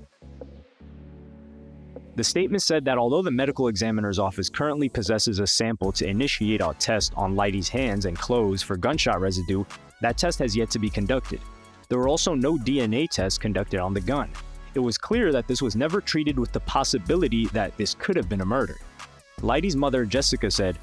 The statement said that although the medical examiner's office currently possesses a sample to initiate a test on Lighty's hands and clothes for gunshot residue, that test has yet to be conducted. There were also no DNA tests conducted on the gun. It was clear that this was never treated with the possibility that this could have been a murder. Lighty's mother, Jessica, said,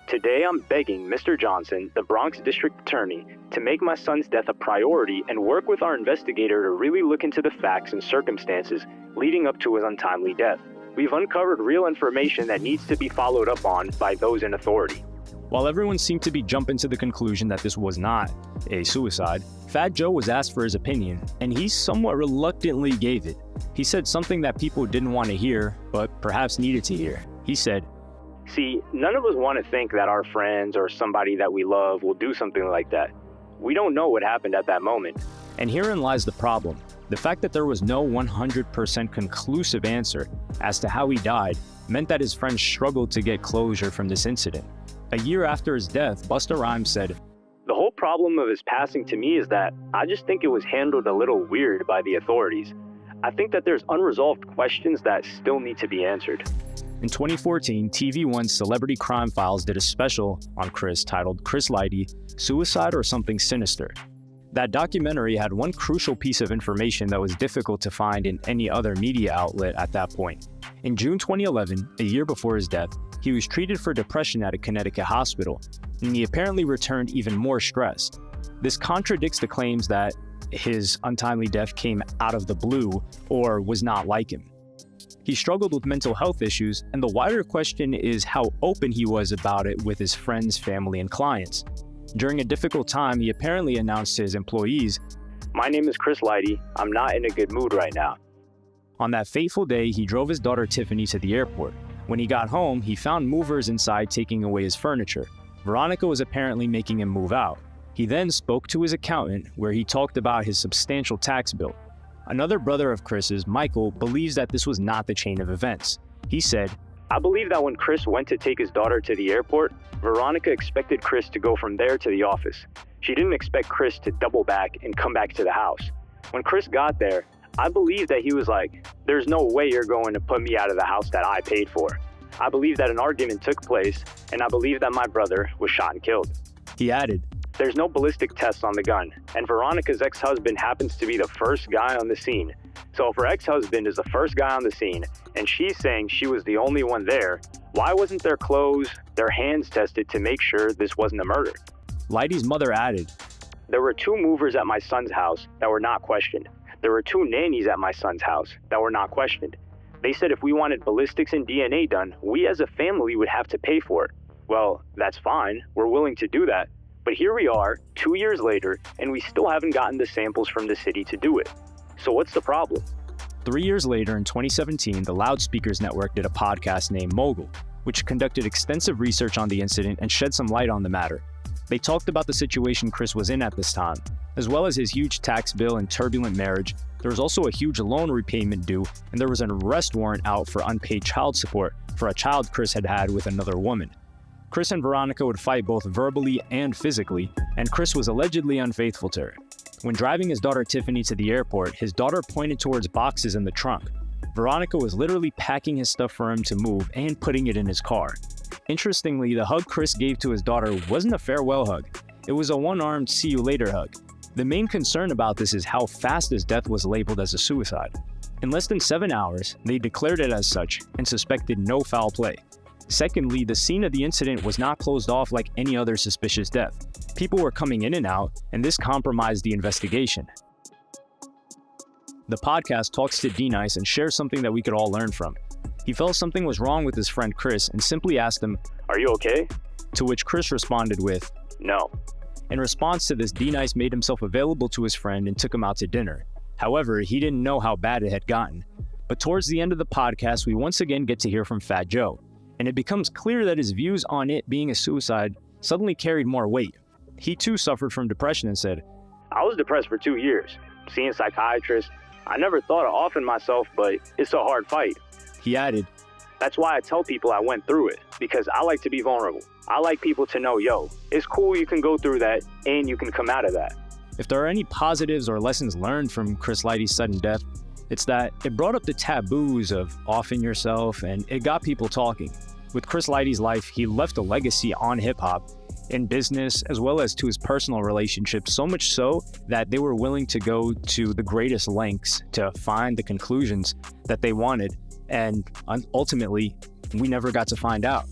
"Today I'm begging Mr. Johnson, the Bronx District Attorney, to make my son's death a priority and work with our investigator to really look into the facts and circumstances leading up to his untimely death. We've uncovered real information that needs to be followed up on by those in authority."
While everyone seemed to be jumping to the conclusion that this was not a suicide, Fat Joe was asked for his opinion, and he somewhat reluctantly gave it. He said something that people didn't want to hear, but perhaps needed to hear. He said,
"See, none of us want to think that our friends or somebody that we love will do something like that. We don't know what happened at that moment."
And herein lies the problem. The fact that there was no 100% conclusive answer as to how he died meant that his friends struggled to get closure from this incident. A year after his death, Busta Rhymes said,
"The whole problem of his passing to me is that I just think it was handled a little weird by the authorities. I think that there's unresolved questions that still need to be answered."
In 2014, TV1's Celebrity Crime Files did a special on Chris titled Chris Lighty, Suicide or Something Sinister. That documentary had one crucial piece of information that was difficult to find in any other media outlet at that point. In June 2011, a year before his death, he was treated for depression at a Connecticut hospital, and he apparently returned even more stressed. This contradicts the claims that his untimely death came out of the blue or was not like him. He struggled with mental health issues, and the wider question is how open he was about it with his friends, family, and clients. During a difficult time, he apparently announced to his employees,
"My name is Chris Lighty. I'm not in a good mood right now."
On that fateful day, he drove his daughter Tiffany to the airport. When he got home, he found movers inside taking away his furniture. Veronica was apparently making him move out. He then spoke to his accountant, where he talked about his substantial tax bill. Another brother of Chris's, Michael, believes that this was not the chain of events. He said,
"I believe that when Chris went to take his daughter to the airport, Veronica expected Chris to go from there to the office. She didn't expect Chris to double back and come back to the house. When Chris got there, I believe that he was like, 'There's no way you're going to put me out of the house that I paid for.' I believe that an argument took place, and I believe that my brother was shot and killed."
He added,
"There's no ballistic tests on the gun, and Veronica's ex-husband happens to be the first guy on the scene. So if her ex-husband is the first guy on the scene, and she's saying she was the only one there, why wasn't their clothes, their hands tested to make sure this wasn't a murder?"
Lighty's mother added,
"There were 2 movers at my son's house that were not questioned. There were 2 nannies at my son's house that were not questioned. They said if we wanted ballistics and DNA done, we as a family would have to pay for it. Well, that's fine. We're willing to do that. But here we are, 2 years later, and we still haven't gotten the samples from the city to do it. So what's the problem?"
3 years later, in 2017, the Loudspeakers Network did a podcast named Mogul, which conducted extensive research on the incident and shed some light on the matter. They talked about the situation Chris was in at this time, as well as his huge tax bill and turbulent marriage. There was also a huge loan repayment due, and there was an arrest warrant out for unpaid child support for a child Chris had had with another woman. Chris and Veronica would fight both verbally and physically, and Chris was allegedly unfaithful to her. When driving his daughter Tiffany to the airport, his daughter pointed towards boxes in the trunk. Veronica was literally packing his stuff for him to move and putting it in his car. Interestingly, the hug Chris gave to his daughter wasn't a farewell hug. It was a one-armed see you later hug. The main concern about this is how fast his death was labeled as a suicide. In less than 7 hours, they declared it as such and suspected no foul play. Secondly, the scene of the incident was not closed off like any other suspicious death. People were coming in and out, and this compromised the investigation. The podcast talks to D-Nice and shares something that we could all learn from. He felt something was wrong with his friend Chris and simply asked him,
"Are you okay?"
To which Chris responded with,
"No."
In response to this, D-Nice made himself available to his friend and took him out to dinner. However, he didn't know how bad it had gotten. But towards the end of the podcast, we once again get to hear from Fat Joe, and it becomes clear that his views on it being a suicide suddenly carried more weight. He too suffered from depression and said,
"I was depressed for 2 years, seeing psychiatrists. I never thought of offing myself, but it's a hard fight."
He added,
"That's why I tell people I went through it, because I like to be vulnerable. I like people to know, yo, it's cool you can go through that and you can come out of that."
If there are any positives or lessons learned from Chris Lighty's sudden death, It's that it brought up the taboos of offing yourself, and it got people talking. With Chris Lighty's life, he left a legacy on hip-hop, in business, as well as to his personal relationships, so much so that they were willing to go to the greatest lengths to find the conclusions that they wanted, and ultimately, we never got to find out.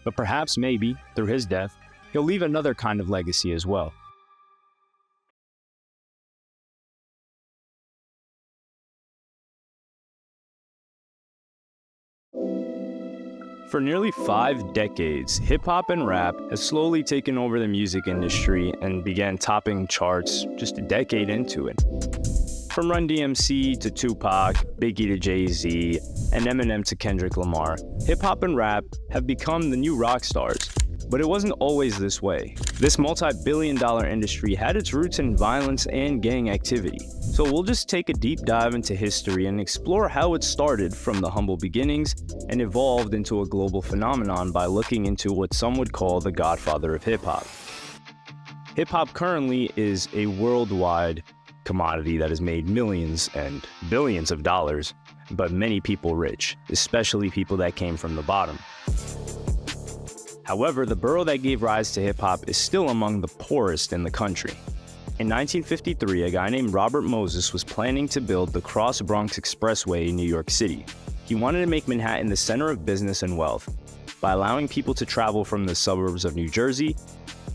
But perhaps, maybe, through his death, he'll leave another kind of legacy as well. For nearly 5 decades, hip-hop and rap has slowly taken over the music industry and began topping charts just a decade into it. From Run DMC to Tupac, Biggie to Jay-Z, and Eminem to Kendrick Lamar, hip-hop and rap have become the new rock stars. But it wasn't always this way. This multi-billion-dollar industry had its roots in violence and gang activity. So we'll just take a deep dive into history and explore how it started from the humble beginnings and evolved into a global phenomenon by looking into what some would call the godfather of hip-hop. Hip-hop currently is a worldwide commodity that has made millions and billions of dollars, but many people rich, especially people that came from the bottom. However, the borough that gave rise to hip-hop is still among the poorest in the country. In 1953, a guy named Robert Moses was planning to build the Cross Bronx Expressway in New York City. He wanted to make Manhattan the center of business and wealth by allowing people to travel from the suburbs of New Jersey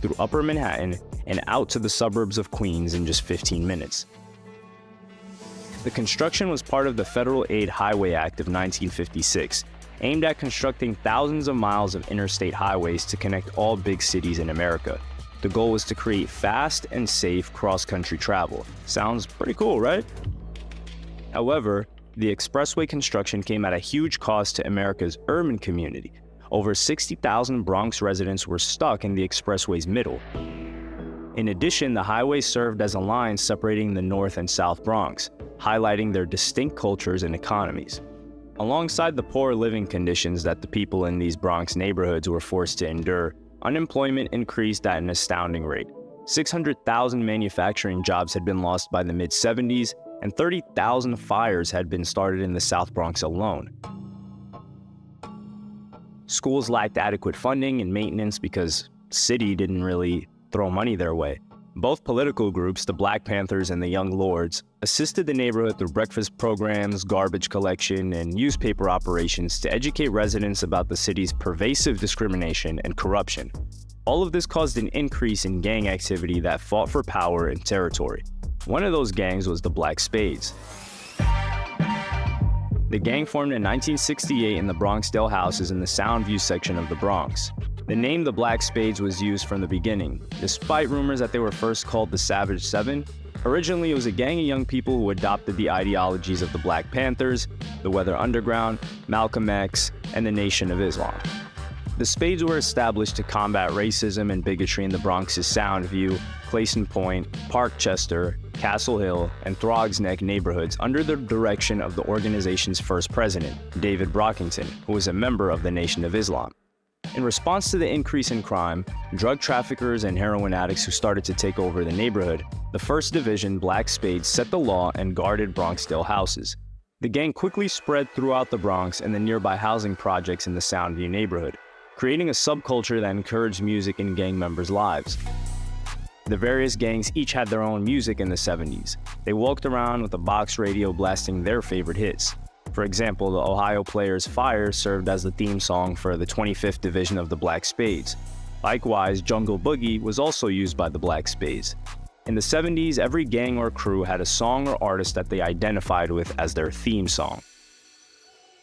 through Upper Manhattan and out to the suburbs of Queens in just 15 minutes. The construction was part of the Federal Aid Highway Act of 1956, aimed at constructing thousands of miles of interstate highways to connect all big cities in America. The goal was to create fast and safe cross-country travel. Sounds pretty cool, right? However, the expressway construction came at a huge cost to America's urban community. Over 60,000 Bronx residents were stuck in the expressway's middle. In addition, the highway served as a line separating the North and South Bronx, highlighting their distinct cultures and economies. Alongside the poor living conditions that the people in these Bronx neighborhoods were forced to endure, unemployment increased at an astounding rate. 600,000 manufacturing jobs had been lost by the mid-70s, and 30,000 fires had been started in the South Bronx alone. Schools lacked adequate funding and maintenance because the city didn't really throw money their way. Both political groups, the Black Panthers and the Young Lords, assisted the neighborhood through breakfast programs, garbage collection, and newspaper operations to educate residents about the city's pervasive discrimination and corruption. All of this caused an increase in gang activity that fought for power and territory. One of those gangs was the Black Spades. The gang formed in 1968 in the Bronxdale houses in the Soundview section of the Bronx. The name the Black Spades was used from the beginning, despite rumors that they were first called the Savage Seven. Originally, it was a gang of young people who adopted the ideologies of the Black Panthers, the Weather Underground, Malcolm X, and the Nation of Islam. The Spades were established to combat racism and bigotry in the Bronx's Soundview, Clayson Point, Parkchester, Castle Hill, and Throgs Neck neighborhoods under the direction of the organization's first president, David Brockington, who was a member of the Nation of Islam. In response to the increase in crime, drug traffickers and heroin addicts who started to take over the neighborhood, the 1st Division Black Spades set the law and guarded Bronxdale houses. The gang quickly spread throughout the Bronx and the nearby housing projects in the Soundview neighborhood, creating a subculture that encouraged music in gang members' lives. The various gangs each had their own music in the 70s. They walked around with a box radio blasting their favorite hits. For example, the Ohio Players' Fire served as the theme song for the 25th Division of the Black Spades. Likewise, Jungle Boogie was also used by the Black Spades. In the 70s, every gang or crew had a song or artist that they identified with as their theme song.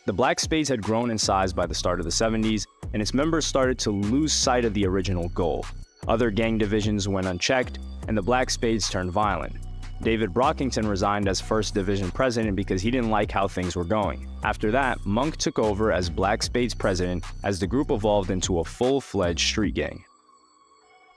The Black Spades had grown in size by the start of the 70s, and its members started to lose sight of the original goal. Other gang divisions went unchecked, and the Black Spades turned violent. David Brockington resigned as 1st Division president because he didn't like how things were going. After that, Monk took over as Black Spades president as the group evolved into a full-fledged street gang.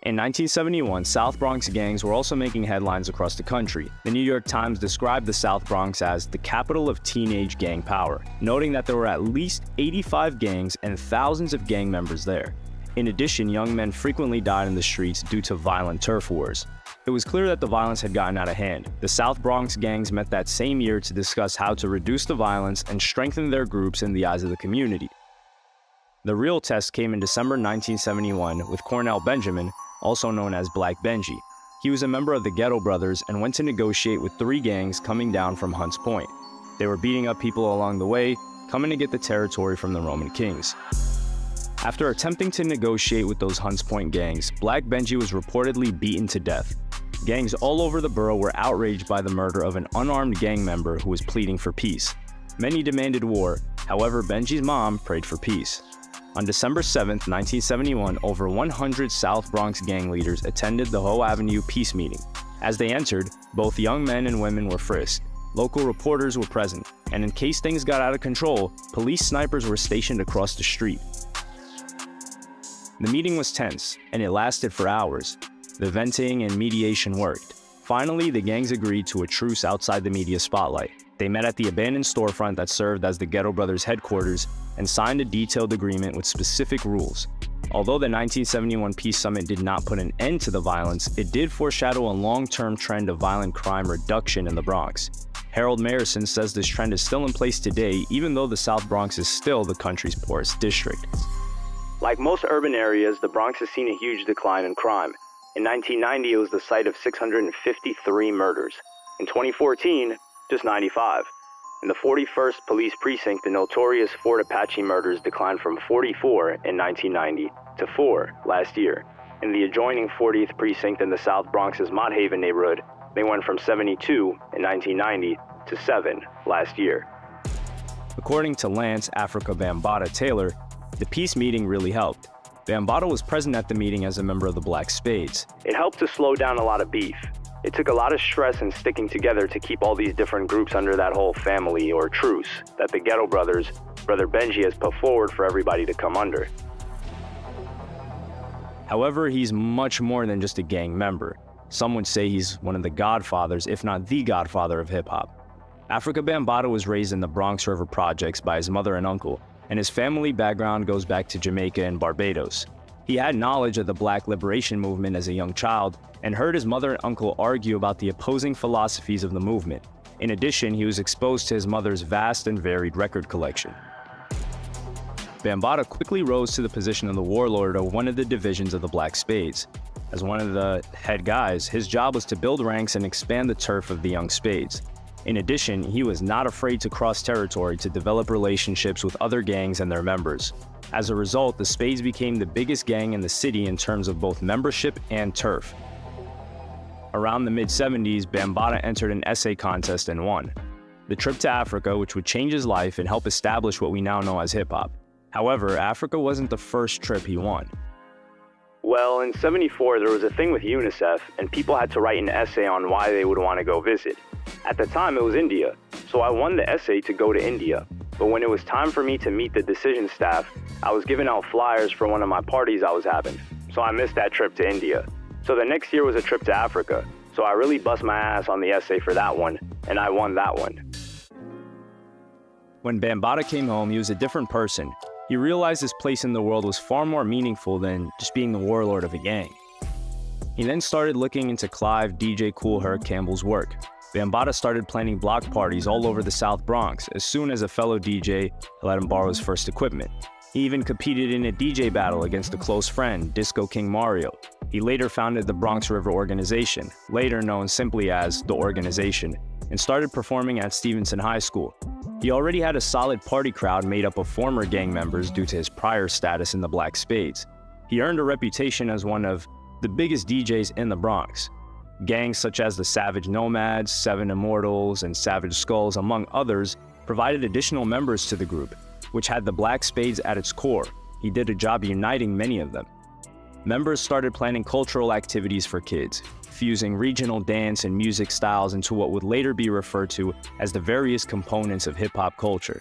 In 1971, South Bronx gangs were also making headlines across the country. The New York Times described the South Bronx as the capital of teenage gang power, noting that there were at least 85 gangs and thousands of gang members there. In addition, young men frequently died in the streets due to violent turf wars. It was clear that the violence had gotten out of hand. The South Bronx gangs met that same year to discuss how to reduce the violence and strengthen their groups in the eyes of the community. The real test came in December 1971 with Cornell Benjamin, also known as Black Benji. He was a member of the Ghetto Brothers and went to negotiate with 3 gangs coming down from Hunts Point. They were beating up people along the way, coming to get the territory from the Roman kings. After attempting to negotiate with those Hunts Point gangs, Black Benji was reportedly beaten to death. Gangs all over the borough were outraged by the murder of an unarmed gang member who was pleading for peace. Many demanded war, however, Benji's mom prayed for peace. On December 7, 1971, over 100 South Bronx gang leaders attended the Hoe Avenue peace meeting. As they entered, both young men and women were frisked. Local reporters were present, and in case things got out of control, police snipers were stationed across the street. The meeting was tense, and it lasted for hours. The venting and mediation worked. Finally, the gangs agreed to a truce outside the media spotlight. They met at the abandoned storefront that served as the Ghetto Brothers' headquarters and signed a detailed agreement with specific rules. Although the 1971 Peace Summit did not put an end to the violence, it did foreshadow a long-term trend of violent crime reduction in the Bronx. Harold Mayerson says this trend is still in place today, even though the South Bronx is still the country's poorest district.
Like most urban areas, the Bronx has seen a huge decline in crime. In 1990, it was the site of 653 murders. In 2014, just 95. In the 41st Police Precinct, the notorious Fort Apache murders declined from 44 in 1990 to 4 last year. In the adjoining 40th Precinct in the South Bronx's Mott Haven neighborhood, they went from 72 in 1990 to 7 last year.
According to Lance Africa Bambaataa Taylor, the peace meeting really helped. Bambaataa was present at the meeting as a member of the Black Spades.
It helped to slow down a lot of beef. It took a lot of stress and sticking together to keep all these different groups under that whole family or truce that the Ghetto Brothers, Brother Benji, has put forward for everybody to come under.
However, he's much more than just a gang member. Some would say he's one of the godfathers, if not the godfather of hip-hop. Africa Bambaataa was raised in the Bronx River projects by his mother and uncle, and his family background goes back to Jamaica and Barbados. He had knowledge of the Black liberation movement as a young child and heard his mother and uncle argue about the opposing philosophies of the movement. In addition, he was exposed to his mother's vast and varied record collection. Bambaataa quickly rose to the position of the warlord of one of the divisions of the Black Spades. As one of the head guys, his job was to build ranks and expand the turf of the young Spades. In addition, he was not afraid to cross territory to develop relationships with other gangs and their members. As a result, the Spades became the biggest gang in the city in terms of both membership and turf. Around the mid-70s, Bambaataa entered an essay contest and won. The trip to Africa, which would change his life and help establish what we now know as hip-hop. However, Africa wasn't the first trip he won.
Well, in '74, there was a thing with UNICEF, and people had to write an essay on why they would want to go visit. At the time, it was India, so I won the essay to go to India. But when it was time for me to meet the decision staff, I was giving out flyers for one of my parties I was having, so I missed that trip to India. So the next year was a trip to Africa, so I really bust my ass on the essay for that one, and I won that one.
When Bambaataa came home, he was a different person. He realized his place in the world was far more meaningful than just being the warlord of a gang. He then started looking into Clive DJ Kool Herc Campbell's work. Bambaataa started planning block parties all over the South Bronx as soon as a fellow DJ let him borrow his first equipment. He even competed in a DJ battle against a close friend, Disco King Mario. He later founded the Bronx River Organization, later known simply as The Organization, and started performing at Stevenson High School. He already had a solid party crowd made up of former gang members due to his prior status in the Black Spades. He earned a reputation as one of the biggest DJs in the Bronx. Gangs such as the Savage Nomads, Seven Immortals, and Savage Skulls, among others, provided additional members to the group, which had the Black Spades at its core. He did a job uniting many of them. Members started planning cultural activities for kids, fusing regional dance and music styles into what would later be referred to as the various components of hip-hop culture.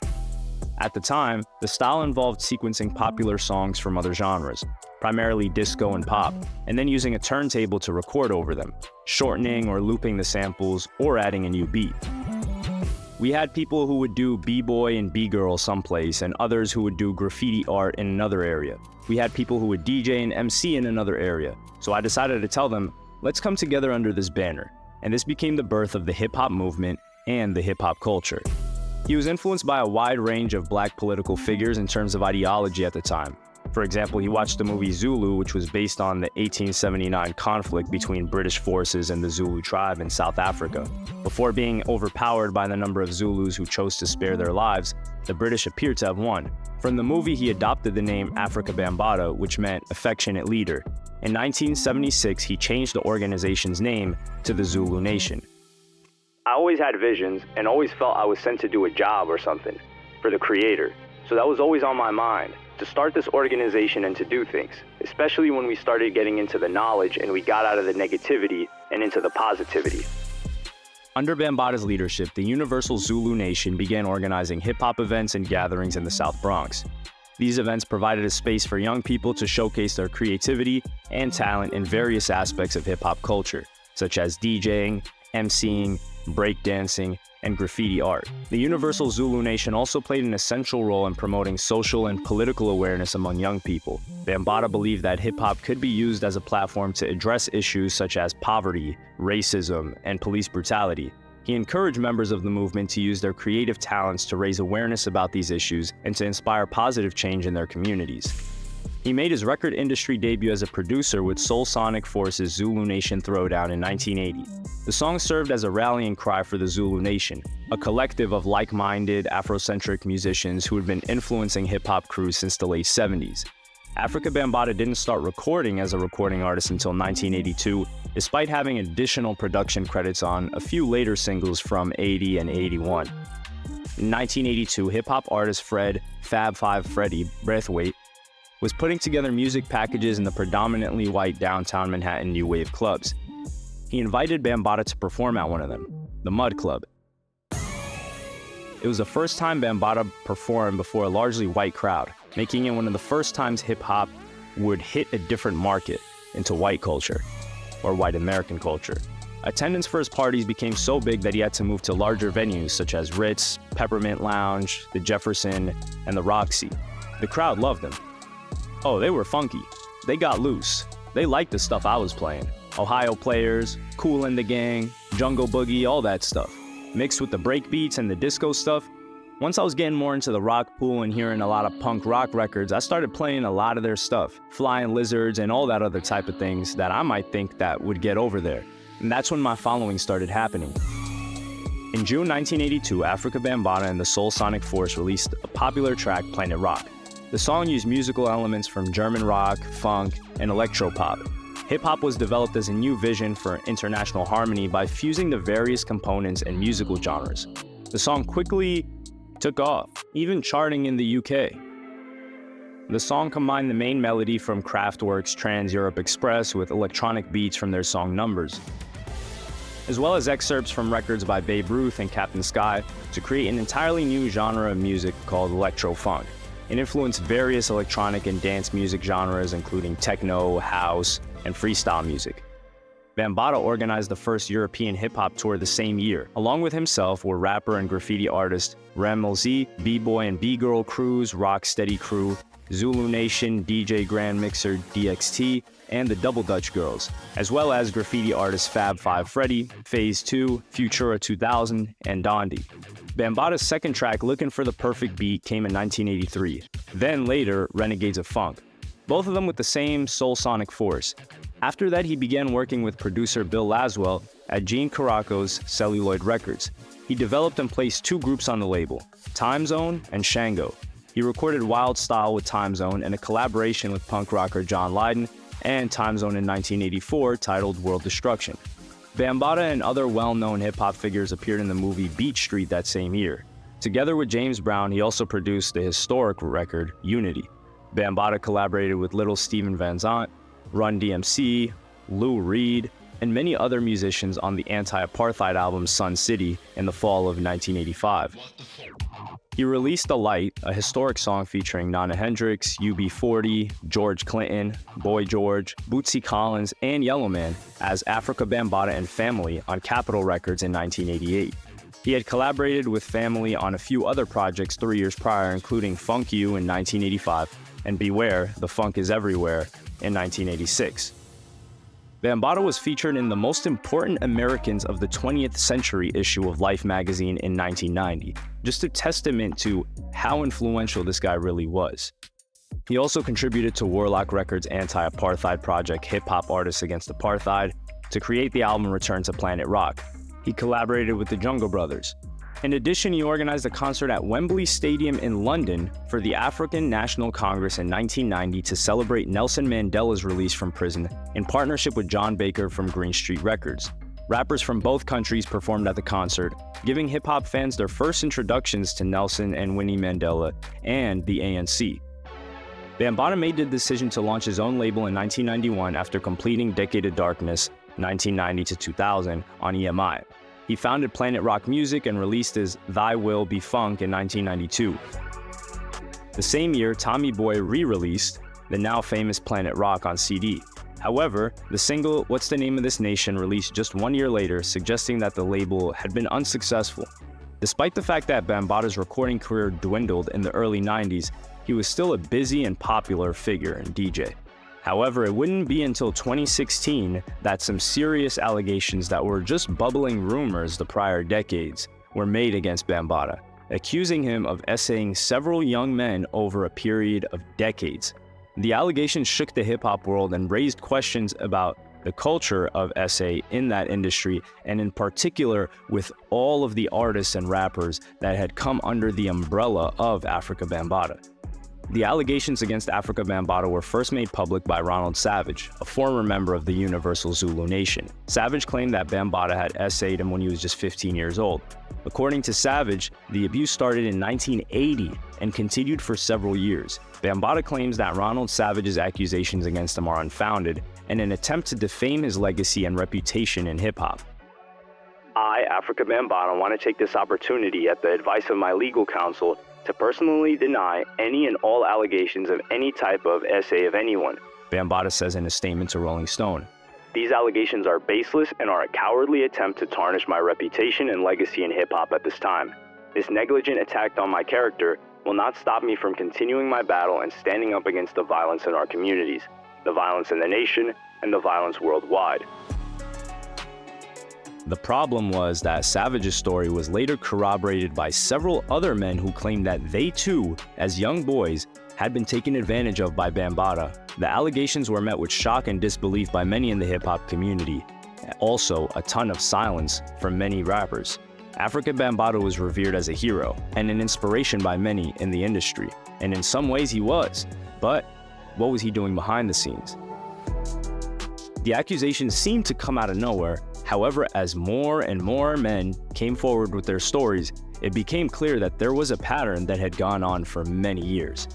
At the time, the style involved sequencing popular songs from other genres, primarily disco and pop, and then using a turntable to record over them, shortening or looping the samples, or adding a new beat. We had people who would do b-boy and b-girl someplace, and others who would do graffiti art in another area. We had people who would DJ and MC in another area, so I decided to tell them,
Let's come together under this banner, and this became the birth of the hip-hop movement and the hip-hop culture. He was influenced by a wide range of black political figures in terms of ideology at the time. For example, he watched the movie Zulu, which was based on the 1879 conflict between British forces and the Zulu tribe in South Africa. Before being overpowered by the number of Zulus who chose to spare their lives, the British appeared to have won. From the movie, he adopted the name Afrika Bambaataa, which meant affectionate leader. In 1976, he changed the organization's name to the Zulu Nation.
I always had visions and always felt I was sent to do a job or something for the creator. So that was always on my mind, to start this organization and to do things, especially when we started getting into the knowledge and we got out of the negativity and into the positivity.
Under Bambaataa's leadership, the Universal Zulu Nation began organizing hip-hop events and gatherings in the South Bronx. These events provided a space for young people to showcase their creativity and talent in various aspects of hip-hop culture, such as DJing, MCing, breakdancing, and graffiti art. The Universal Zulu Nation also played an essential role in promoting social and political awareness among young people. Bambaataa believed that hip-hop could be used as a platform to address issues such as poverty, racism, and police brutality. He encouraged members of the movement to use their creative talents to raise awareness about these issues and to inspire positive change in their communities. He made his record industry debut as a producer with Soul Sonic Force's Zulu Nation Throwdown in 1980. The song served as a rallying cry for the Zulu Nation, a collective of like-minded Afrocentric musicians who had been influencing hip-hop crews since the late 70s. Afrika Bambaataa didn't start recording as a recording artist until 1982, despite having additional production credits on a few later singles from 80 and 81. In 1982, hip-hop artist Fab Five Freddy Braithwaite was putting together music packages in the predominantly white downtown Manhattan new wave clubs. He invited Bambaataa to perform at one of them, the Mud Club. It was the first time Bambaataa performed before a largely white crowd, making it one of the first times hip-hop would hit a different market into white culture, or white American culture. Attendance for his parties became so big that he had to move to larger venues such as Ritz, Peppermint Lounge, the Jefferson, and the Roxy. The crowd loved him. Oh, they were funky. They got loose. They liked the stuff I was playing. Ohio Players, Kool and the Gang, Jungle Boogie, all that stuff. Mixed with the break beats and the disco stuff. Once I was getting more into the rock pool and hearing a lot of punk rock records, I started playing a lot of their stuff. Flying Lizards and all that other type of things that I might think that would get over there. And that's when my following started happening. In June 1982, Afrika Bambaataa and the Soul Sonic Force released a popular track, Planet Rock. The song used musical elements from German rock, funk, and electropop. Hip-hop was developed as a new vision for international harmony by fusing the various components and musical genres. The song quickly took off, even charting in the UK. The song combined the main melody from Kraftwerk's Trans-Europe Express with electronic beats from their song Numbers, as well as excerpts from records by Babe Ruth and Captain Sky to create an entirely new genre of music called electro-funk. It influenced various electronic and dance music genres, including techno, house, and freestyle music. Bambaataa organized the first European hip-hop tour the same year. Along with himself were rapper and graffiti artist Rem LZ, B-Boy and B-Girl crews, Rocksteady Crew, Zulu Nation, DJ Grand Mixer DXT, and the Double Dutch Girls, as well as graffiti artists Fab Five Freddy, Phase 2, Futura 2000, and Dondi. Bambaataa's second track, Looking for the Perfect Beat, came in 1983. Then later, Renegades of Funk. Both of them with the same Soul Sonic Force. After that, he began working with producer Bill Laswell at Gene Caraco's Celluloid Records. He developed and placed two groups on the label, Time Zone and Shango. He recorded Wild Style with Time Zone and a collaboration with punk rocker John Lennon and Time Zone in 1984 titled World Destruction. Bambaataa and other well-known hip-hop figures appeared in the movie Beat Street that same year. Together with James Brown, he also produced the historic record Unity. Bambaataa collaborated with Little Steven Van Zandt, Run DMC, Lou Reed, and many other musicians on the anti-apartheid album Sun City in the fall of 1985. He released The Light, a historic song featuring Nana Hendrix, UB40, George Clinton, Boy George, Bootsy Collins, and Yellowman as Afrika Bambaataa and Family on Capitol Records in 1988. He had collaborated with Family on a few other projects 3 years prior, including Funk You in 1985 and Beware, The Funk Is Everywhere in 1986. Bambaataa was featured in the Most Important Americans of the 20th Century issue of Life magazine in 1990, just a testament to how influential this guy really was. He also contributed to Warlock Records' anti-apartheid project Hip Hop Artists Against Apartheid to create the album Return to Planet Rock. He collaborated with the Jungle Brothers. In addition, he organized a concert at Wembley Stadium in London for the African National Congress in 1990 to celebrate Nelson Mandela's release from prison in partnership with John Baker from Green Street Records. Rappers from both countries performed at the concert, giving hip-hop fans their first introductions to Nelson and Winnie Mandela and the ANC. Bambaataa made the decision to launch his own label in 1991 after completing Decade of Darkness 1990 to 2000 on EMI. He founded Planet Rock Music and released his Thy Will Be Funk in 1992. The same year, Tommy Boy re-released the now famous Planet Rock on CD. However, the single What's the Name of This Nation released just 1 year later, suggesting that the label had been unsuccessful. Despite the fact that Bambaataa's recording career dwindled in the early 90s, he was still a busy and popular figure and DJ. However, it wouldn't be until 2016 that some serious allegations that were just bubbling rumors the prior decades were made against Bambaataa, accusing him of essaying several young men over a period of decades. The allegations shook the hip-hop world and raised questions about the culture of essay in that industry, and in particular with all of the artists and rappers that had come under the umbrella of Afrika Bambaataa. The allegations against Afrika Bambaataa were first made public by Ronald Savage, a former member of the Universal Zulu Nation. Savage claimed that Bambaataa had essayed him when he was just 15 years old. According to Savage, the abuse started in 1980 and continued for several years. Bambaataa claims that Ronald Savage's accusations against him are unfounded and an attempt to defame his legacy and reputation in hip-hop.
I, Afrika Bambaataa, want to take this opportunity at the advice of my legal counsel to personally deny any and all allegations of any type of essay of anyone.
Bambaataa says in a statement to Rolling Stone,
"These allegations are baseless and are a cowardly attempt to tarnish my reputation and legacy in hip-hop at this time. This negligent attack on my character will not stop me from continuing my battle and standing up against the violence in our communities, the violence in the nation, and the violence worldwide."
The problem was that Savage's story was later corroborated by several other men who claimed that they too, as young boys, had been taken advantage of by Bambaataa. The allegations were met with shock and disbelief by many in the hip-hop community. Also, a ton of silence from many rappers. Afrika Bambaataa was revered as a hero and an inspiration by many in the industry, and in some ways he was. But what was he doing behind the scenes? The accusations seemed to come out of nowhere. However, as more and more men came forward with their stories, it became clear that there was a pattern that had gone on for many years.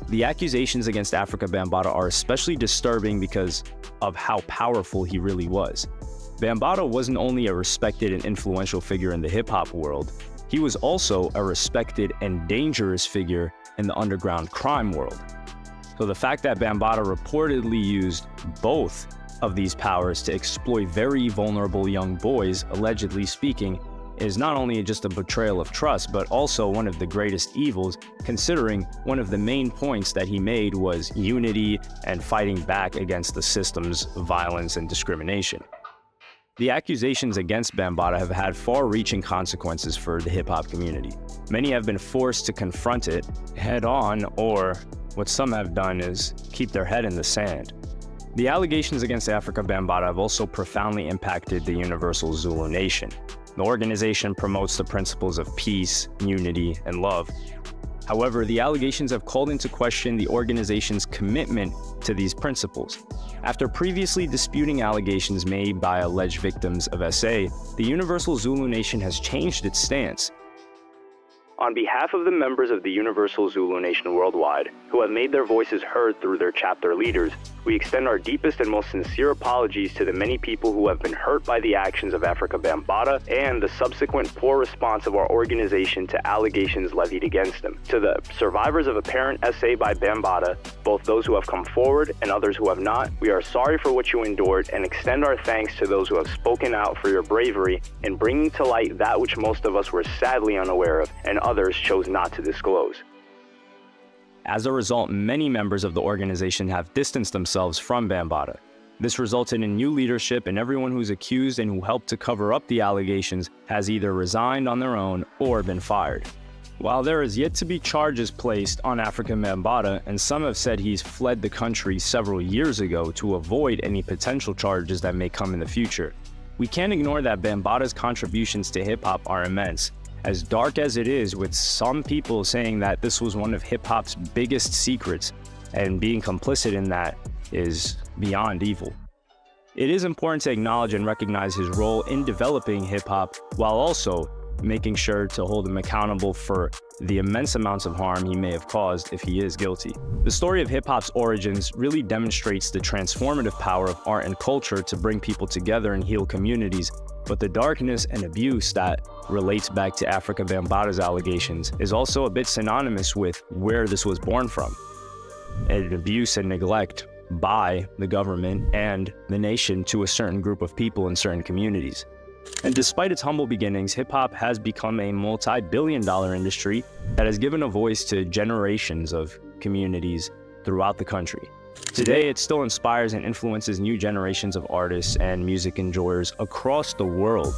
The accusations against Afrika Bambaataa are especially disturbing because of how powerful he really was. Bambaataa wasn't only a respected and influential figure in the hip-hop world, he was also a respected and dangerous figure in the underground crime world. So the fact that Bambaataa reportedly used both of these powers to exploit very vulnerable young boys, allegedly speaking, is not only just a betrayal of trust, but also one of the greatest evils, considering one of the main points that he made was unity and fighting back against the system's violence and discrimination. The accusations against Bambaataa have had far-reaching consequences for the hip-hop community. Many have been forced to confront it head-on, or what some have done is keep their head in the sand. The allegations against Afrika Bambaataa have also profoundly impacted the Universal Zulu Nation. The organization promotes the principles of peace, unity, and love. However, the allegations have called into question the organization's commitment to these principles. After previously disputing allegations made by alleged victims of SA, the Universal Zulu Nation has changed its stance.
On behalf of the members of the Universal Zulu Nation worldwide, who have made their voices heard through their chapter leaders, we extend our deepest and most sincere apologies to the many people who have been hurt by the actions of Afrika Bambaataa and the subsequent poor response of our organization to allegations levied against them. To the survivors of apparent SA by Bambaataa, both those who have come forward and others who have not, we are sorry for what you endured and extend our thanks to those who have spoken out for your bravery in bringing to light that which most of us were sadly unaware of and others chose not to disclose.
As a result, many members of the organization have distanced themselves from Bambaataa. This resulted in new leadership, and everyone who's accused and who helped to cover up the allegations has either resigned on their own or been fired. While there is yet to be charges placed on African Bambaataa, and some have said he's fled the country several years ago to avoid any potential charges that may come in the future, we can't ignore that Bambaataa's contributions to hip-hop are immense, as dark as it is, with some people saying that this was one of hip-hop's biggest secrets, and being complicit in that is beyond evil. It is important to acknowledge and recognize his role in developing hip-hop, while also making sure to hold him accountable for the immense amounts of harm he may have caused if he is guilty. The story of hip-hop's origins really demonstrates the transformative power of art and culture to bring people together and heal communities, but the darkness and abuse that relates back to Afrika Bambaataa's allegations is also a bit synonymous with where this was born from, an abuse and neglect by the government and the nation to a certain group of people in certain communities. And despite its humble beginnings, hip-hop has become a multi-billion-dollar industry that has given a voice to generations of communities throughout the country. Today, it still inspires and influences new generations of artists and music enjoyers across the world.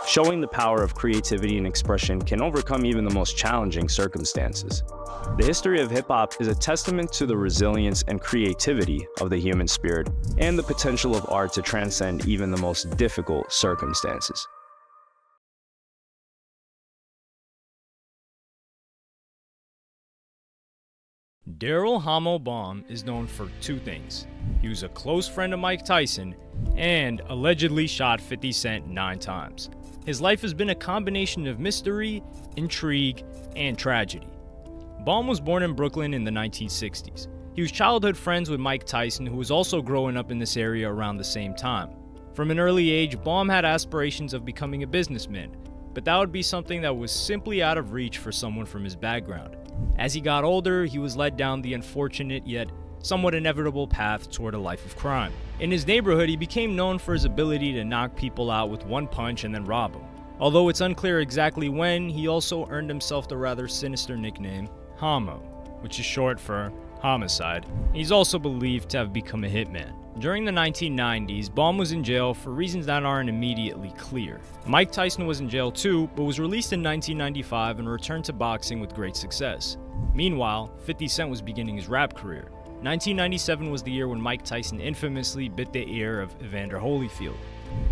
Showing the power of creativity and expression can overcome even the most challenging circumstances. The history of hip-hop is a testament to the resilience and creativity of the human spirit and the potential of art to transcend even the most difficult circumstances.
Daryl Hommo Baum is known for two things. He was a close friend of Mike Tyson and allegedly shot 50 Cent 9 times. His life has been a combination of mystery, intrigue, and tragedy. Baum was born in Brooklyn in the 1960s. He was childhood friends with Mike Tyson, who was also growing up in this area around the same time. From an early age, Baum had aspirations of becoming a businessman, but that would be something that was simply out of reach for someone from his background. As he got older, he was led down the unfortunate yet somewhat inevitable path toward a life of crime. In his neighborhood, he became known for his ability to knock people out with one punch and then rob them. Although it's unclear exactly when, he also earned himself the rather sinister nickname Hommo, which is short for homicide. He's also believed to have become a hitman. During the 1990s, Baum was in jail for reasons that aren't immediately clear. Mike Tyson was in jail too, but was released in 1995 and returned to boxing with great success. Meanwhile, 50 Cent was beginning his rap career. 1997 was the year when Mike Tyson infamously bit the ear of Evander Holyfield.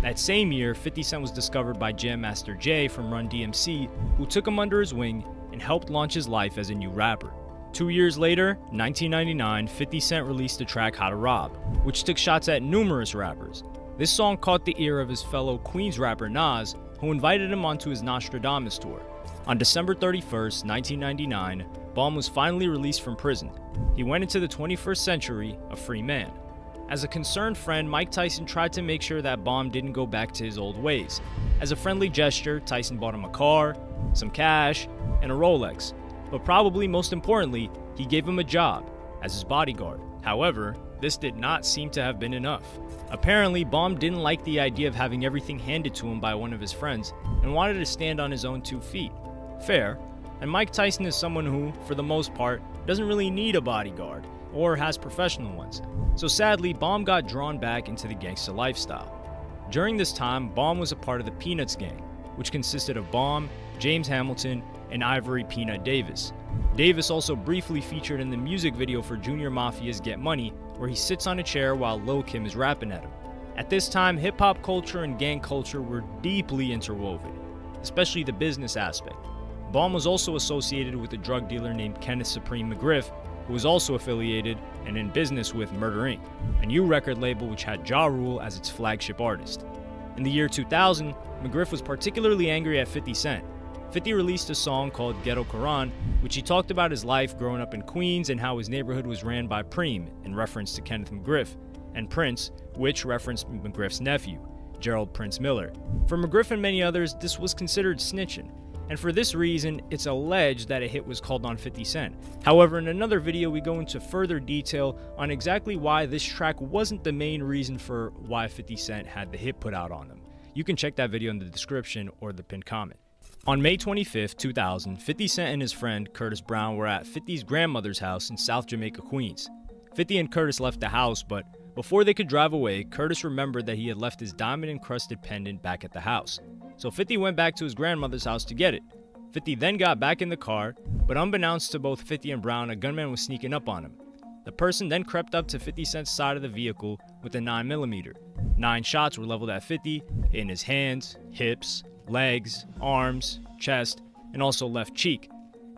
That same year, 50 Cent was discovered by Jam Master Jay from Run DMC, who took him under his wing and helped launch his life as a new rapper. 2 years later, 1999, 50 Cent released the track How to Rob, which took shots at numerous rappers. This song caught the ear of his fellow Queens rapper Nas, who invited him onto his Nostradamus tour. On December 31st, 1999, Baum was finally released from prison. He went into the 21st century a free man. As a concerned friend, Mike Tyson tried to make sure that Baum didn't go back to his old ways. As a friendly gesture, Tyson bought him a car, some cash, and a Rolex. But probably most importantly, he gave him a job as his bodyguard. However, this did not seem to have been enough. Apparently, Baum didn't like the idea of having everything handed to him by one of his friends and wanted to stand on his own 2 feet. Fair, and Mike Tyson is someone who, for the most part, doesn't really need a bodyguard or has professional ones. So sadly, Baum got drawn back into the gangsta lifestyle. During this time, Baum was a part of the Peanuts gang, which consisted of Baum, James Hamilton, and Ivory Peanut Davis. Davis also briefly featured in the music video for Junior Mafia's Get Money, where he sits on a chair while Lil Kim is rapping at him. At this time, hip-hop culture and gang culture were deeply interwoven, especially the business aspect. Baum was also associated with a drug dealer named Kenneth Supreme McGriff, who was also affiliated and in business with Murder Inc., a new record label which had Ja Rule as its flagship artist. In the year 2000, McGriff was particularly angry at 50 Cent. 50 released a song called Ghetto Quran, which he talked about his life growing up in Queens and how his neighborhood was ran by Preem, in reference to Kenneth McGriff, and Prince, which referenced McGriff's nephew, Gerald Prince Miller. For McGriff and many others, this was considered snitching, and for this reason, it's alleged that a hit was called on 50 Cent. However, in another video, we go into further detail on exactly why this track wasn't the main reason for why 50 Cent had the hit put out on him. You can check that video in the description or the pinned comment. On May 25, 2000, 50 Cent and his friend Curtis Brown were at 50's grandmother's house in South Jamaica, Queens. 50 and Curtis left the house, but Before they could drive away, Curtis remembered that he had left his diamond-encrusted pendant back at the house. So 50 went back to his grandmother's house to get it. 50 then got back in the car, but unbeknownst to both 50 and Brown, a gunman was sneaking up on him. The person then crept up to 50 Cent's side of the vehicle with a 9mm. 9 shots were leveled at 50 in his hands, hips, legs, arms, chest, and also left cheek.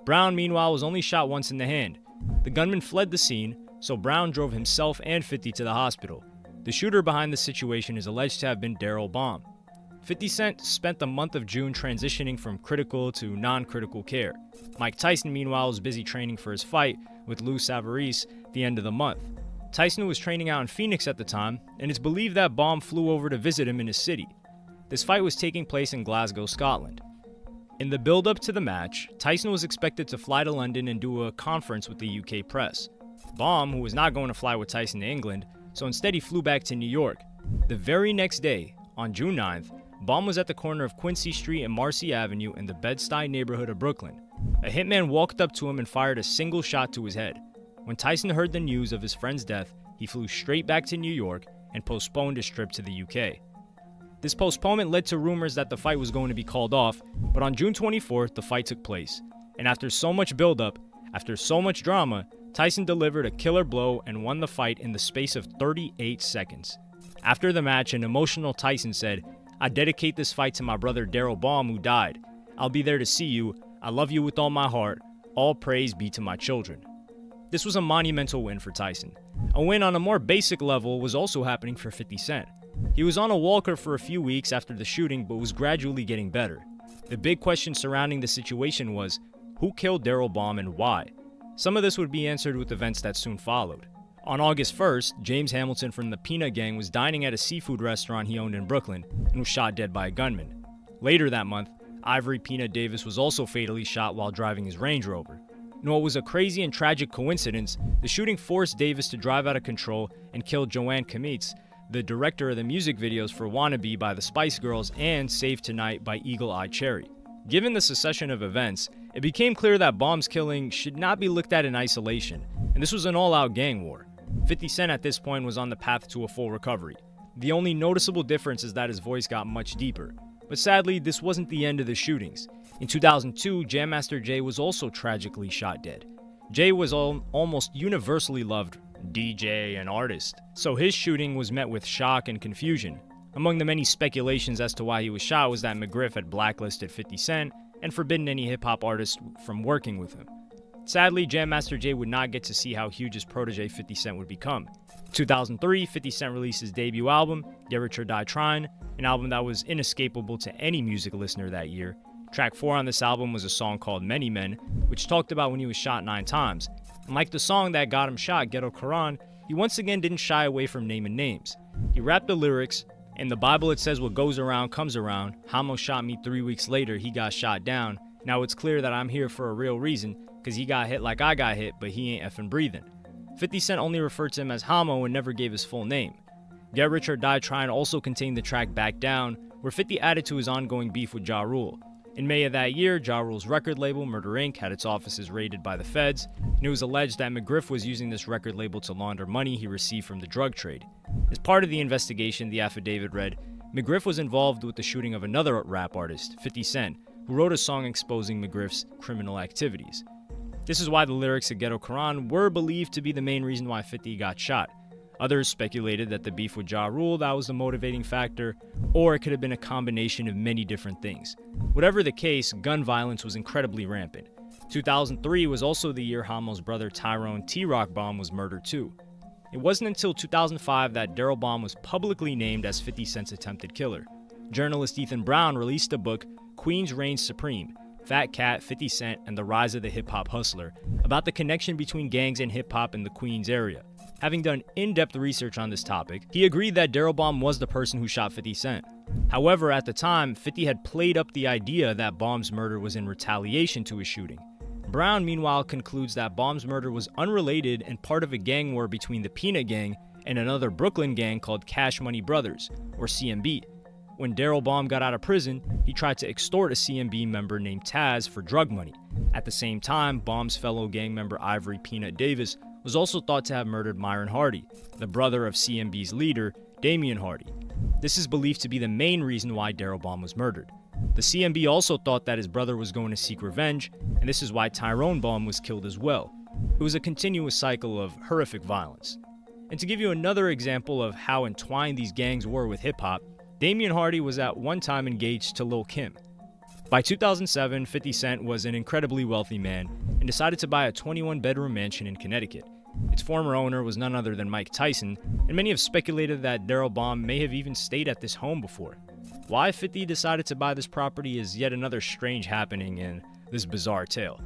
Brown, meanwhile, was only shot once in the hand. The gunman fled the scene, so Brown drove himself and 50 to the hospital. The shooter behind the situation is alleged to have been Daryl Baum. 50 Cent spent the month of June transitioning from critical to non-critical care. Mike Tyson, meanwhile, was busy training for his fight with Lou Savarese at the end of the month. Tyson was training out in Phoenix at the time, and it's believed that Baum flew over to visit him in his city. This fight was taking place in Glasgow, Scotland. In the build-up to the match, Tyson was expected to fly to London and do a conference with the UK press. Baum, who was not going to fly with Tyson to England, so instead he flew back to New York. The very next day, on June 9th, Baum was at the corner of Quincy Street and Marcy Avenue in the Bed-Stuy neighborhood of Brooklyn. A hitman walked up to him and fired a single shot to his head. When Tyson heard the news of his friend's death, he flew straight back to New York and postponed his trip to the UK. This postponement led to rumors that the fight was going to be called off, but on June 24th, the fight took place. And after so much buildup, after so much drama, Tyson delivered a killer blow and won the fight in the space of 38 seconds. After the match, an emotional Tyson said, "I dedicate this fight to my brother Daryl Baum, who died. I'll be there to see you. I love you with all my heart. All praise be to my children." This was a monumental win for Tyson. A win on a more basic level was also happening for 50 Cent. He was on a walker for a few weeks after the shooting, but was gradually getting better. The big question surrounding the situation was, who killed Daryl Baum and why? Some of this would be answered with events that soon followed. On August 1st, James Hamilton from the Peanut Gang was dining at a seafood restaurant he owned in Brooklyn and was shot dead by a gunman. Later that month, Ivory Peanut Davis was also fatally shot while driving his Range Rover. In what was a crazy and tragic coincidence, the shooting forced Davis to drive out of control and killed Joanne Kamitz, the director of the music videos for Wannabe by the Spice Girls and Save Tonight by Eagle Eye Cherry. Given the succession of events, it became clear that Baum's killing should not be looked at in isolation, and this was an all-out gang war. 50 Cent at this point was on the path to a full recovery. The only noticeable difference is that his voice got much deeper. But sadly, this wasn't the end of the shootings. In 2002, Jam Master Jay was also tragically shot dead. Jay was almost universally loved DJ and artist, so his shooting was met with shock and confusion. Among the many speculations as to why he was shot was that McGriff had blacklisted 50 Cent and forbidden any hip-hop artists from working with him. Sadly, Jam Master Jay would not get to see how huge his protege 50 Cent would become. In 2003, 50 Cent released his debut album, Get Rich or Die Tryin', an album that was inescapable to any music listener that year. Track 4 on this album was a song called Many Men, which talked about when he was shot 9 times. And like the song that got him shot, Ghetto Quran, he once again didn't shy away from naming names. He rapped the lyrics, "In the Bible it says what goes around comes around. Hommo shot me 3 weeks later, he got shot down. Now it's clear that I'm here for a real reason, cause he got hit like I got hit, but he ain't effing breathing." 50 Cent only referred to him as Hommo and never gave his full name. Get Rich or Die Tryin' also contained the track Back Down, where 50 added to his ongoing beef with Ja Rule. In May of that year, Ja Rule's record label, Murder Inc., had its offices raided by the feds, and it was alleged that McGriff was using this record label to launder money he received from the drug trade. As part of the investigation, the affidavit read, McGriff was involved with the shooting of another rap artist, 50 Cent, who wrote a song exposing McGriff's criminal activities. This is why the lyrics of Ghetto Quran were believed to be the main reason why 50 got shot. Others speculated that the beef with Ja Rule, that was the motivating factor, or it could have been a combination of many different things. Whatever the case, gun violence was incredibly rampant. 2003 was also the year Hommo's brother Tyrone T-Rock Baum was murdered too. It wasn't until 2005 that Daryl Baum was publicly named as 50 Cent's attempted killer. Journalist Ethan Brown released a book, Queens Reigns Supreme, Fat Cat, 50 Cent, and the Rise of the Hip-Hop Hustler, about the connection between gangs and hip-hop in the Queens area. Having done in-depth research on this topic, he agreed that Daryl Baum was the person who shot 50 Cent. However, at the time, 50 had played up the idea that Baum's murder was in retaliation to his shooting. Brown, meanwhile, concludes that Baum's murder was unrelated and part of a gang war between the Peanut Gang and another Brooklyn gang called Cash Money Brothers, or CMB. When Daryl Baum got out of prison, he tried to extort a CMB member named Taz for drug money. At the same time, Baum's fellow gang member Ivory Peanut Davis was also thought to have murdered Myron Hardy, the brother of CMB's leader, Damian Hardy. This is believed to be the main reason why Daryl Baum was murdered. The CMB also thought that his brother was going to seek revenge, and this is why Tyrone Baum was killed as well. It was a continuous cycle of horrific violence. And to give you another example of how entwined these gangs were with hip-hop, Damian Hardy was at one time engaged to Lil Kim. By 2007, 50 Cent was an incredibly wealthy man and decided to buy a 21-bedroom mansion in Connecticut. Its former owner was none other than Mike Tyson, and many have speculated that Daryl Baum may have even stayed at this home before. Why 50 decided to buy this property is yet another strange happening in this bizarre tale.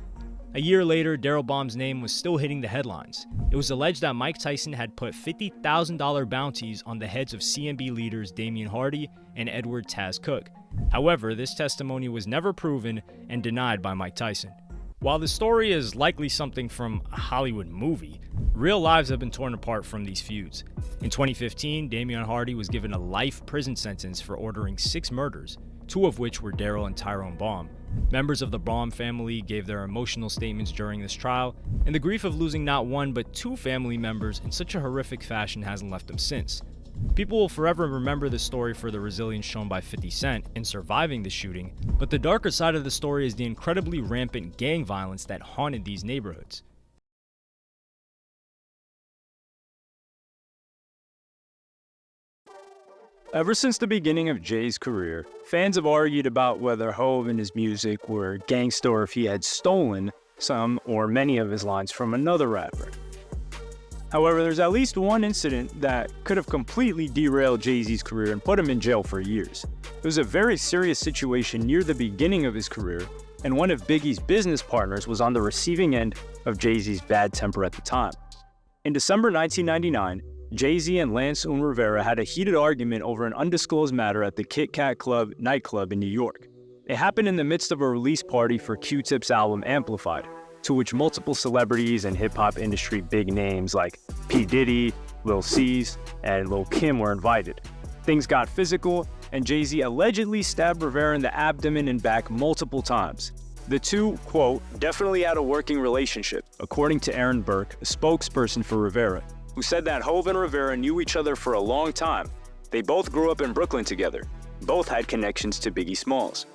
A year later, Daryl Baum's name was still hitting the headlines. It was alleged that Mike Tyson had put $50,000 bounties on the heads of CMB leaders Damian Hardy and Edward Taz Cook. However, this testimony was never proven and denied by Mike Tyson. While the story is likely something from a Hollywood movie, real lives have been torn apart from these feuds. In 2015, Damian Hardy was given a life prison sentence for ordering 6 murders, 2 of which were Daryl and Tyrone Baum. Members of the Baum family gave their emotional statements during this trial, and the grief of losing not 1 but 2 family members in such a horrific fashion hasn't left them since. People will forever remember this story for the resilience shown by 50 Cent in surviving the shooting, but the darker side of the story is the incredibly rampant gang violence that haunted these neighborhoods.
Ever since the beginning of Jay's career, fans have argued about whether Hov and his music were gangsta or if he had stolen some or many of his lines from another rapper. However, there's at least one incident that could have completely derailed Jay-Z's career and put him in jail for years. It was a very serious situation near the beginning of his career, and one of Biggie's business partners was on the receiving end of Jay-Z's bad temper at the time. In December 1999, Jay-Z and Lance and Rivera had a heated argument over an undisclosed matter at the Kit Kat Club nightclub in New York. It happened in the midst of a release party for Q-Tip's album Amplified, to which multiple celebrities and hip-hop industry big names like P. Diddy, Lil Cease, and Lil Kim were invited. Things got physical, and Jay-Z allegedly stabbed Rivera in the abdomen and back multiple times. The two, quote, definitely had a working relationship, according to Aaron Burke, a spokesperson for Rivera, who said that Hov and Rivera knew each other for a long time. They both grew up in Brooklyn together. Both had connections to Biggie Smalls.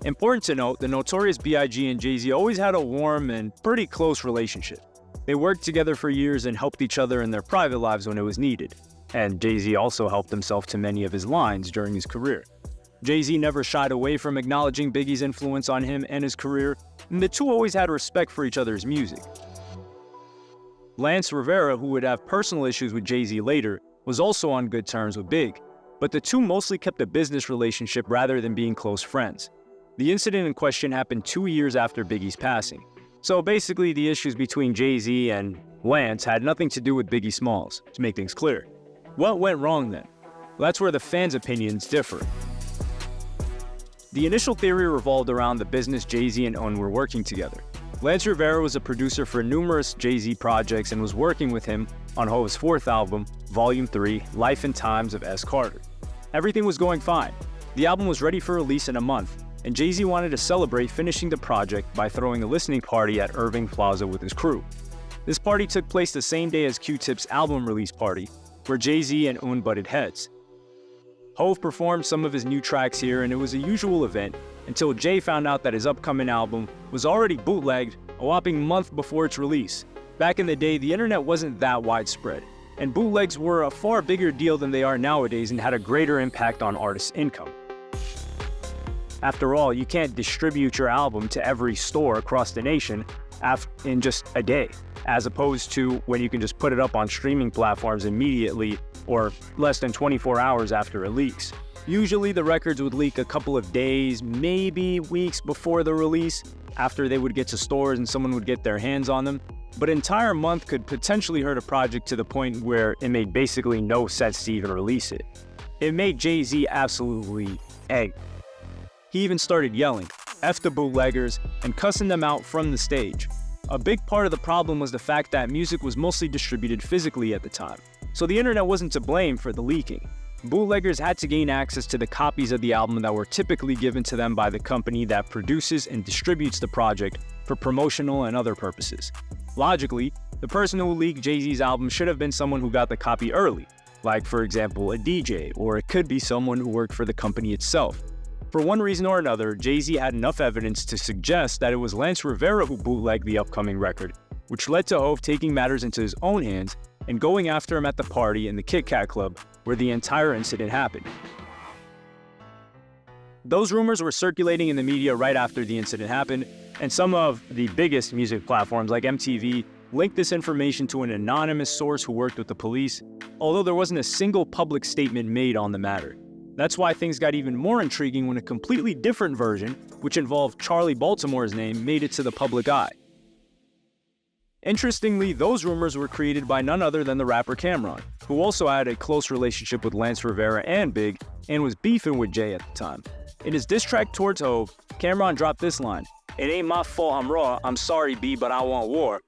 Important to note, the Notorious B.I.G. and Jay-Z always had a warm and pretty close relationship. They worked together for years and helped each other in their private lives when it was needed. And Jay-Z also helped himself to many of his lines during his career. Jay-Z never shied away from acknowledging Biggie's influence on him and his career, and the two always had respect for each other's music. Lance Rivera, who would have personal issues with Jay-Z later, was also on good terms with Big, but the two mostly kept a business relationship rather than being close friends. The incident in question happened 2 years after Biggie's passing. So basically the issues between Jay-Z and Lance had nothing to do with Biggie Smalls, to make things clear. What went wrong then? Well, that's where the fans' opinions differ. The initial theory revolved around the business Jay-Z and Un were working together. Lance Rivera was a producer for numerous Jay-Z projects and was working with him on Hov's 4th album, Volume 3, Life and Times of S. Carter. Everything was going fine. The album was ready for release in a month, and Jay-Z wanted to celebrate finishing the project by throwing a listening party at Irving Plaza with his crew. This party took place the same day as Q-Tip's album release party, where Jay-Z and Un butted heads. Hov performed some of his new tracks here, and it was a usual event until Jay found out that his upcoming album was already bootlegged a whopping month before its release. Back in the day, the internet wasn't that widespread, and bootlegs were a far bigger deal than they are nowadays and had a greater impact on artists' income. After all, you can't distribute your album to every store across the nation in just a day, as opposed to when you can just put it up on streaming platforms immediately or less than 24 hours after it leaks. Usually the records would leak a couple of days, maybe weeks before the release, after they would get to stores and someone would get their hands on them. But an entire month could potentially hurt a project to the point where it made basically no sense to even release it. It made Jay-Z absolutely angry. He even started yelling, "F the bootleggers," and cussing them out from the stage. A big part of the problem was the fact that music was mostly distributed physically at the time, so the internet wasn't to blame for the leaking. Bootleggers had to gain access to the copies of the album that were typically given to them by the company that produces and distributes the project for promotional and other purposes. Logically, the person who leaked Jay-Z's album should have been someone who got the copy early, like for example a DJ, or it could be someone who worked for the company itself. For one reason or another, Jay-Z had enough evidence to suggest that it was Lance Rivera who bootlegged the upcoming record, which led to Hov taking matters into his own hands and going after him at the party in the Kit Kat Club where the entire incident happened. Those rumors were circulating in the media right after the incident happened, and some of the biggest music platforms like MTV linked this information to an anonymous source who worked with the police, although there wasn't a single public statement made on the matter. That's why things got even more intriguing when a completely different version, which involved Charlie Baltimore's name, made it to the public eye. Interestingly, those rumors were created by none other than the rapper Cam'ron, who also had a close relationship with Lance Rivera and Big, and was beefing with Jay at the time. In his diss track towards Hov, Cam'ron dropped this line, "It ain't my fault I'm raw, I'm sorry B, but I want war."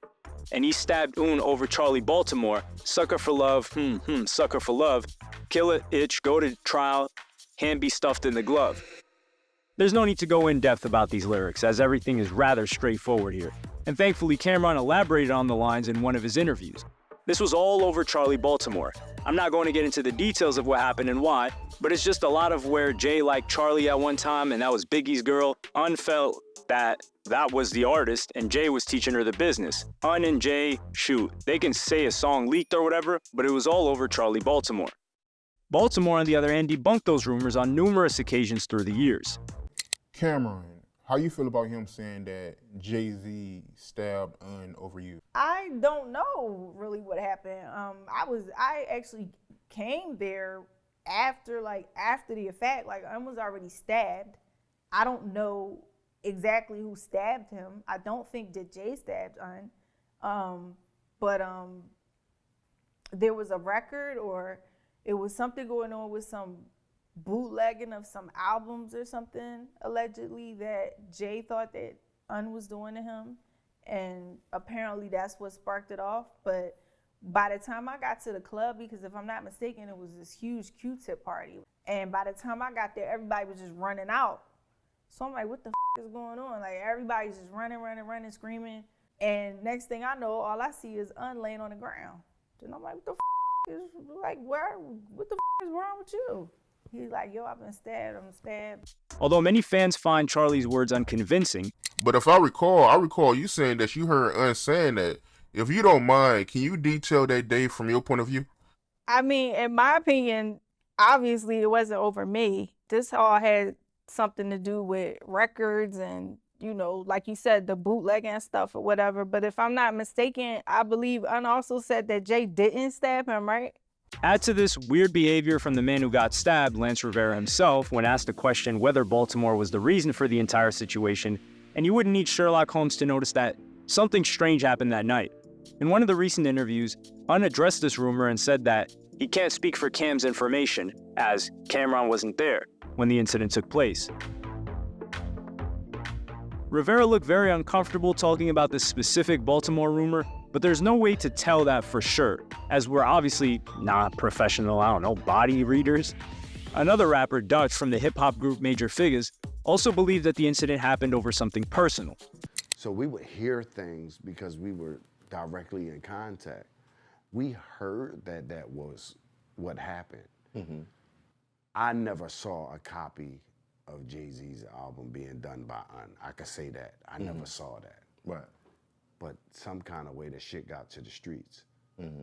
And he stabbed Un over Charlie Baltimore, sucker for love, sucker for love, kill it, itch, go to trial, hand be stuffed in the glove. There's no need to go in depth about these lyrics, as everything is rather straightforward here. And thankfully, Cam'ron elaborated on the lines in one of his interviews. This was all over Charlie Baltimore. I'm not going to get into the details of what happened and why, but it's just a lot of where Jay liked Charlie at one time and that was Biggie's girl. Un felt that was the artist and Jay was teaching her the business. Un and Jay, shoot, they can say a song leaked or whatever, but it was all over Charlie Baltimore. Baltimore, on the other hand, debunked those rumors on numerous occasions through the years.
Cameron, how you feel about him saying that Jay-Z stabbed Un over you?
I don't know really what happened. I actually came there after the effect. Like, Un was already stabbed. I don't know exactly who stabbed him. I don't think that Jay stabbed Un. But there was a record, or it was something going on with some bootlegging of some albums or something, allegedly, that Jay thought that Un was doing to him, and apparently that's what sparked it off. But by the time I got to the club, because if I'm not mistaken, it was this huge Q-tip party, and by the time I got there, everybody was just running out. So I'm like, what the is going on? Like, everybody's just running, screaming, and next thing I know, all I see is Un laying on the ground. And I'm like, what the is, like, what the is wrong with you? He's like, yo, I'm stabbed.
Although many fans find Charlie's words unconvincing.
But if I recall you saying that you heard Un saying that. If you don't mind, can you detail that day from your point of view?
I mean, in my opinion, obviously it wasn't over me. This all had something to do with records and, you know, like you said, the bootlegging and stuff or whatever. But if I'm not mistaken, I believe Un also said that Jay didn't stab him, right?
Add to this weird behavior from the man who got stabbed, Lance Rivera himself, when asked a question whether Baltimore was the reason for the entire situation, and you wouldn't need Sherlock Holmes to notice that something strange happened that night. In one of the recent interviews, Un addressed this rumor and said that he can't speak for Cam's information, as Cam'ron wasn't there when the incident took place. Rivera looked very uncomfortable talking about this specific Baltimore rumor, but there's no way to tell that for sure, as we're obviously not professional, body readers. Another rapper, Dutch, from the hip-hop group Major Figures, also believed that the incident happened over something personal.
So we would hear things because we were directly in contact. We heard that that was what happened. Mm-hmm. I never saw a copy of Jay-Z's album being done by Un. I could say that. I never saw that.
Right.
But some kind of way the shit got to the streets.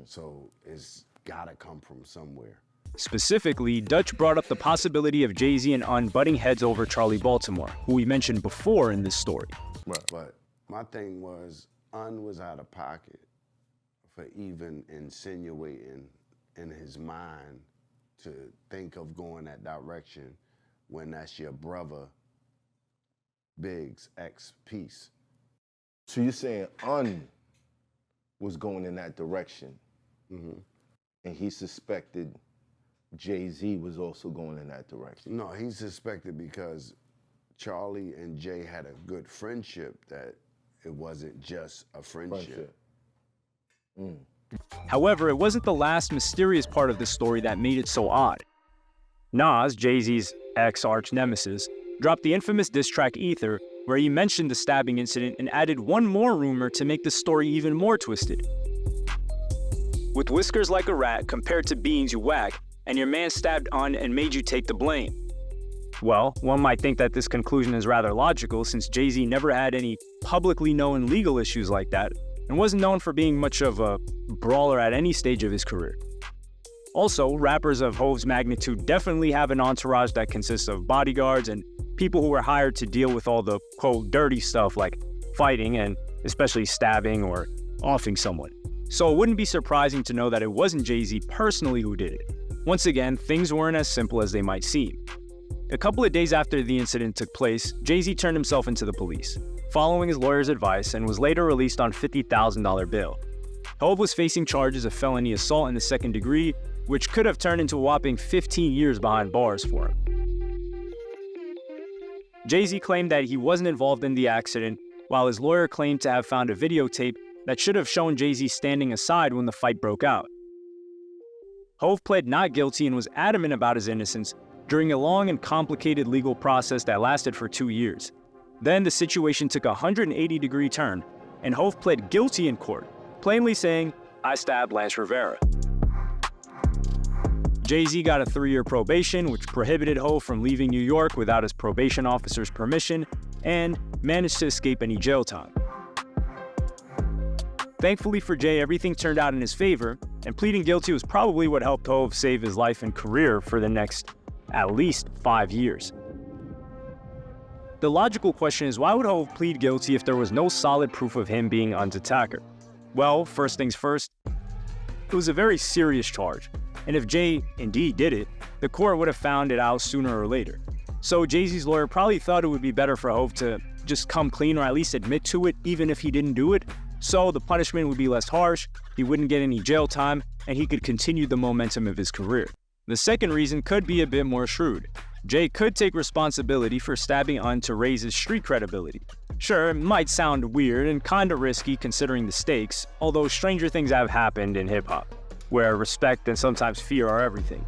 So it's gotta come from somewhere.
Specifically, Dutch brought up the possibility of Jay-Z and Un butting heads over Charlie Baltimore, who we mentioned before in this story.
Right. But my thing was, Un was out of pocket for even insinuating in his mind to think of going that direction when that's your brother Big's ex-piece.
So you're saying Un was going in that direction, and he suspected Jay-Z was also going in that direction?
No, he suspected because Charlie and Jay had a good friendship, that it wasn't just a friendship.
However, it wasn't the last mysterious part of this story that made it so odd. Nas, Jay-Z's ex-arch nemesis, dropped the infamous diss track Ether, where he mentioned the stabbing incident and added one more rumor to make the story even more twisted. With whiskers like a rat compared to beans you whack, and your man stabbed on and made you take the blame. Well, one might think that this conclusion is rather logical since Jay-Z never had any publicly known legal issues like that and wasn't known for being much of a brawler at any stage of his career. Also, rappers of Hov's magnitude definitely have an entourage that consists of bodyguards and people who were hired to deal with all the, quote, dirty stuff like fighting and especially stabbing or offing someone. So it wouldn't be surprising to know that it wasn't Jay-Z personally who did it. Once again, things weren't as simple as they might seem. A couple of days after the incident took place, Jay-Z turned himself into the police, following his lawyer's advice, and was later released on $50,000 bail. Hov was facing charges of felony assault in the second degree, which could have turned into a whopping 15 years behind bars for him. Jay-Z claimed that he wasn't involved in the accident, while his lawyer claimed to have found a videotape that should have shown Jay-Z standing aside when the fight broke out. Hov pled not guilty and was adamant about his innocence during a long and complicated legal process that lasted for 2 years. Then the situation took a 180-degree turn, and Hov pled guilty in court, plainly saying, "I stabbed Lance Rivera." Jay-Z got a 3-year probation, which prohibited Hov from leaving New York without his probation officer's permission, and managed to escape any jail time. Thankfully for Jay, everything turned out in his favor, and pleading guilty was probably what helped Hov save his life and career for the next at least 5 years. The logical question is, why would Hov plead guilty if there was no solid proof of him being Un's attacker? Well, first things first, it was a very serious charge, and if Jay indeed did it, the court would have found it out sooner or later. So Jay-Z's lawyer probably thought it would be better for Hov to just come clean or at least admit to it even if he didn't do it, so the punishment would be less harsh, he wouldn't get any jail time, and he could continue the momentum of his career. The second reason could be a bit more shrewd. Jay could take responsibility for stabbing Un to raise his street credibility. Sure, it might sound weird and kinda risky considering the stakes, although stranger things have happened in hip-hop, where respect and sometimes fear are everything.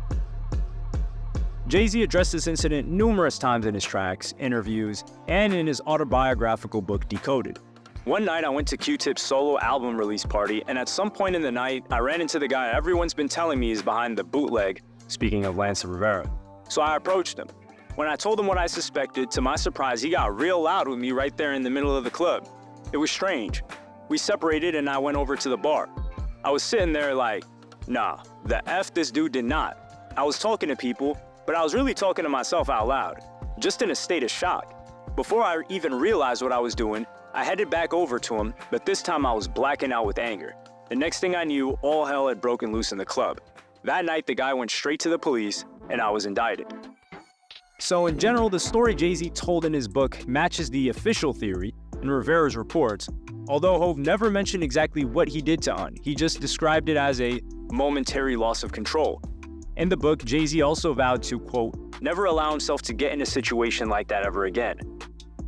Jay-Z addressed this incident numerous times in his tracks, interviews, and in his autobiographical book Decoded. One night I went to Q-Tip's solo album release party, and at some point in the night, I ran into the guy everyone's been telling me is behind the bootleg, speaking of Lance Rivera. So I approached him. When I told him what I suspected, to my surprise, he got real loud with me right there in the middle of the club. It was strange. We separated and I went over to the bar. I was sitting there like, nah, the F this dude did not. I was talking to people, but I was really talking to myself out loud, just in a state of shock. Before I even realized what I was doing, I headed back over to him, but this time I was blacking out with anger. The next thing I knew, all hell had broken loose in the club. That night, the guy went straight to the police, and I was indicted. So in general, the story Jay-Z told in his book matches the official theory in Rivera's reports, although Hov never mentioned exactly what he did to Un. He just described it as a momentary loss of control. In the book, Jay-Z also vowed to, quote, never allow himself to get in a situation like that ever again.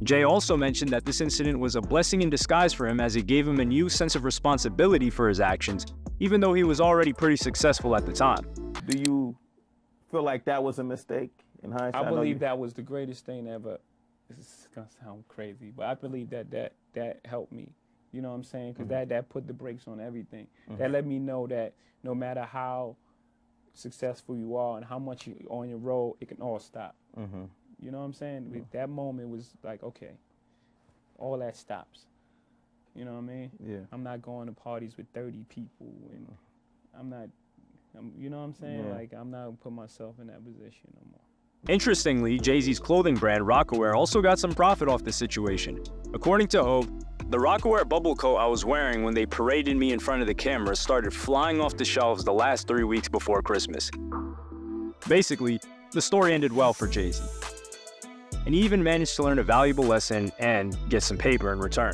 Jay also mentioned that this incident was a blessing in disguise for him as it gave him a new sense of responsibility for his actions, even though he was already pretty successful at the time.
Do you feel like that was a mistake in hindsight?
I believe that was the greatest thing ever. This is gonna sound crazy, but I believe that helped me. You know what I'm saying? Because that put the brakes on everything. That let me know that no matter how successful you are and how much you're on your road, it can all stop. You know what I'm saying? That moment was like, okay, all that stops. You know what I mean?
Yeah.
I'm not going to parties with 30 people, and you know what I'm saying?
Yeah.
Like, I'm not putting myself in that position no more.
Interestingly, Jay-Z's clothing brand, Rocawear, also got some profit off this situation. According to Hov, the Rocawear bubble coat I was wearing when they paraded me in front of the camera started flying off the shelves the last 3 weeks before Christmas. Basically, the story ended well for Jay-Z. And he even managed to learn a valuable lesson and get some paper in return.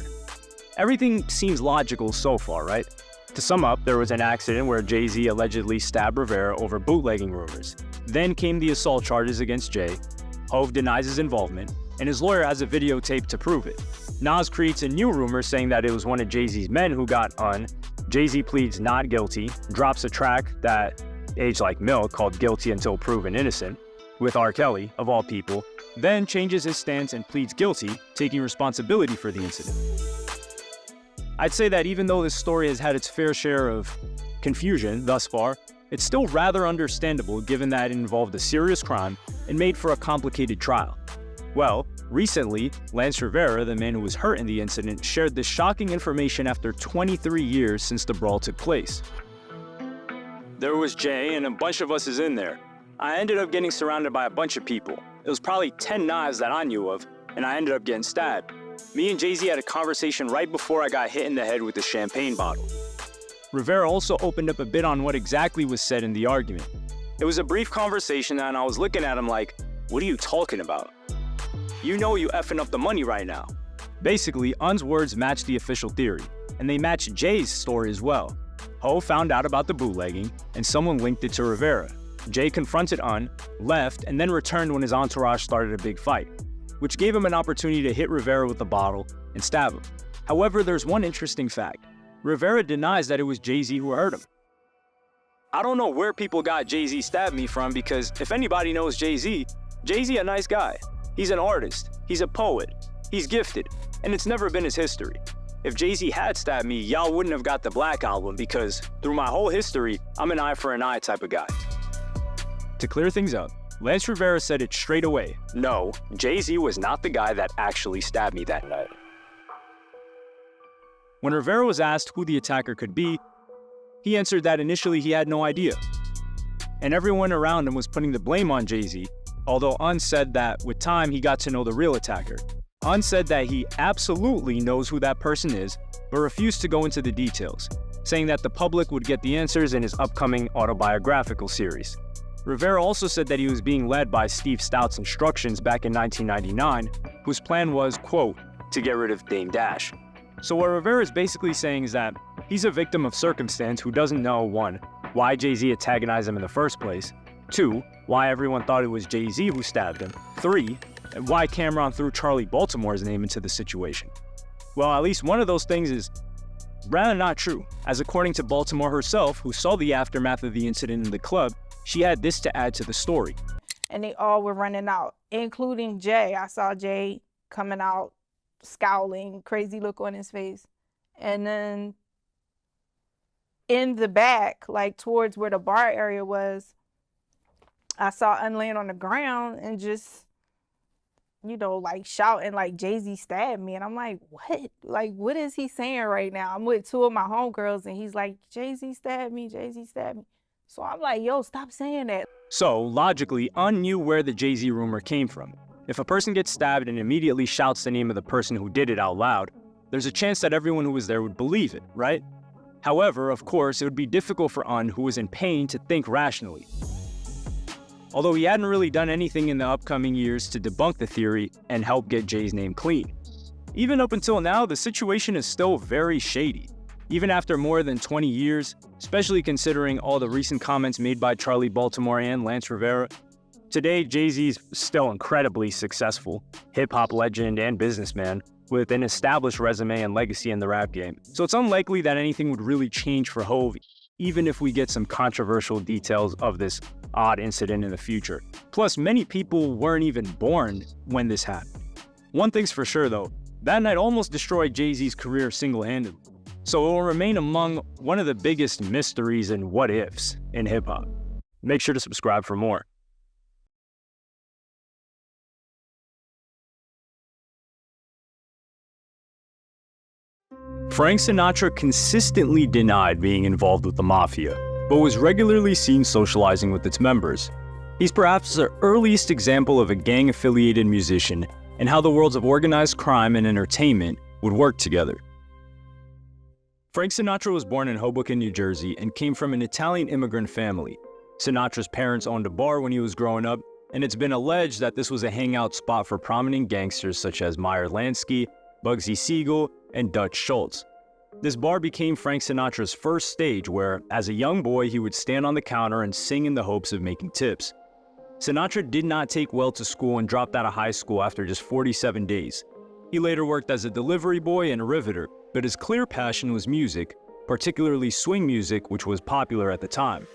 Everything seems logical so far, right? To sum up, there was an accident where Jay-Z allegedly stabbed Rivera over bootlegging rumors. Then came the assault charges against Jay. Hov denies his involvement, and his lawyer has a videotape to prove it. Nas creates a new rumor saying that it was one of Jay-Z's men who got Un. Jay-Z pleads not guilty, drops a track that aged like milk called Guilty Until Proven Innocent, with R. Kelly, of all people, then changes his stance and pleads guilty, taking responsibility for the incident. I'd say that even though this story has had its fair share of confusion thus far, it's still rather understandable given that it involved a serious crime and made for a complicated trial. Well, recently, Lance Rivera, the man who was hurt in the incident, shared this shocking information after 23 years since the brawl took place. There was Jay and a bunch of us is in there. I ended up getting surrounded by a bunch of people. It was probably 10 knives that I knew of, and I ended up getting stabbed. Me and Jay-Z had a conversation right before I got hit in the head with a champagne bottle. Rivera also opened up a bit on what exactly was said in the argument. It was a brief conversation and I was looking at him like, what are you talking about? You know you effing up the money right now. Basically, Un's words matched the official theory, and they matched Jay's story as well. Ho found out about the bootlegging, and someone linked it to Rivera. Jay confronted Un, left, and then returned when his entourage started a big fight, which gave him an opportunity to hit Rivera with the bottle and stab him. However, there's one interesting fact. Rivera denies that it was Jay-Z who hurt him. I don't know where people got Jay-Z stabbed me from because if anybody knows Jay-Z, Jay-Z a nice guy. He's an artist, he's a poet, he's gifted, and it's never been his history. If Jay-Z had stabbed me, y'all wouldn't have got the Black Album because through my whole history, I'm an eye for an eye type of guy. To clear things up, Lance Rivera said it straight away. No, Jay-Z was not the guy that actually stabbed me that night. When Rivera was asked who the attacker could be, he answered that initially he had no idea. And everyone around him was putting the blame on Jay-Z, although Un said that with time he got to know the real attacker. Un said that he absolutely knows who that person is, but refused to go into the details, saying that the public would get the answers in his upcoming autobiographical series. Rivera also said that he was being led by Steve Stout's instructions back in 1999, whose plan was, quote, to get rid of Dame Dash. So what Rivera is basically saying is that he's a victim of circumstance who doesn't know, 1, why Jay-Z antagonized him in the first place, 2, why everyone thought it was Jay-Z who stabbed him, 3, why Cameron threw Charlie Baltimore's name into the situation. Well, at least one of those things is rather not true, as according to Baltimore herself, who saw the aftermath of the incident in the club, she had this to add to the story.
And they all were running out, including Jay. I saw Jay coming out, scowling, crazy look on his face. And then in the back, like towards where the bar area was, I saw Un laying on the ground and just, you know, like shouting like Jay-Z stabbed me. And I'm like, what? Like, what is he saying right now? I'm with 2 of my homegirls and he's like, Jay-Z stabbed me, Jay-Z stabbed me. So I'm like, yo, stop saying that.
So, logically, Un knew where the Jay-Z rumor came from. If a person gets stabbed and immediately shouts the name of the person who did it out loud, there's a chance that everyone who was there would believe it, right? However, of course, it would be difficult for Un, who was in pain, to think rationally. Although he hadn't really done anything in the upcoming years to debunk the theory and help get Jay's name clean. Even up until now, the situation is still very shady. Even after more than 20 years, especially considering all the recent comments made by Charlie Baltimore and Lance Rivera, today Jay-Z's still incredibly successful, hip-hop legend and businessman, with an established resume and legacy in the rap game. So it's unlikely that anything would really change for Hov, even if we get some controversial details of this odd incident in the future. Plus, many people weren't even born when this happened. One thing's for sure though, that night almost destroyed Jay-Z's career single-handedly. So it will remain among one of the biggest mysteries and what-ifs in hip-hop. Make sure to subscribe for more. Frank Sinatra consistently denied being involved with the mafia, but was regularly seen socializing with its members. He's perhaps the earliest example of a gang-affiliated musician and how the worlds of organized crime and entertainment would work together. Frank Sinatra was born in Hoboken, New Jersey, and came from an Italian immigrant family. Sinatra's parents owned a bar when he was growing up, and it's been alleged that this was a hangout spot for prominent gangsters such as Meyer Lansky, Bugsy Siegel, and Dutch Schultz. This bar became Frank Sinatra's first stage where, as a young boy, he would stand on the counter and sing in the hopes of making tips. Sinatra did not take well to school and dropped out of high school after just 47 days. He later worked as a delivery boy and a riveter, but his clear passion was music, particularly swing music, which was popular at the time.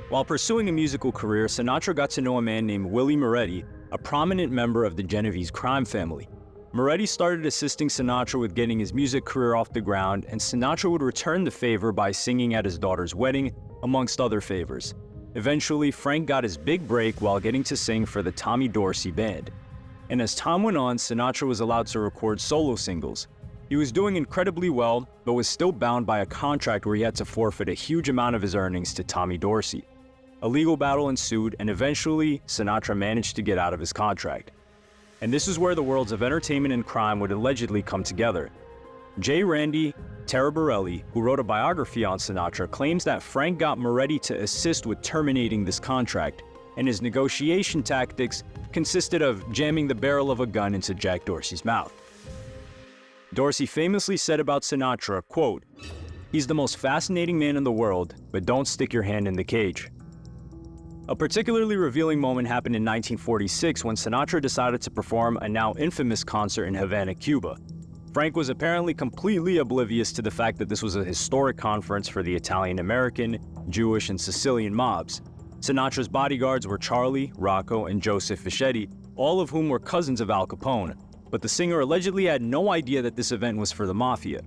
While pursuing a musical career, Sinatra got to know a man named Willie Moretti, a prominent member of the Genovese crime family. Moretti started assisting Sinatra with getting his music career off the ground, and Sinatra would return the favor by singing at his daughter's wedding, amongst other favors. Eventually, Frank got his big break while getting to sing for the Tommy Dorsey Band. And as time went on, Sinatra was allowed to record solo singles. He was doing incredibly well, but was still bound by a contract where he had to forfeit a huge amount of his earnings to Tommy Dorsey. A legal battle ensued, and eventually, Sinatra managed to get out of his contract. And this is where the worlds of entertainment and crime would allegedly come together. J. Randy Taraborelli, who wrote a biography on Sinatra, claims that Frank got Moretti to assist with terminating this contract, and his negotiation tactics consisted of jamming the barrel of a gun into Jack Dorsey's mouth. Dorsey famously said about Sinatra, quote, "He's the most fascinating man in the world, but don't stick your hand in the cage." A particularly revealing moment happened in 1946 when Sinatra decided to perform a now infamous concert in Havana, Cuba. Frank was apparently completely oblivious to the fact that this was a historic conference for the Italian-American, Jewish, and Sicilian mobs. Sinatra's bodyguards were Charlie, Rocco, and Joseph Fischetti, all of whom were cousins of Al Capone, but the singer allegedly had no idea that this event was for the mafia.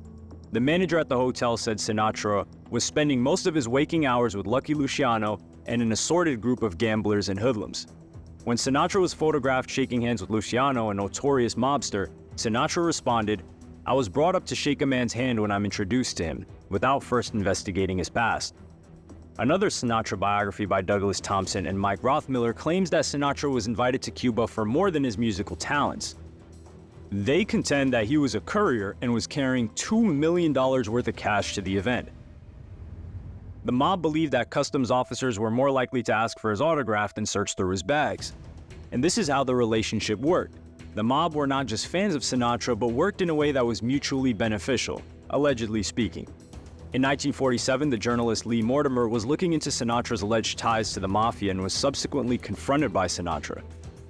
The manager at the hotel said Sinatra was spending most of his waking hours with Lucky Luciano and an assorted group of gamblers and hoodlums. When Sinatra was photographed shaking hands with Luciano, a notorious mobster, Sinatra responded, "I was brought up to shake a man's hand when I'm introduced to him, without first investigating his past." Another Sinatra biography by Douglas Thompson and Mike Rothmiller claims that Sinatra was invited to Cuba for more than his musical talents. They contend that he was a courier and was carrying $2 million worth of cash to the event. The mob believed that customs officers were more likely to ask for his autograph than search through his bags. And this is how the relationship worked. The mob were not just fans of Sinatra, but worked in a way that was mutually beneficial, allegedly speaking. In 1947, the journalist Lee Mortimer was looking into Sinatra's alleged ties to the mafia and was subsequently confronted by Sinatra.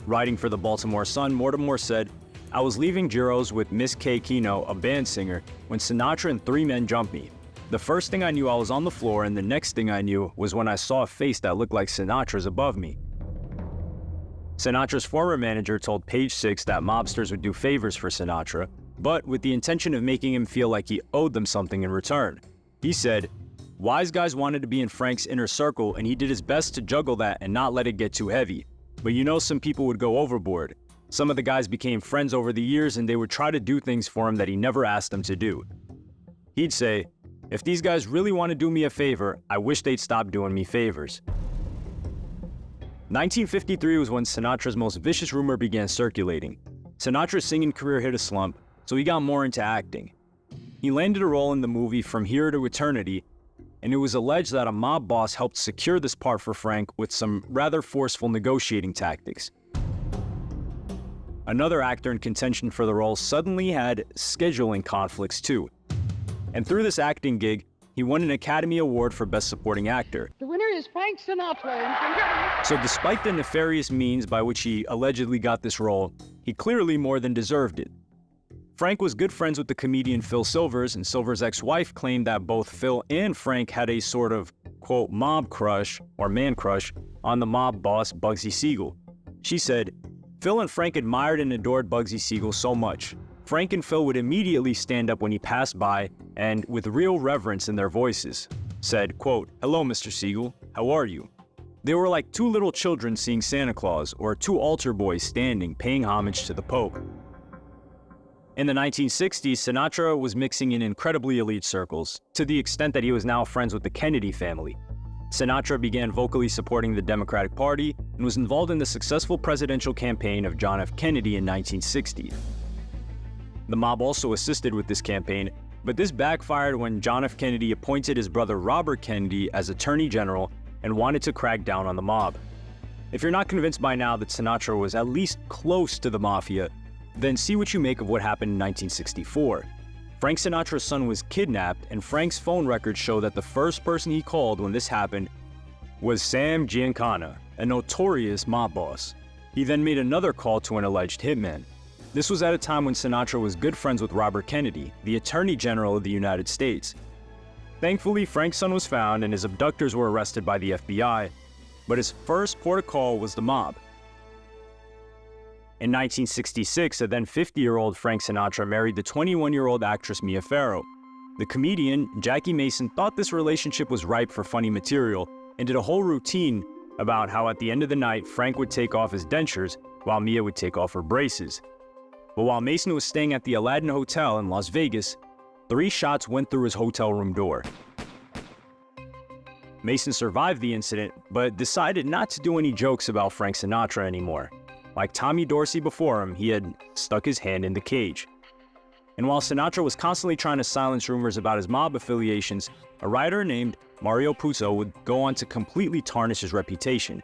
Writing for the Baltimore Sun, Mortimer said, "I was leaving Giro's with Miss Kay Kino, a band singer, when Sinatra and three men jumped me. The first thing I knew, I was on the floor, and the next thing I knew was when I saw a face that looked like Sinatra's above me." Sinatra's former manager told Page Six that mobsters would do favors for Sinatra, but with the intention of making him feel like he owed them something in return. He said, "Wise guys wanted to be in Frank's inner circle, and he did his best to juggle that and not let it get too heavy. But you know, some people would go overboard. Some of the guys became friends over the years, and they would try to do things for him that he never asked them to do. He'd say, 'If these guys really want to do me a favor, I wish they'd stop doing me favors.'" 1953 was when Sinatra's most vicious rumor began circulating. Sinatra's singing career hit a slump, so he got more into acting. He landed a role in the movie From Here to Eternity, and it was alleged that a mob boss helped secure this part for Frank with some rather forceful negotiating tactics. Another actor in contention for the role suddenly had scheduling conflicts too. And through this acting gig, he won an Academy Award for Best Supporting Actor.
The winner is Frank Sinatra.
So despite the nefarious means by which he allegedly got this role, he clearly more than deserved it. Frank was good friends with the comedian Phil Silvers, and Silvers' ex-wife claimed that both Phil and Frank had a sort of, quote, mob crush, or man crush, on the mob boss Bugsy Siegel. She said, "Phil and Frank admired and adored Bugsy Siegel so much. Frank and Phil would immediately stand up when he passed by and, with real reverence in their voices, said, quote, 'Hello, Mr. Siegel, how are you?' They were like two little children seeing Santa Claus, or two altar boys standing, paying homage to the Pope." In the 1960s, Sinatra was mixing in incredibly elite circles, to the extent that he was now friends with the Kennedy family. Sinatra began vocally supporting the Democratic Party and was involved in the successful presidential campaign of John F. Kennedy in 1960. The mob also assisted with this campaign, but this backfired when John F. Kennedy appointed his brother Robert Kennedy as Attorney General and wanted to crack down on the mob. If you're not convinced by now that Sinatra was at least close to the mafia, then see what you make of what happened in 1964. Frank Sinatra's son was kidnapped, and Frank's phone records show that the first person he called when this happened was Sam Giancana, a notorious mob boss. He then made another call to an alleged hitman. This was at a time when Sinatra was good friends with Robert Kennedy, the Attorney General of the United States. Thankfully, Frank's son was found and his abductors were arrested by the FBI, but his first port of call was the mob. In 1966, a then 50-year-old Frank Sinatra married the 21-year-old actress Mia Farrow. The comedian, Jackie Mason, thought this relationship was ripe for funny material and did a whole routine about how at the end of the night, Frank would take off his dentures while Mia would take off her braces. But while Mason was staying at the Aladdin Hotel in Las Vegas, 3 shots went through his hotel room door. Mason survived the incident, but decided not to do any jokes about Frank Sinatra anymore. Like Tommy Dorsey before him, he had stuck his hand in the cage. And while Sinatra was constantly trying to silence rumors about his mob affiliations, a writer named Mario Puzo would go on to completely tarnish his reputation.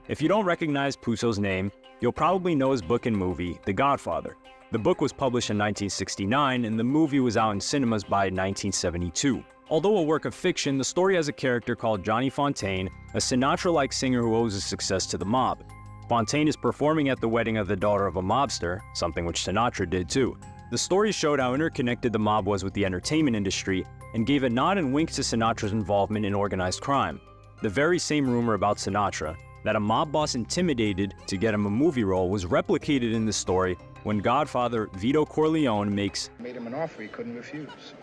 If you don't recognize Puzo's name, you'll probably know his book and movie, The Godfather. The book was published in 1969, and the movie was out in cinemas by 1972. Although a work of fiction, the story has a character called Johnny Fontaine, a Sinatra-like singer who owes his success to the mob. Fontaine is performing at the wedding of the daughter of a mobster, something which Sinatra did too. The story showed how interconnected the mob was with the entertainment industry and gave a nod and wink to Sinatra's involvement in organized crime. The very same rumor about Sinatra, that a mob boss intimidated to get him a movie role, was replicated in the story when Godfather Vito Corleone made him an offer he couldn't refuse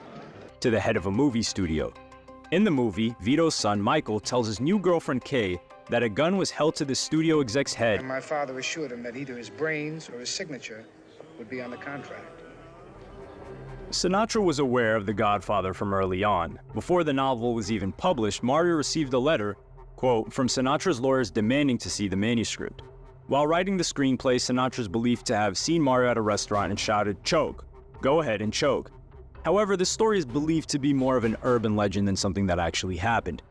to the head of a movie studio. In the movie, Vito's son Michael tells his new girlfriend Kay that a gun was held to the studio exec's head.
And my father assured him that either his brains or his signature would be on the contract.
Sinatra was aware of The Godfather from early on. Before the novel was even published, Mario received a letter, quote, from Sinatra's lawyers demanding to see the manuscript. While writing the screenplay, Sinatra is believed to have seen Mario at a restaurant and shouted, "Choke. Go ahead and choke." However, this story is believed to be more of an urban legend than something that actually happened.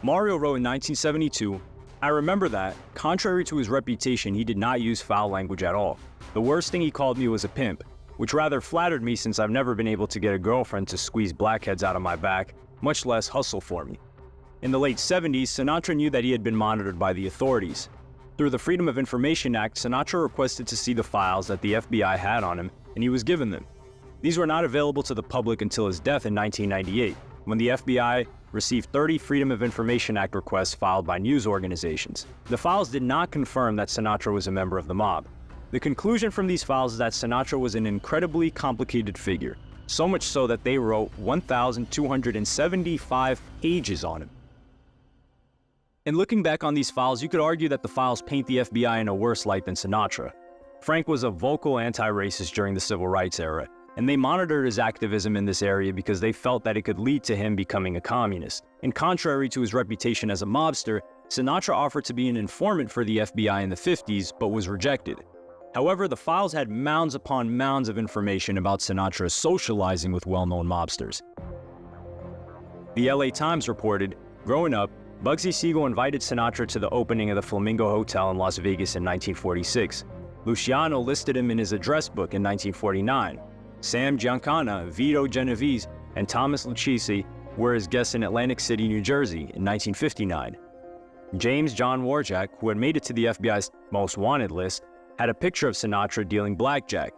Mario wrote in 1972, "I remember that, contrary to his reputation, he did not use foul language at all. The worst thing he called me was a pimp, which rather flattered me since I've never been able to get a girlfriend to squeeze blackheads out of my back, much less hustle for me." In the late 70s, Sinatra knew that he had been monitored by the authorities. Through the Freedom of Information Act, Sinatra requested to see the files that the FBI had on him, and he was given them. These were not available to the public until his death in 1998, when the FBI received 30 Freedom of Information Act requests filed by news organizations. The files did not confirm that Sinatra was a member of the mob. The conclusion from these files is that Sinatra was an incredibly complicated figure, so much so that they wrote 1,275 pages on him. And looking back on these files, you could argue that the files paint the FBI in a worse light than Sinatra. Frank was a vocal anti-racist during the Civil Rights era, and they monitored his activism in this area because they felt that it could lead to him becoming a communist. And contrary to his reputation as a mobster, Sinatra offered to be an informant for the FBI in the 50s, but was rejected. However, the files had mounds upon mounds of information about Sinatra socializing with well-known mobsters. The LA Times reported, growing up, Bugsy Siegel invited Sinatra to the opening of the Flamingo Hotel in Las Vegas in 1946. Luciano listed him in his address book in 1949. Sam Giancana, Vito Genovese, and Thomas Lucchese were his guests in Atlantic City, New Jersey in 1959. James John Warjack, who had made it to the FBI's most wanted list, had a picture of Sinatra dealing blackjack.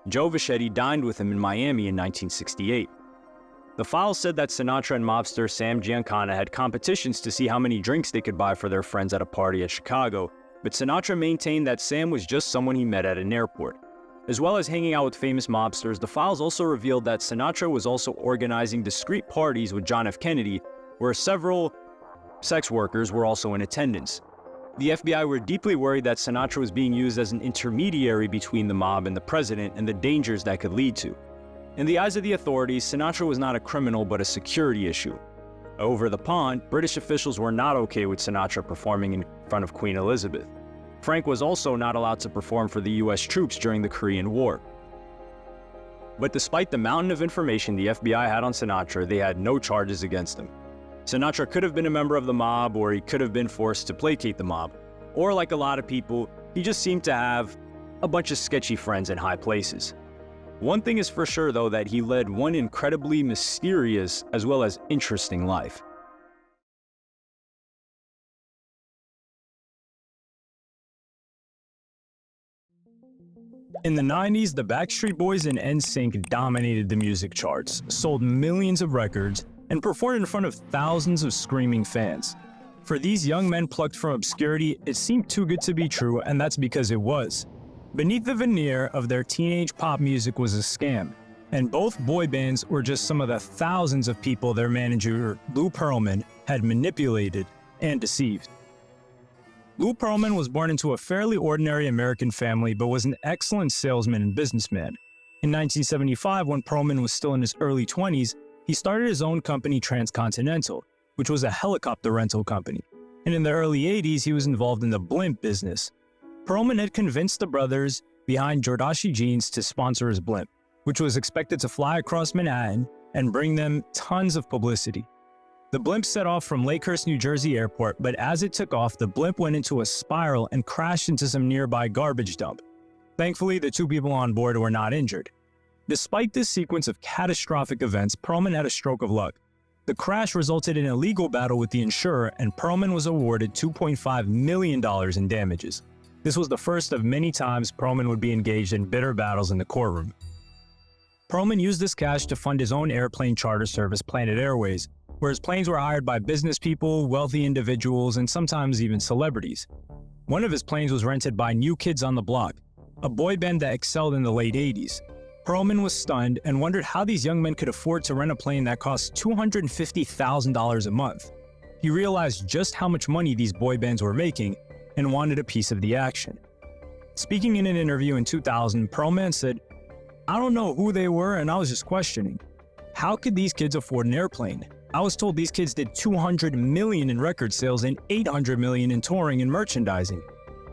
Joe Vichetti dined with him in Miami in 1968. The files said that Sinatra and mobster Sam Giancana had competitions to see how many drinks they could buy for their friends at a party at Chicago, but Sinatra maintained that Sam was just someone he met at an airport. As well as hanging out with famous mobsters, the files also revealed that Sinatra was also organizing discreet parties with John F. Kennedy, where several sex workers were also in attendance. The FBI were deeply worried that Sinatra was being used as an intermediary between the mob and the president and the dangers that could lead to. In the eyes of the authorities, Sinatra was not a criminal but a security issue. Over the pond, British officials were not okay with Sinatra performing in front of Queen Elizabeth. Frank was also not allowed to perform for the US troops during the Korean War. But despite the mountain of information the FBI had on Sinatra, they had no charges against him. Sinatra could have been a member of the mob, or he could have been forced to placate the mob. Or like a lot of people, he just seemed to have a bunch of sketchy friends in high places. One thing is for sure though, that he led one incredibly mysterious as well as interesting life. In the 90s, the Backstreet Boys and NSYNC dominated the music charts, sold millions of records, and performed in front of thousands of screaming fans. For these young men plucked from obscurity, it seemed too good to be true, and that's because it was.
Beneath the veneer of their teenage pop music was a scam, and both boy bands were just some of the thousands of people their manager, Lou Pearlman, had manipulated and deceived. Lou Pearlman was born into a fairly ordinary American family, but was an excellent salesman and businessman. In 1975, when Pearlman was still in his early 20s, he started his own company, Transcontinental, which was a helicopter rental company. And in the early 80s, he was involved in the blimp business. Pearlman had convinced the brothers behind Jordache Jeans to sponsor his blimp, which was expected to fly across Manhattan and bring them tons of publicity. The blimp set off from Lakehurst, New Jersey airport, but as it took off, the blimp went into a spiral and crashed into some nearby garbage dump. Thankfully, the two people on board were not injured. Despite this sequence of catastrophic events, Pearlman had a stroke of luck. The crash resulted in a legal battle with the insurer, and Pearlman was awarded $2.5 million in damages. This was the first of many times Pearlman would be engaged in bitter battles in the courtroom. Pearlman used this cash to fund his own airplane charter service, Planet Airways, where his planes were hired by business people, wealthy individuals, and sometimes even celebrities. One of his planes was rented by New Kids on the Block, a boy band that excelled in the late 80s. Pearlman was stunned and wondered how these young men could afford to rent a plane that cost $250,000 a month. He realized just how much money these boy bands were making and wanted a piece of the action. Speaking in an interview in 2000, Pearlman said, "I don't know who they were and I was just questioning. How could these kids afford an airplane? I was told these kids did $200 million in record sales and $800 million in touring and merchandising.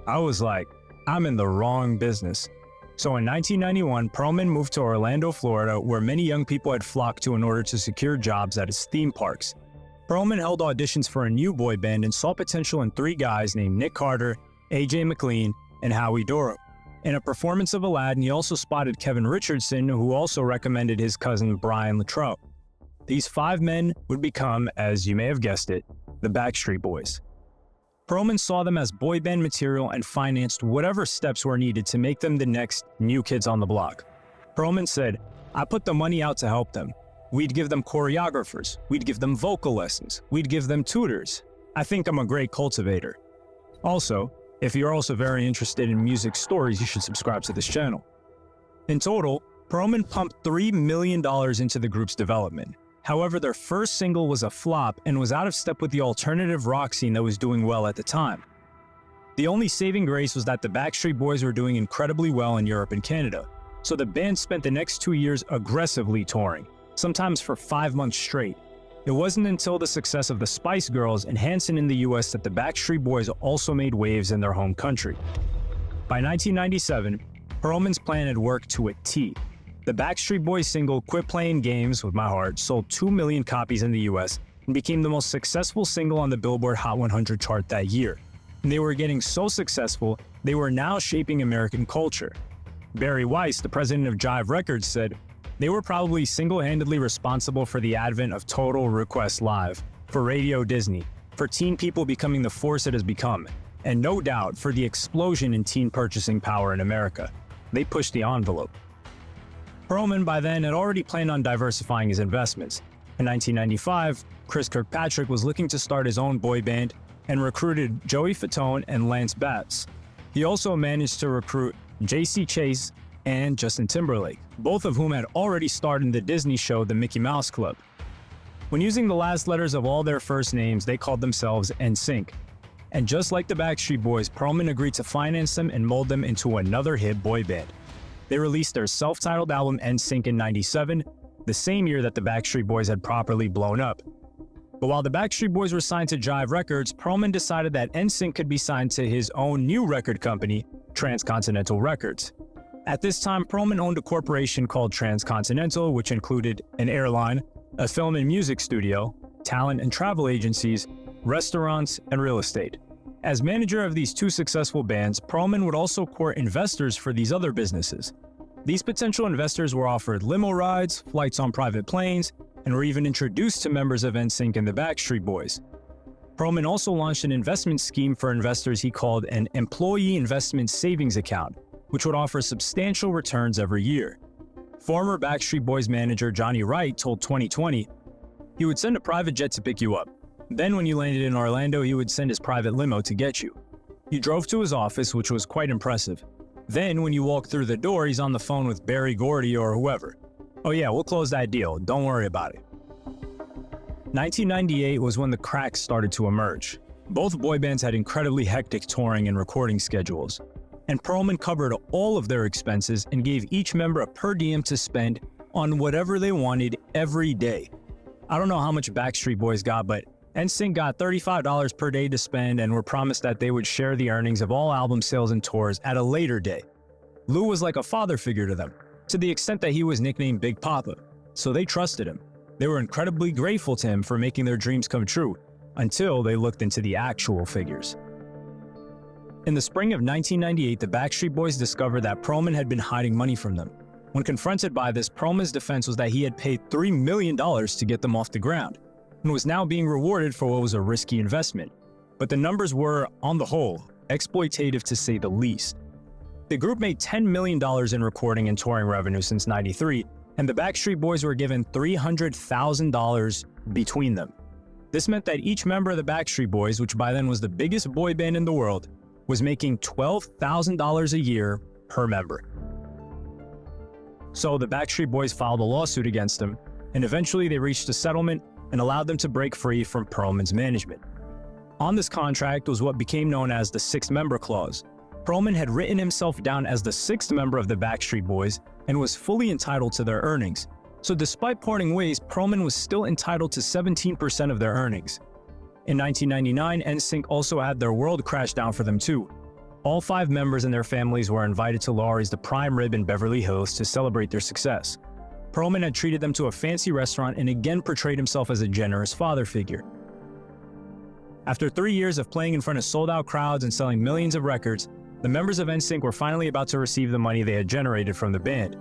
I was like, I'm in the wrong business." So in 1991, Pearlman moved to Orlando, Florida, where many young people had flocked to in order to secure jobs at his theme parks. Pearlman held auditions for a new boy band and saw potential in three guys named Nick Carter, AJ McLean, and Howie Doro. In a performance of Aladdin, he also spotted Kevin Richardson, who also recommended his cousin Brian Luttrell. These five men would become, as you may have guessed it, the Backstreet Boys. Pearlman saw them as boy band material and financed whatever steps were needed to make them the next New Kids on the Block. Pearlman said, "I put the money out to help them. We'd give them choreographers, we'd give them vocal lessons, we'd give them tutors. I think I'm a great cultivator." Also, if you're also very interested in music stories, you should subscribe to this channel. In total, Pearlman pumped $3 million into the group's development. However, their first single was a flop and was out of step with the alternative rock scene that was doing well at the time. The only saving grace was that the Backstreet Boys were doing incredibly well in Europe and Canada, so the band spent the next 2 years aggressively touring, sometimes for 5 months straight. It wasn't until the success of the Spice Girls and Hanson in the US that the Backstreet Boys also made waves in their home country. By 1997, Pearlman's plan had worked to a T. The Backstreet Boys single Quit Playing Games With My Heart sold 2 million copies in the US and became the most successful single on the Billboard Hot 100 chart that year. And they were getting so successful, they were now shaping American culture. Barry Weiss, the president of Jive Records, said, "They were probably single-handedly responsible for the advent of Total Request Live, for Radio Disney, for teen people becoming the force it has become, and no doubt for the explosion in teen purchasing power in America. They pushed the envelope." Pearlman by then had already planned on diversifying his investments. In 1995, Chris Kirkpatrick was looking to start his own boy band and recruited Joey Fatone and Lance Bass. He also managed to recruit J.C. Chase and Justin Timberlake, both of whom had already starred in the Disney show The Mickey Mouse Club. When using the last letters of all their first names, they called themselves NSYNC. And just like the Backstreet Boys, Pearlman agreed to finance them and mold them into another hit boy band. They released their self-titled album NSYNC in '97, the same year that the Backstreet Boys had properly blown up. But while the Backstreet Boys were signed to Jive Records, Pearlman decided that NSYNC could be signed to his own new record company, Transcontinental Records. At this time, Pearlman owned a corporation called Transcontinental, which included an airline, a film and music studio, talent and travel agencies, restaurants, and real estate. As manager of these two successful bands, Pearlman would also court investors for these other businesses. These potential investors were offered limo rides, flights on private planes, and were even introduced to members of NSYNC and the Backstreet Boys. Pearlman also launched an investment scheme for investors he called an employee investment savings account, which would offer substantial returns every year. Former Backstreet Boys manager Johnny Wright told 2020, "He would send a private jet to pick you up. Then when you landed in Orlando, he would send his private limo to get you. He drove to his office, which was quite impressive. Then when you walk through the door, he's on the phone with Barry Gordy or whoever. Oh yeah, we'll close that deal, don't worry about it. 1998 was when the cracks started to emerge. Both boy bands had incredibly hectic touring and recording schedules, and Pearlman covered all of their expenses and gave each member a per diem to spend on whatever they wanted every day. I don't know how much Backstreet Boys got, but NSYNC got $35 per day to spend and were promised that they would share the earnings of all album sales and tours at a later day. Lou was like a father figure to them, to the extent that he was nicknamed Big Papa, so they trusted him. They were incredibly grateful to him for making their dreams come true, until they looked into the actual figures. In the spring of 1998, the Backstreet Boys discovered that Pearlman had been hiding money from them. When confronted by this, Pearlman's defense was that he had paid $3 million to get them off the ground, and was now being rewarded for what was a risky investment. But the numbers were, on the whole, exploitative to say the least. The group made $10 million in recording and touring revenue since '93, and the Backstreet Boys were given $300,000 between them. This meant that each member of the Backstreet Boys, which by then was the biggest boy band in the world, was making $12,000 a year per member. So the Backstreet Boys filed a lawsuit against them, and eventually they reached a settlement and allowed them to break free from Pearlman's management. On this contract was what became known as the Sixth Member Clause. Pearlman had written himself down as the sixth member of the Backstreet Boys and was fully entitled to their earnings. So despite parting ways, Pearlman was still entitled to 17% of their earnings. In 1999, NSYNC also had their world crash down for them too. All 5 members and their families were invited to Laurie's The Prime Rib in Beverly Hills to celebrate their success. Pearlman had treated them to a fancy restaurant and again portrayed himself as a generous father figure. After 3 years of playing in front of sold-out crowds and selling millions of records, the members of NSYNC were finally about to receive the money they had generated from the band.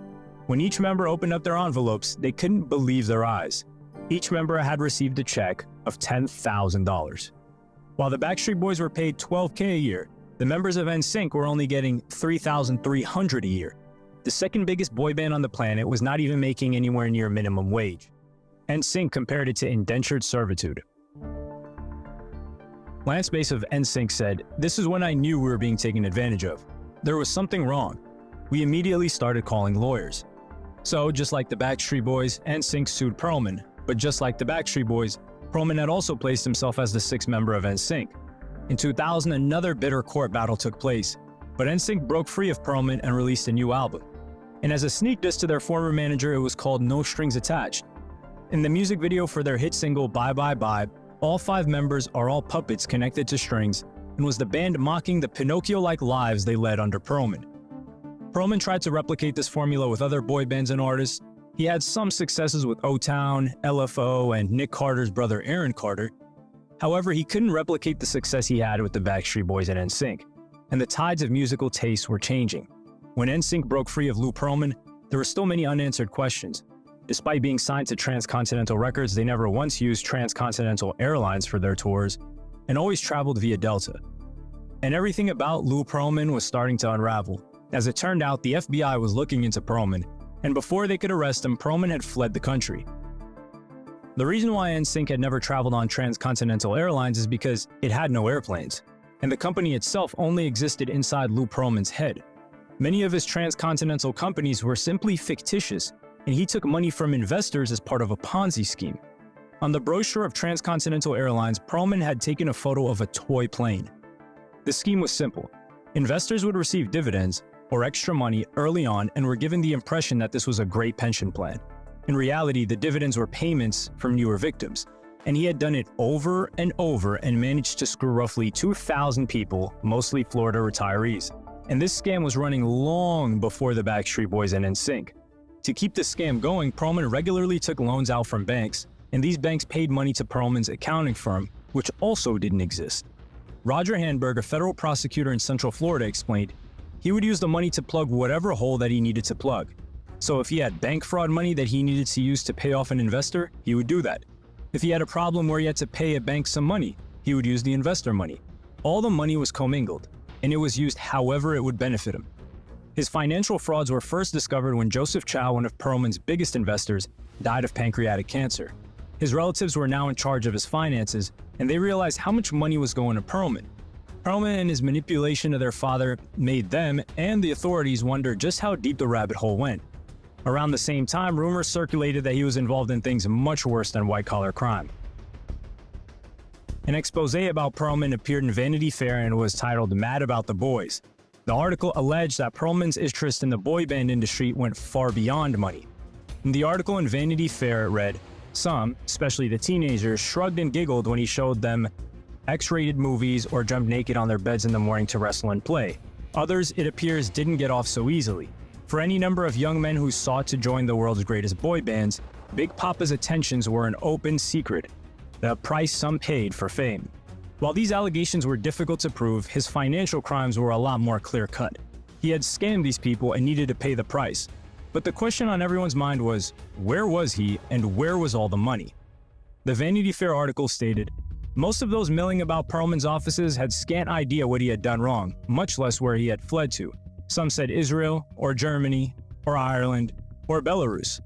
When each member opened up their envelopes, they couldn't believe their eyes. Each member had received a check of $10,000. While the Backstreet Boys were paid $12,000 a year, the members of NSYNC were only getting $3,300 a year. The second biggest boy band on the planet was not even making anywhere near minimum wage. NSYNC compared it to indentured servitude. Lance Bass of NSYNC said, "This is when I knew we were being taken advantage of. There was something wrong. We immediately started calling lawyers." So, just like the Backstreet Boys, NSYNC sued Pearlman. But just like the Backstreet Boys, Pearlman had also placed himself as the sixth member of NSYNC. In 2000, another bitter court battle took place, but NSYNC broke free of Pearlman and released a new album. And as a sneak diss to their former manager, it was called No Strings Attached. In the music video for their hit single Bye Bye Bye, all 5 members are all puppets connected to strings, and was the band mocking the Pinocchio-like lives they led under Pearlman. Pearlman tried to replicate this formula with other boy bands and artists. He had some successes with O-Town, LFO, and Nick Carter's brother Aaron Carter. However, he couldn't replicate the success he had with the Backstreet Boys and NSYNC, and the tides of musical tastes were changing. When NSYNC broke free of Lou Pearlman, there were still many unanswered questions. Despite being signed to Transcontinental Records, they never once used Transcontinental Airlines for their tours, and always traveled via Delta. And everything about Lou Pearlman was starting to unravel. As it turned out, the FBI was looking into Pearlman, and before they could arrest him, Pearlman had fled the country. The reason why NSYNC had never traveled on Transcontinental Airlines is because it had no airplanes, and the company itself only existed inside Lou Pearlman's head. Many of his transcontinental companies were simply fictitious, and he took money from investors as part of a Ponzi scheme. On the brochure of Transcontinental Airlines, Pearlman had taken a photo of a toy plane. The scheme was simple. Investors would receive dividends, or extra money, early on and were given the impression that this was a great pension plan. In reality, the dividends were payments from newer victims, and he had done it over and over and managed to screw roughly 2,000 people, mostly Florida retirees. And this scam was running long before the Backstreet Boys and NSYNC. To keep the scam going, Pearlman regularly took loans out from banks, and these banks paid money to Pearlman's accounting firm, which also didn't exist. Roger Handberg, a federal prosecutor in Central Florida, explained, he would use the money to plug whatever hole that he needed to plug. So if he had bank fraud money that he needed to use to pay off an investor, he would do that. If he had a problem where he had to pay a bank some money, he would use the investor money. All the money was commingled, and it was used however it would benefit him. His financial frauds were first discovered when Joseph Chow, one of Pearlman's biggest investors, died of pancreatic cancer. His relatives were now in charge of his finances, and they realized how much money was going to Pearlman. Pearlman and his manipulation of their father made them and the authorities wonder just how deep the rabbit hole went. Around the same time, rumors circulated that he was involved in things much worse than white-collar crime. An expose about Pearlman appeared in Vanity Fair and was titled Mad About the Boys. The article alleged that Pearlman's interest in the boy band industry went far beyond money. In the article in Vanity Fair, it read, "Some, especially the teenagers, shrugged and giggled when he showed them X-rated movies or jumped naked on their beds in the morning to wrestle and play. Others, it appears, didn't get off so easily. For any number of young men who sought to join the world's greatest boy bands, Big Papa's attentions were an open secret, the price some paid for fame." While these allegations were difficult to prove, his financial crimes were a lot more clear-cut. He had scammed these people and needed to pay the price. But the question on everyone's mind was, where was he and where was all the money? The Vanity Fair article stated, "Most of those milling about Pearlman's offices had scant idea what he had done wrong, much less where he had fled to. Some said Israel, or Germany, or Ireland, or Belarus.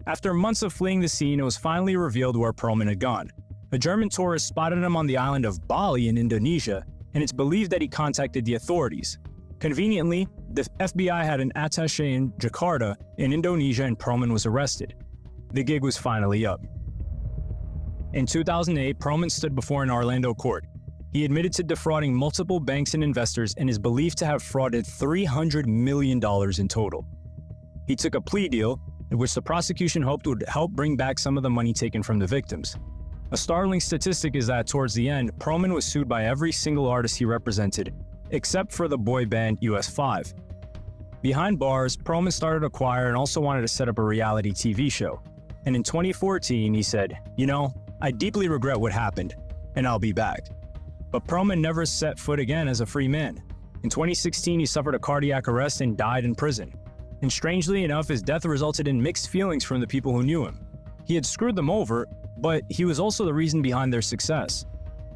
After months of fleeing the scene, it was finally revealed where Pearlman had gone. A German tourist spotted him on the island of Bali in Indonesia, and it's believed that he contacted the authorities. Conveniently, the FBI had an attaché in Jakarta in Indonesia and Pearlman was arrested. The gig was finally up. In 2008, Pearlman stood before an Orlando court. He admitted to defrauding multiple banks and investors and is believed to have frauded $300 million in total. He took a plea deal, in which the prosecution hoped would help bring back some of the money taken from the victims. A startling statistic is that towards the end, Pearlman was sued by every single artist he represented, except for the boy band US5. Behind bars, Pearlman started a choir and also wanted to set up a reality TV show. And in 2014, he said, "You know, I deeply regret what happened, and I'll be back." But Pearlman never set foot again as a free man. In 2016, he suffered a cardiac arrest and died in prison. And strangely enough, his death resulted in mixed feelings from the people who knew him. He had screwed them over, but he was also the reason behind their success.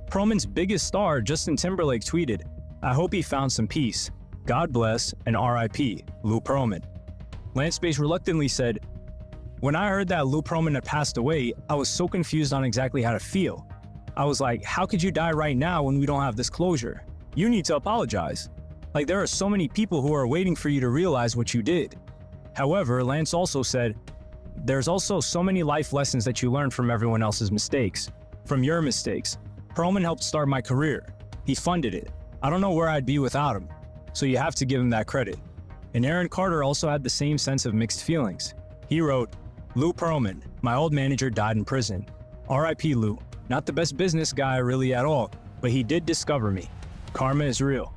Pearlman's biggest star, Justin Timberlake, tweeted, "I hope he found some peace. God bless and RIP, Lou Pearlman." Lance Bass reluctantly said, "When I heard that Lou Pearlman had passed away, I was so confused on exactly how to feel. I was like, how could you die right now when we don't have this closure? You need to apologize. Like, there are so many people who are waiting for you to realize what you did." However, Lance also said, "There's also so many life lessons that you learn from everyone else's mistakes. From your mistakes. Pearlman helped start my career. He funded it. I don't know where I'd be without him. So you have to give him that credit." And Aaron Carter also had the same sense of mixed feelings. He wrote, "Lou Pearlman, my old manager, died in prison. RIP Lou. Not the best business guy really at all, but he did discover me. Karma is real."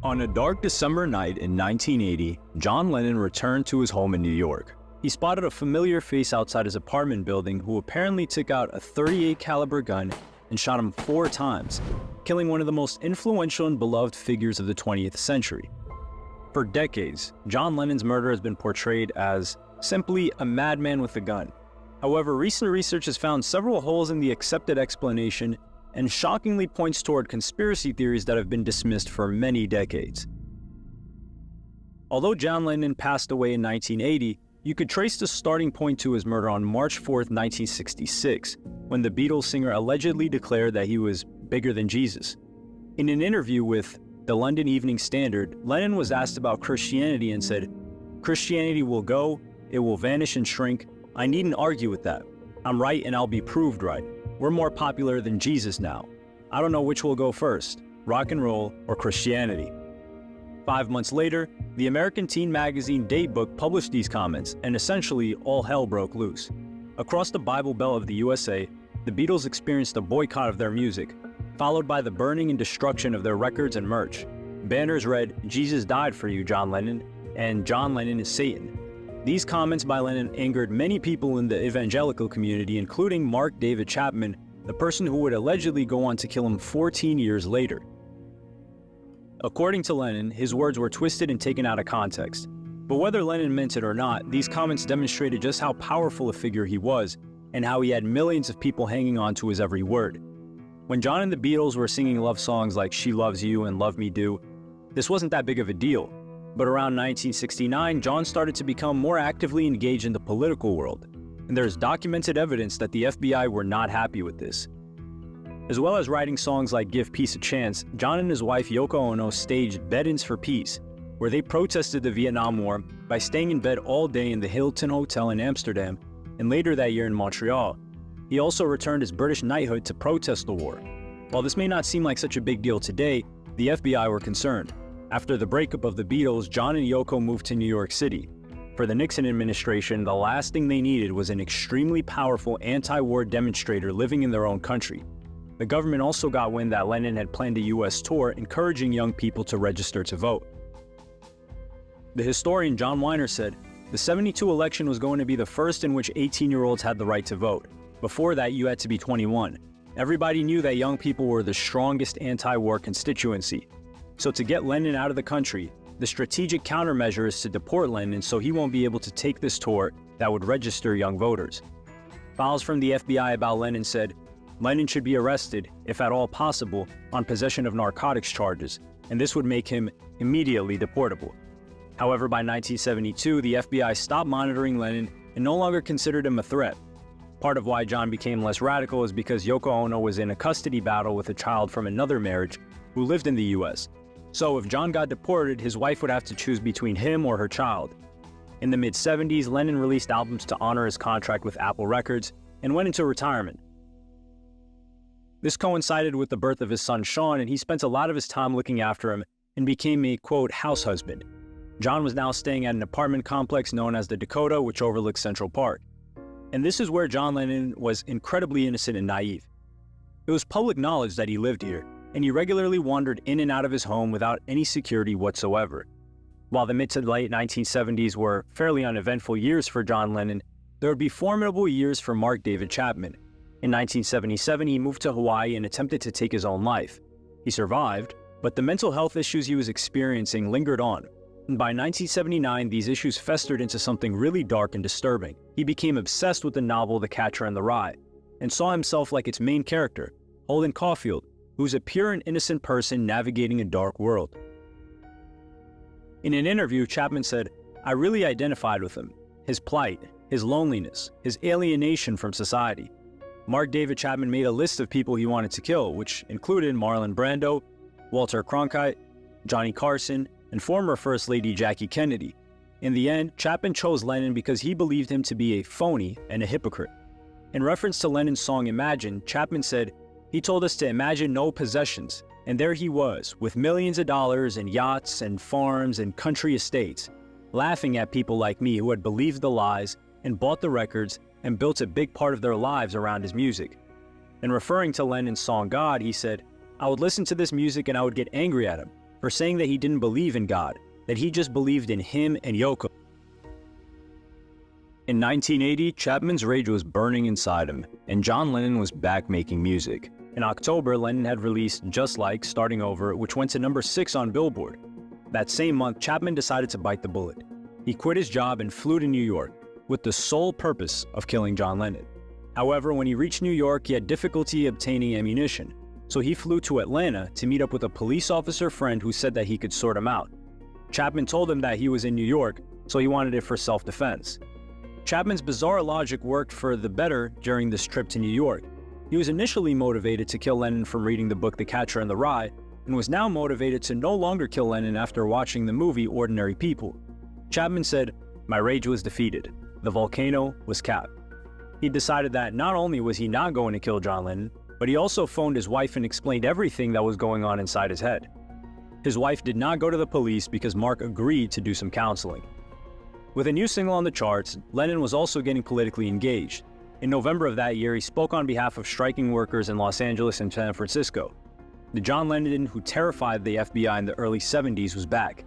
On a dark December night in 1980, John Lennon returned to his home in New York. He spotted a familiar face outside his apartment building who apparently took out a .38 caliber gun and shot him 4 times, killing one of the most influential and beloved figures of the 20th century. For decades, John Lennon's murder has been portrayed as simply a madman with a gun. However, recent research has found several holes in the accepted explanation and shockingly points toward conspiracy theories that have been dismissed for many decades. Although John Lennon passed away in 1980, you could trace the starting point to his murder on March 4th, 1966, when the Beatles singer allegedly declared that he was bigger than Jesus. In an interview with the London Evening Standard, Lennon was asked about Christianity and said, "Christianity will go, it will vanish and shrink. I needn't argue with that. I'm right and I'll be proved right. We're more popular than Jesus now. I don't know which will go first, rock and roll or Christianity." 5 months later, the American teen magazine Datebook published these comments, and essentially all hell broke loose. Across the Bible Belt of the USA, the Beatles experienced a boycott of their music, followed by the burning and destruction of their records and merch. Banners read, "Jesus died for you, John Lennon," and "John Lennon is Satan." These comments by Lennon angered many people in the evangelical community, including Mark David Chapman, the person who would allegedly go on to kill him 14 years later. According to Lennon, his words were twisted and taken out of context. But whether Lennon meant it or not, these comments demonstrated just how powerful a figure he was, and how he had millions of people hanging on to his every word. When John and the Beatles were singing love songs like "She Loves You" and "Love Me Do," this wasn't that big of a deal. But around 1969, John started to become more actively engaged in the political world. and there is documented evidence that the FBI were not happy with this. As well as writing songs like Give Peace a Chance, John and his wife Yoko Ono staged Bed-ins for Peace, where they protested the Vietnam War by staying in bed all day in the Hilton Hotel in Amsterdam, and later that year in Montreal. He also returned his British knighthood to protest the war. While this may not seem like such a big deal today, the FBI were concerned. After the breakup of the Beatles, John and Yoko moved to New York City. For the Nixon administration, the last thing they needed was an extremely powerful anti-war demonstrator living in their own country. The government also got wind that Lennon had planned a US tour encouraging young people to register to vote. The historian John Weiner said, the '72 election was going to be the first in which 18-year-olds had the right to vote. Before that, you had to be 21. Everybody knew that young people were the strongest anti-war constituency. So to get Lennon out of the country, the strategic countermeasure is to deport Lennon so he won't be able to take this tour that would register young voters. Files from the FBI about Lennon said, Lennon should be arrested, if at all possible, on possession of narcotics charges, and this would make him immediately deportable. However, by 1972, the FBI stopped monitoring Lennon and no longer considered him a threat. Part of why John became less radical is because Yoko Ono was in a custody battle with a child from another marriage who lived in the US. So if John got deported, his wife would have to choose between him or her child. In the mid-70s, Lennon released albums to honor his contract with Apple Records and went into retirement. This coincided with the birth of his son Sean, and he spent a lot of his time looking after him and became a, quote, house husband. John was now staying at an apartment complex known as the Dakota, which overlooks Central Park. And this is where John Lennon was incredibly innocent and naive. It was public knowledge that he lived here, and he regularly wandered in and out of his home without any security whatsoever. While the mid to late 1970s were fairly uneventful years for John Lennon, there would be formidable years for Mark David Chapman. In 1977, he moved to Hawaii and attempted to take his own life. He survived, but the mental health issues he was experiencing lingered on. And by 1979, these issues festered into something really dark and disturbing. He became obsessed with the novel The Catcher in the Rye, and saw himself like its main character, Holden Caulfield, who's a pure and innocent person navigating a dark world. In an interview, Chapman said, I really identified with him, his plight, his loneliness, his alienation from society. Mark David Chapman made a list of people he wanted to kill, which included Marlon Brando, Walter Cronkite, Johnny Carson, and former First Lady Jackie Kennedy. In the end, Chapman chose Lennon because he believed him to be a phony and a hypocrite. In reference to Lennon's song Imagine, Chapman said, he told us to imagine no possessions, and there he was, with millions of dollars and yachts and farms and country estates, laughing at people like me who had believed the lies and bought the records and built a big part of their lives around his music. In referring to Lennon's song God, he said, I would listen to this music and I would get angry at him for saying that he didn't believe in God, that he just believed in him and Yoko. In 1980, Chapman's rage was burning inside him, and John Lennon was back making music. In October, Lennon had released Just Like, Starting Over, which went to number 6 on Billboard. That same month, Chapman decided to bite the bullet. He quit his job and flew to New York, with the sole purpose of killing John Lennon. However, when he reached New York, he had difficulty obtaining ammunition, so he flew to Atlanta to meet up with a police officer friend who said that he could sort him out. Chapman told him that he was in New York, so he wanted it for self-defense. Chapman's bizarre logic worked for the better during this trip to New York. He was initially motivated to kill Lennon from reading the book The Catcher in the Rye, and was now motivated to no longer kill Lennon after watching the movie Ordinary People. Chapman said, my rage was defeated. The volcano was capped. He decided that not only was he not going to kill John Lennon, but he also phoned his wife and explained everything that was going on inside his head. His wife did not go to the police because Mark agreed to do some counseling. With a new single on the charts, Lennon was also getting politically engaged. In November of that year, he spoke on behalf of striking workers in Los Angeles and San Francisco. The John Lennon who terrified the FBI in the early 70s was back.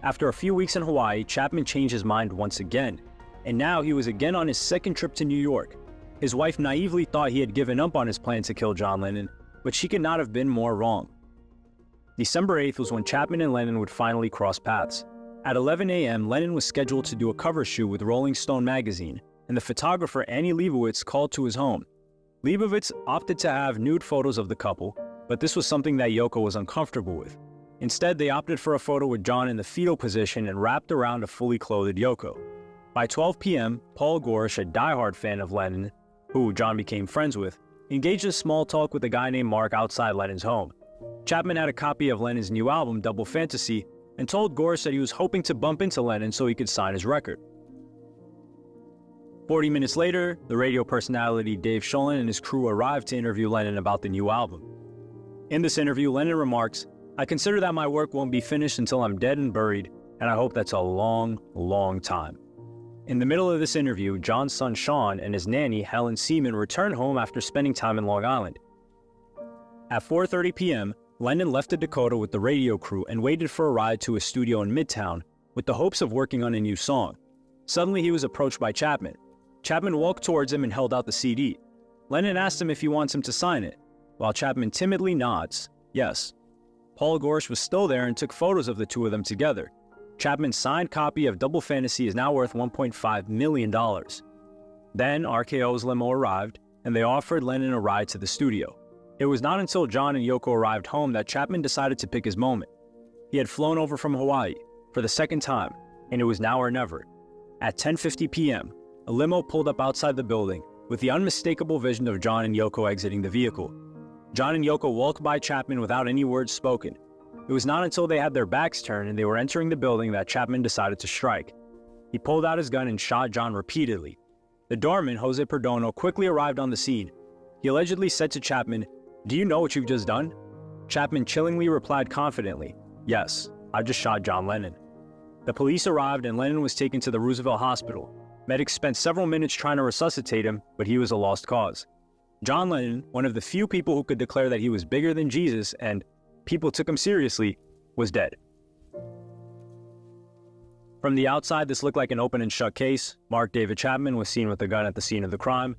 After a few weeks in Hawaii, Chapman changed his mind once again, and now he was again on his second trip to New York. His wife naively thought he had given up on his plan to kill John Lennon, but she could not have been more wrong. December 8th was when Chapman and Lennon would finally cross paths. At 11 a.m., Lennon was scheduled to do a cover shoot with Rolling Stone magazine, and the photographer Annie Leibovitz called to his home. Leibovitz opted to have nude photos of the couple, but this was something that Yoko was uncomfortable with. Instead, they opted for a photo with John in the fetal position and wrapped around a fully clothed Yoko. By 12 p.m., Paul Gorsh, a diehard fan of Lennon, who John became friends with, engaged in small talk with a guy named Mark outside Lennon's home. Chapman had a copy of Lennon's new album, Double Fantasy, and told Gorsh that he was hoping to bump into Lennon so he could sign his record. 40 minutes later, the radio personality Dave Sholin and his crew arrived to interview Lennon about the new album. In this interview, Lennon remarks, "I consider that my work won't be finished until I'm dead and buried, and I hope that's a long, long time." In the middle of this interview, John's son Sean and his nanny, Helen Seaman, returned home after spending time in Long Island. At 4:30 p.m., Lennon left the Dakota with the radio crew and waited for a ride to a studio in Midtown with the hopes of working on a new song. Suddenly, he was approached by Chapman. Chapman walked towards him and held out the CD. Lennon asked him if he wants him to sign it, while Chapman timidly nods, yes. Paul Gorsh was still there and took photos of the two of them together. Chapman's signed copy of Double Fantasy is now worth $1.5 million. Then RKO's limo arrived, and they offered Lennon a ride to the studio. It was not until John and Yoko arrived home that Chapman decided to pick his moment. He had flown over from Hawaii for the second time, and it was now or never. At 10:50 p.m., a limo pulled up outside the building with the unmistakable vision of John and Yoko exiting the vehicle. John and Yoko walked by Chapman without any words spoken. It was not until they had their backs turned and they were entering the building that Chapman decided to strike. He pulled out his gun and shot John repeatedly. The doorman, Jose Perdomo, quickly arrived on the scene. He allegedly said to Chapman, "Do you know what you've just done?" Chapman chillingly replied confidently, "Yes, I just shot John Lennon." The police arrived and Lennon was taken to the Roosevelt Hospital. Medics spent several minutes trying to resuscitate him, but he was a lost cause. John Lennon, one of the few people who could declare that he was bigger than Jesus and people took him seriously, was dead. From the outside, this looked like an open and shut case. Mark David Chapman was seen with a gun at the scene of the crime.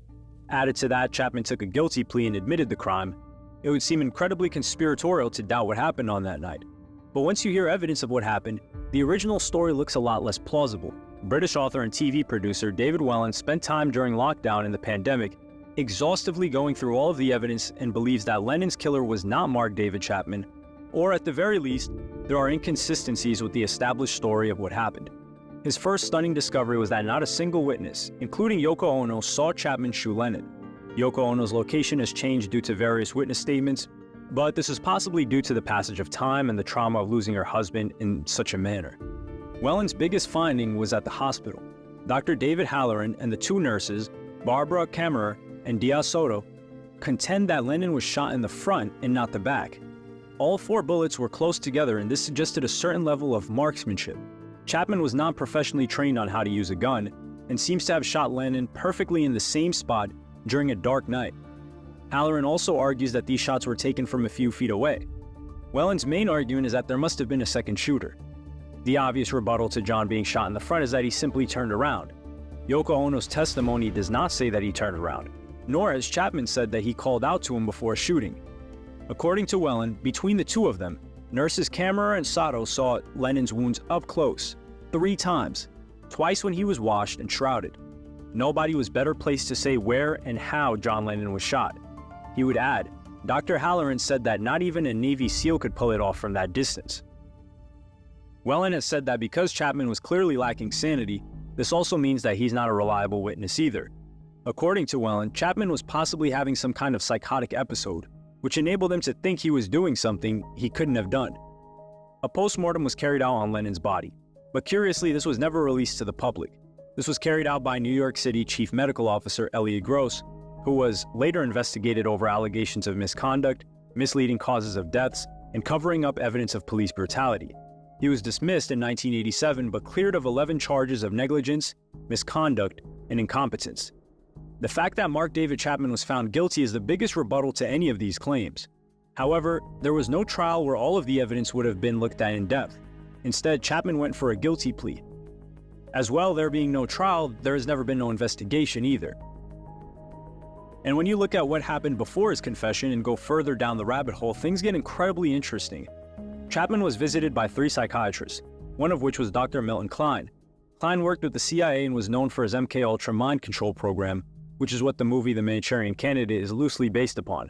Added to that, Chapman took a guilty plea and admitted the crime. It would seem incredibly conspiratorial to doubt what happened on that night. But once you hear evidence of what happened, the original story looks a lot less plausible. British author and TV producer David Whelan spent time during lockdown and the pandemic exhaustively going through all of the evidence and believes that Lennon's killer was not Mark David Chapman, or at the very least, there are inconsistencies with the established story of what happened. His first stunning discovery was that not a single witness, including Yoko Ono, saw Chapman shoot Lennon. Yoko Ono's location has changed due to various witness statements, but this is possibly due to the passage of time and the trauma of losing her husband in such a manner. Whelan's biggest finding was at the hospital. Dr. David Halloran and the two nurses, Barbara Kammerer and Diaz Soto, contend that Lennon was shot in the front and not the back. All 4 bullets were close together, and this suggested a certain level of marksmanship. Chapman was not professionally trained on how to use a gun and seems to have shot Lennon perfectly in the same spot during a dark night. Halloran also argues that these shots were taken from a few feet away. Whelan's main argument is that there must have been a second shooter. The obvious rebuttal to John being shot in the front is that he simply turned around. Yoko Ono's testimony does not say that he turned around, nor has Chapman said that he called out to him before shooting. According to Whelan, between the two of them, nurses Kammerer and Sato saw Lennon's wounds up close 3 times, twice when he was washed and shrouded. Nobody was better placed to say where and how John Lennon was shot. He would add, Dr. Halloran said that not even a Navy SEAL could pull it off from that distance. Whelan has said that because Chapman was clearly lacking sanity, this also means that he's not a reliable witness either. According to Whelan, Chapman was possibly having some kind of psychotic episode, which enabled him to think he was doing something he couldn't have done. A postmortem was carried out on Lennon's body, but curiously this was never released to the public. This was carried out by New York City Chief Medical Officer Elliot Gross, who was later investigated over allegations of misconduct, misleading causes of deaths, and covering up evidence of police brutality. He was dismissed in 1987 but cleared of 11 charges of negligence, misconduct, and incompetence. The fact that Mark David Chapman was found guilty is the biggest rebuttal to any of these claims. However, there was no trial where all of the evidence would have been looked at in depth. Instead, Chapman went for a guilty plea. As well, there being no trial, there has never been no investigation either. And when you look at what happened before his confession and go further down the rabbit hole, things get incredibly interesting. Chapman was visited by 3 psychiatrists, one of which was Dr. Milton Klein. Klein worked with the CIA and was known for his MKUltra mind control program, which is what the movie The Manchurian Candidate is loosely based upon.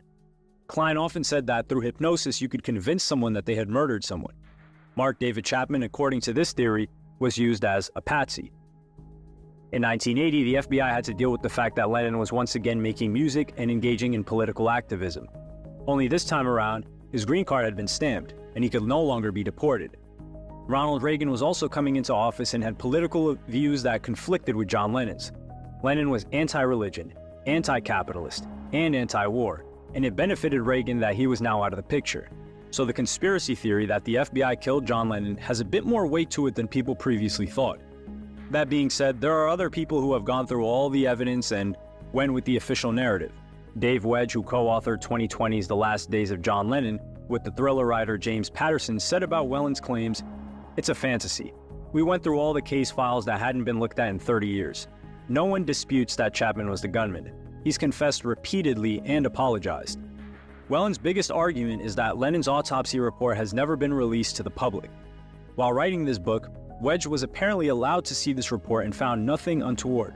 Klein often said that through hypnosis you could convince someone that they had murdered someone. Mark David Chapman, according to this theory, was used as a patsy.
In 1980, the FBI had to deal with the fact that Lennon was once again making music and engaging in political activism. Only this time around, his green card had been stamped, and he could no longer be deported. Ronald Reagan was also coming into office and had political views that conflicted with John Lennon's. Lennon was anti-religion, anti-capitalist, and anti-war, and it benefited Reagan that he was now out of the picture. So the conspiracy theory that the FBI killed John Lennon has a bit more weight to it than people previously thought. That being said, there are other people who have gone through all the evidence and went with the official narrative. Dave Wedge, who co-authored 2020's The Last Days of John Lennon with the thriller writer James Patterson, said about Whelan's claims, "It's a fantasy. We went through all the case files that hadn't been looked at in 30 years. No one disputes that Chapman was the gunman. He's confessed repeatedly and apologized." Whelan's biggest argument is that Lennon's autopsy report has never been released to the public. While writing this book, Wedge was apparently allowed to see this report and found nothing untoward.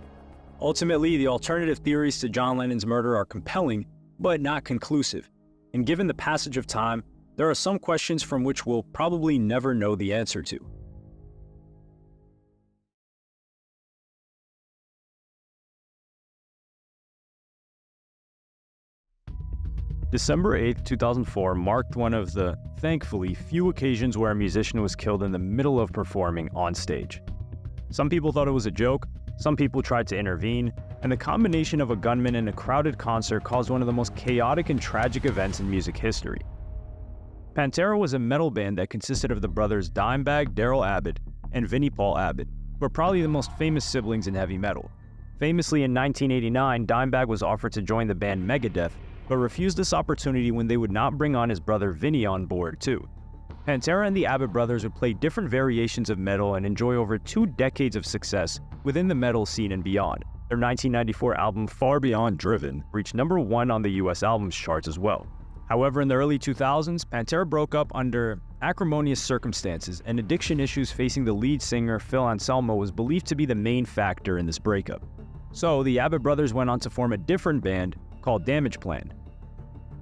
Ultimately, the alternative theories to John Lennon's murder are compelling, but not conclusive. And given the passage of time, there are some questions from which we'll probably never know the answer to. December 8, 2004 marked one of the, thankfully, few occasions where a musician was killed in the middle of performing on stage. Some people thought it was a joke, some people tried to intervene, and the combination of a gunman and a crowded concert caused one of the most chaotic and tragic events in music history. Pantera was a metal band that consisted of the brothers Dimebag Darrell Abbott and Vinnie Paul Abbott, who are probably the most famous siblings in heavy metal. Famously, in 1989, Dimebag was offered to join the band Megadeth, but refused this opportunity when they would not bring on his brother Vinnie on board too. Pantera and the Abbott brothers would play different variations of metal and enjoy over 2 decades of success within the metal scene and beyond. Their 1994 album Far Beyond Driven reached #1 on the US albums charts as well. However, in the early 2000s, Pantera broke up under acrimonious circumstances, and addiction issues facing the lead singer Phil Anselmo was believed to be the main factor in this breakup. So the Abbott brothers went on to form a different band called Damage Plan.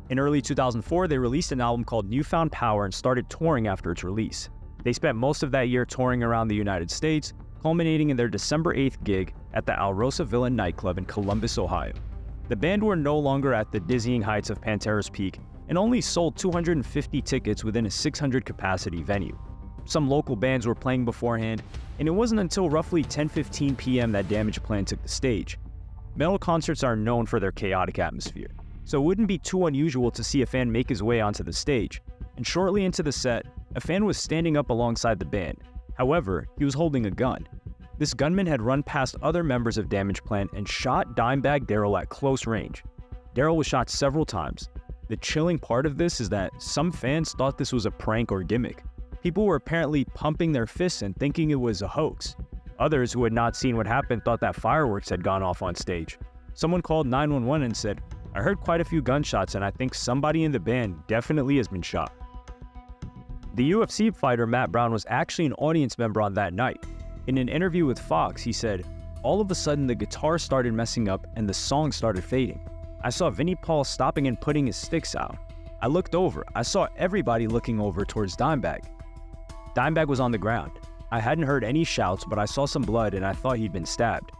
In early 2004, they released an album called Newfound Power and started touring after its release. They spent most of that year touring around the United States, culminating in their December 8th gig at the Alrosa Villa nightclub in Columbus, Ohio. The band were no longer at the dizzying heights of Pantera's peak and only sold 250 tickets within a 600-capacity venue. Some local bands were playing beforehand, and it wasn't until roughly 10:15 p.m. that Damage Plan took the stage. Metal concerts are known for their chaotic atmosphere, so it wouldn't be too unusual to see a fan make his way onto the stage, and shortly into the set, a fan was standing up alongside the band. However, he was holding a gun. This gunman had run past other members of Damage Plan and shot Dimebag Darrell at close range. Daryl was shot several times. The chilling part of this is that some fans thought this was a prank or gimmick. People were apparently pumping their fists and thinking it was a hoax. Others who had not seen what happened thought that fireworks had gone off on stage. Someone called 911 and said, "I heard quite a few gunshots and I think somebody in the band definitely has been shot." The UFC fighter Matt Brown was actually an audience member on that night. In an interview with Fox, he said, "All of a sudden the guitar started messing up and the song started fading. I saw Vinnie Paul stopping and putting his sticks out. I looked over. I saw everybody looking over towards Dimebag. Dimebag was on the ground. I hadn't heard any shouts, but I saw some blood and I thought he'd been stabbed."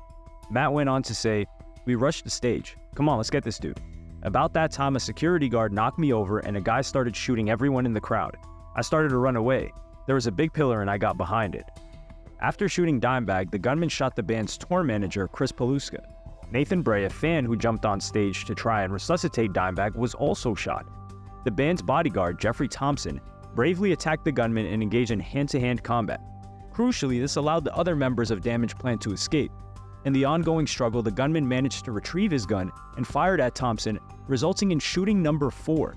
Matt went on to say, "We rushed the stage. Come on, let's get this dude. About that time, a security guard knocked me over and a guy started shooting everyone in the crowd. I started to run away. There was a big pillar and I got behind it." After shooting Dimebag, the gunman shot the band's tour manager, Chris Paluska. Nathan Bray, a fan who jumped on stage to try and resuscitate Dimebag, was also shot. The band's bodyguard, Jeffrey Thompson, bravely attacked the gunman and engaged in hand-to-hand combat. Crucially, this allowed the other members of Damage Plan to escape. In the ongoing struggle, the gunman managed to retrieve his gun and fired at Thompson, resulting in shooting number 4.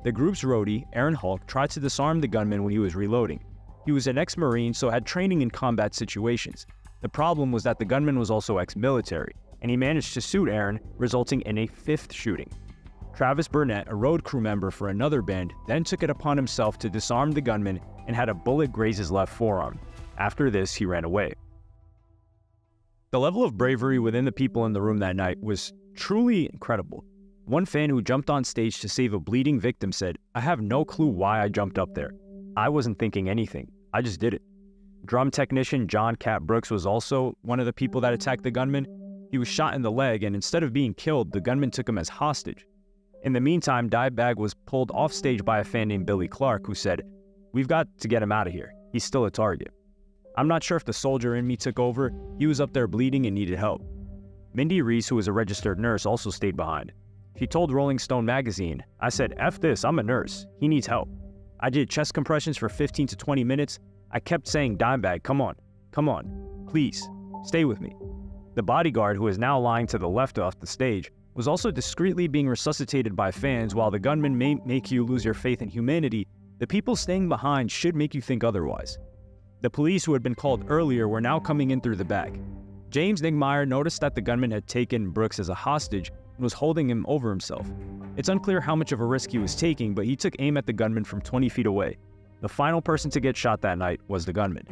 The group's roadie, Aaron Hulk, tried to disarm the gunman when he was reloading. He was an ex-Marine, so had training in combat situations. The problem was that the gunman was also ex-military, and he managed to shoot Aaron, resulting in a 5th shooting. Travis Burnett, a road crew member for another band, then took it upon himself to disarm the gunman and had a bullet graze his left forearm. After this, he ran away. The level of bravery within the people in the room that night was truly incredible. One fan who jumped on stage to save a bleeding victim said, "I have no clue why I jumped up there. I wasn't thinking anything. I just did it." Drum technician John Cat Brooks was also one of the people that attacked the gunman. He was shot in the leg, and instead of being killed, the gunman took him as hostage. In the meantime, Dimebag was pulled off stage by a fan named Billy Clark, who said, "We've got to get him out of here. He's still a target." I'm not sure if the soldier in me took over. He was up there bleeding and needed help. Mindy Reese, who was a registered nurse, also stayed behind. She told Rolling Stone magazine, "I said, F this, I'm a nurse. He needs help. I did chest compressions for 15 to 20 minutes. I kept saying, Dimebag, come on, please, stay with me." The bodyguard, who is now lying to the left off the stage, was also discreetly being resuscitated by fans. While the gunman may make you lose your faith in humanity, the people staying behind should make you think otherwise. The police, who had been called earlier, were now coming in through the back. James Nigmeyer noticed that the gunman had taken Brooks as a hostage and was holding him over himself. It's unclear how much of a risk he was taking, but he took aim at the gunman from 20 feet away. The final person to get shot that night was the gunman.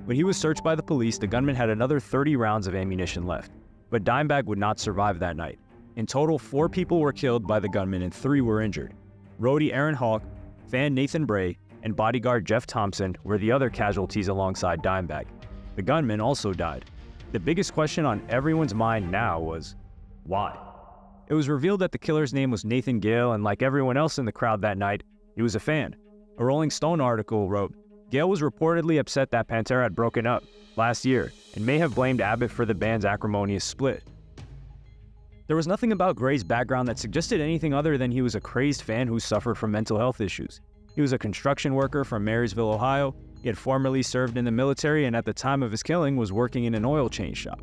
When he was searched by the police, the gunman had another 30 rounds of ammunition left, but Dimebag would not survive that night. In total, 4 people were killed by the gunman and 3 were injured. Roadie Aaron Hawk, fan Nathan Bray, and bodyguard Jeff Thompson were the other casualties alongside Dimebag. The gunman also died. The biggest question on everyone's mind now was, why? It was revealed that the killer's name was Nathan Gale, and like everyone else in the crowd that night, he was a fan. A Rolling Stone article wrote, Gale was reportedly upset that Pantera had broken up last year and may have blamed Abbott for the band's acrimonious split. There was nothing about Gray's background that suggested anything other than he was a crazed fan who suffered from mental health issues. He was a construction worker from Marysville, Ohio. He had formerly served in the military and at the time of his killing was working in an oil change shop.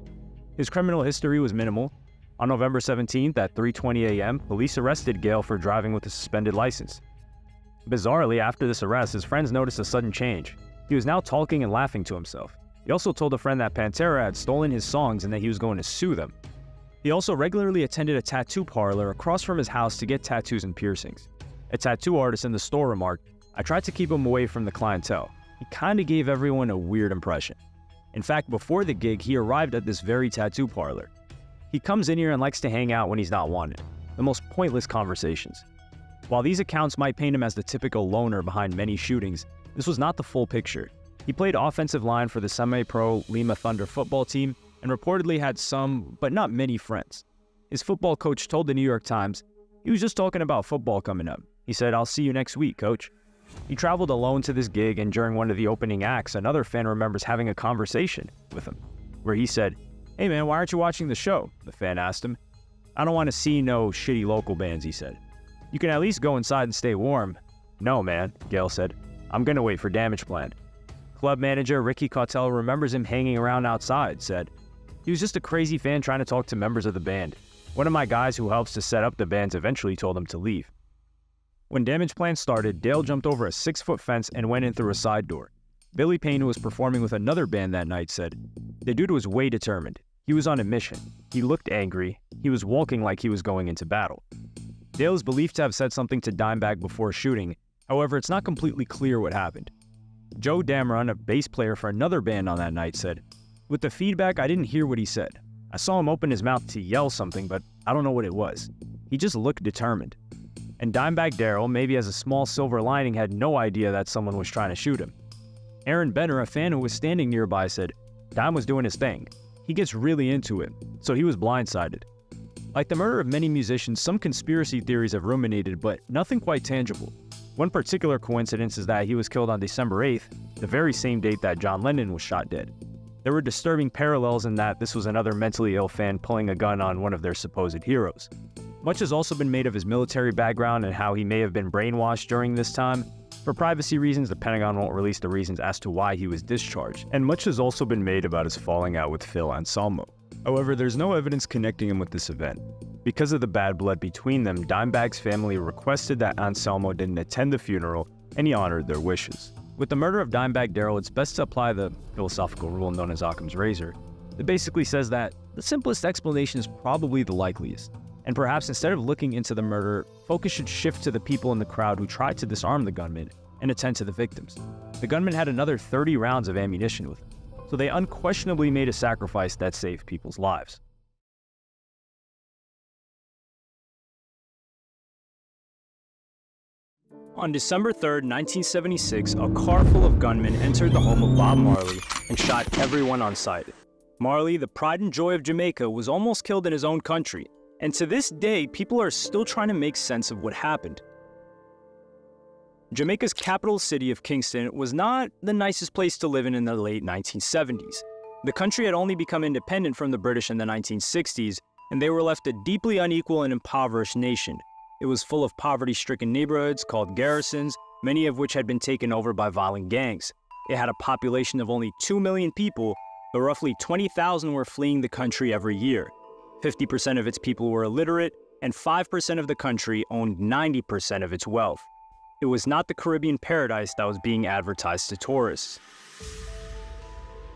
His criminal history was minimal. On November 17th at 3:20 a.m., police arrested Gale for driving with a suspended license. Bizarrely, after this arrest, his friends noticed a sudden change. He was now talking and laughing to himself. He also told a friend that Pantera had stolen his songs and that he was going to sue them. He also regularly attended a tattoo parlor across from his house to get tattoos and piercings. A tattoo artist in the store remarked, "I tried to keep him away from the clientele. He kinda gave everyone a weird impression." In fact, before the gig, he arrived at this very tattoo parlor. He comes in here and likes to hang out when he's not wanted. The most pointless conversations. While these accounts might paint him as the typical loner behind many shootings, this was not the full picture. He played offensive line for the semi-pro Lima Thunder football team and reportedly had some, but not many, friends. His football coach told the New York Times, "He was just talking about football coming up. He said, 'I'll see you next week, coach.'" He traveled alone to this gig, and during one of the opening acts, another fan remembers having a conversation with him, where he said, "Hey man, why aren't you watching the show?" The fan asked him. "I don't want to see no shitty local bands," he said. "You can at least go inside and stay warm." "No man," Gale said. "I'm gonna wait for Damageplan." Club manager Ricky Cautel remembers him hanging around outside, said, "He was just a crazy fan trying to talk to members of the band. One of my guys who helps to set up the bands eventually told him to leave." When Damageplan started, Dale jumped over a 6-foot fence and went in through a side door. Billy Payne, who was performing with another band that night, said, "The dude was way determined. He was on a mission. He looked angry. He was walking like he was going into battle." Dale is believed to have said something to Dimebag before shooting. However, it's not completely clear what happened. Joe Dameron, a bass player for another band on that night, said, "With the feedback, I didn't hear what he said. I saw him open his mouth to yell something, but I don't know what it was. He just looked determined." And Dimebag Darrell, maybe as a small silver lining, had no idea that someone was trying to shoot him. Aaron Benner, a fan who was standing nearby, said, "Dime was doing his thing. He gets really into it, so he was blindsided." Like the murder of many musicians, some conspiracy theories have ruminated, but nothing quite tangible. One particular coincidence is that he was killed on December 8th, the very same date that John Lennon was shot dead. There were disturbing parallels in that this was another mentally ill fan pulling a gun on one of their supposed heroes. Much has also been made of his military background and how he may have been brainwashed during this time. For privacy reasons, the Pentagon won't release the reasons as to why he was discharged, and much has also been made about his falling out with Phil Anselmo. However, there's no evidence connecting him with this event. Because of the bad blood between them, Dimebag's family requested that Anselmo didn't attend the funeral, and he honored their wishes. With the murder of Dimebag Darrell, it's best to apply the philosophical rule known as Occam's razor. It basically says that the simplest explanation is probably the likeliest. And perhaps instead of looking into the murder, focus should shift to the people in the crowd who tried to disarm the gunman and attend to the victims. The gunman had another 30 rounds of ammunition with him, so they unquestionably made a sacrifice that saved people's lives.
On December 3rd, 1976, a car full of gunmen entered the home of Bob Marley and shot everyone on sight. Marley, the pride and joy of Jamaica, was almost killed in his own country, and to this day, people are still trying to make sense of what happened. Jamaica's capital city of Kingston was not the nicest place to live in the late 1970s. The country had only become independent from the British in the 1960s, and they were left a deeply unequal and impoverished nation. It was full of poverty-stricken neighborhoods called garrisons, many of which had been taken over by violent gangs. It had a population of only 2 million people, but roughly 20,000 were fleeing the country every year. 50% of its people were illiterate, and 5% of the country owned 90% of its wealth. It was not the Caribbean paradise that was being advertised to tourists.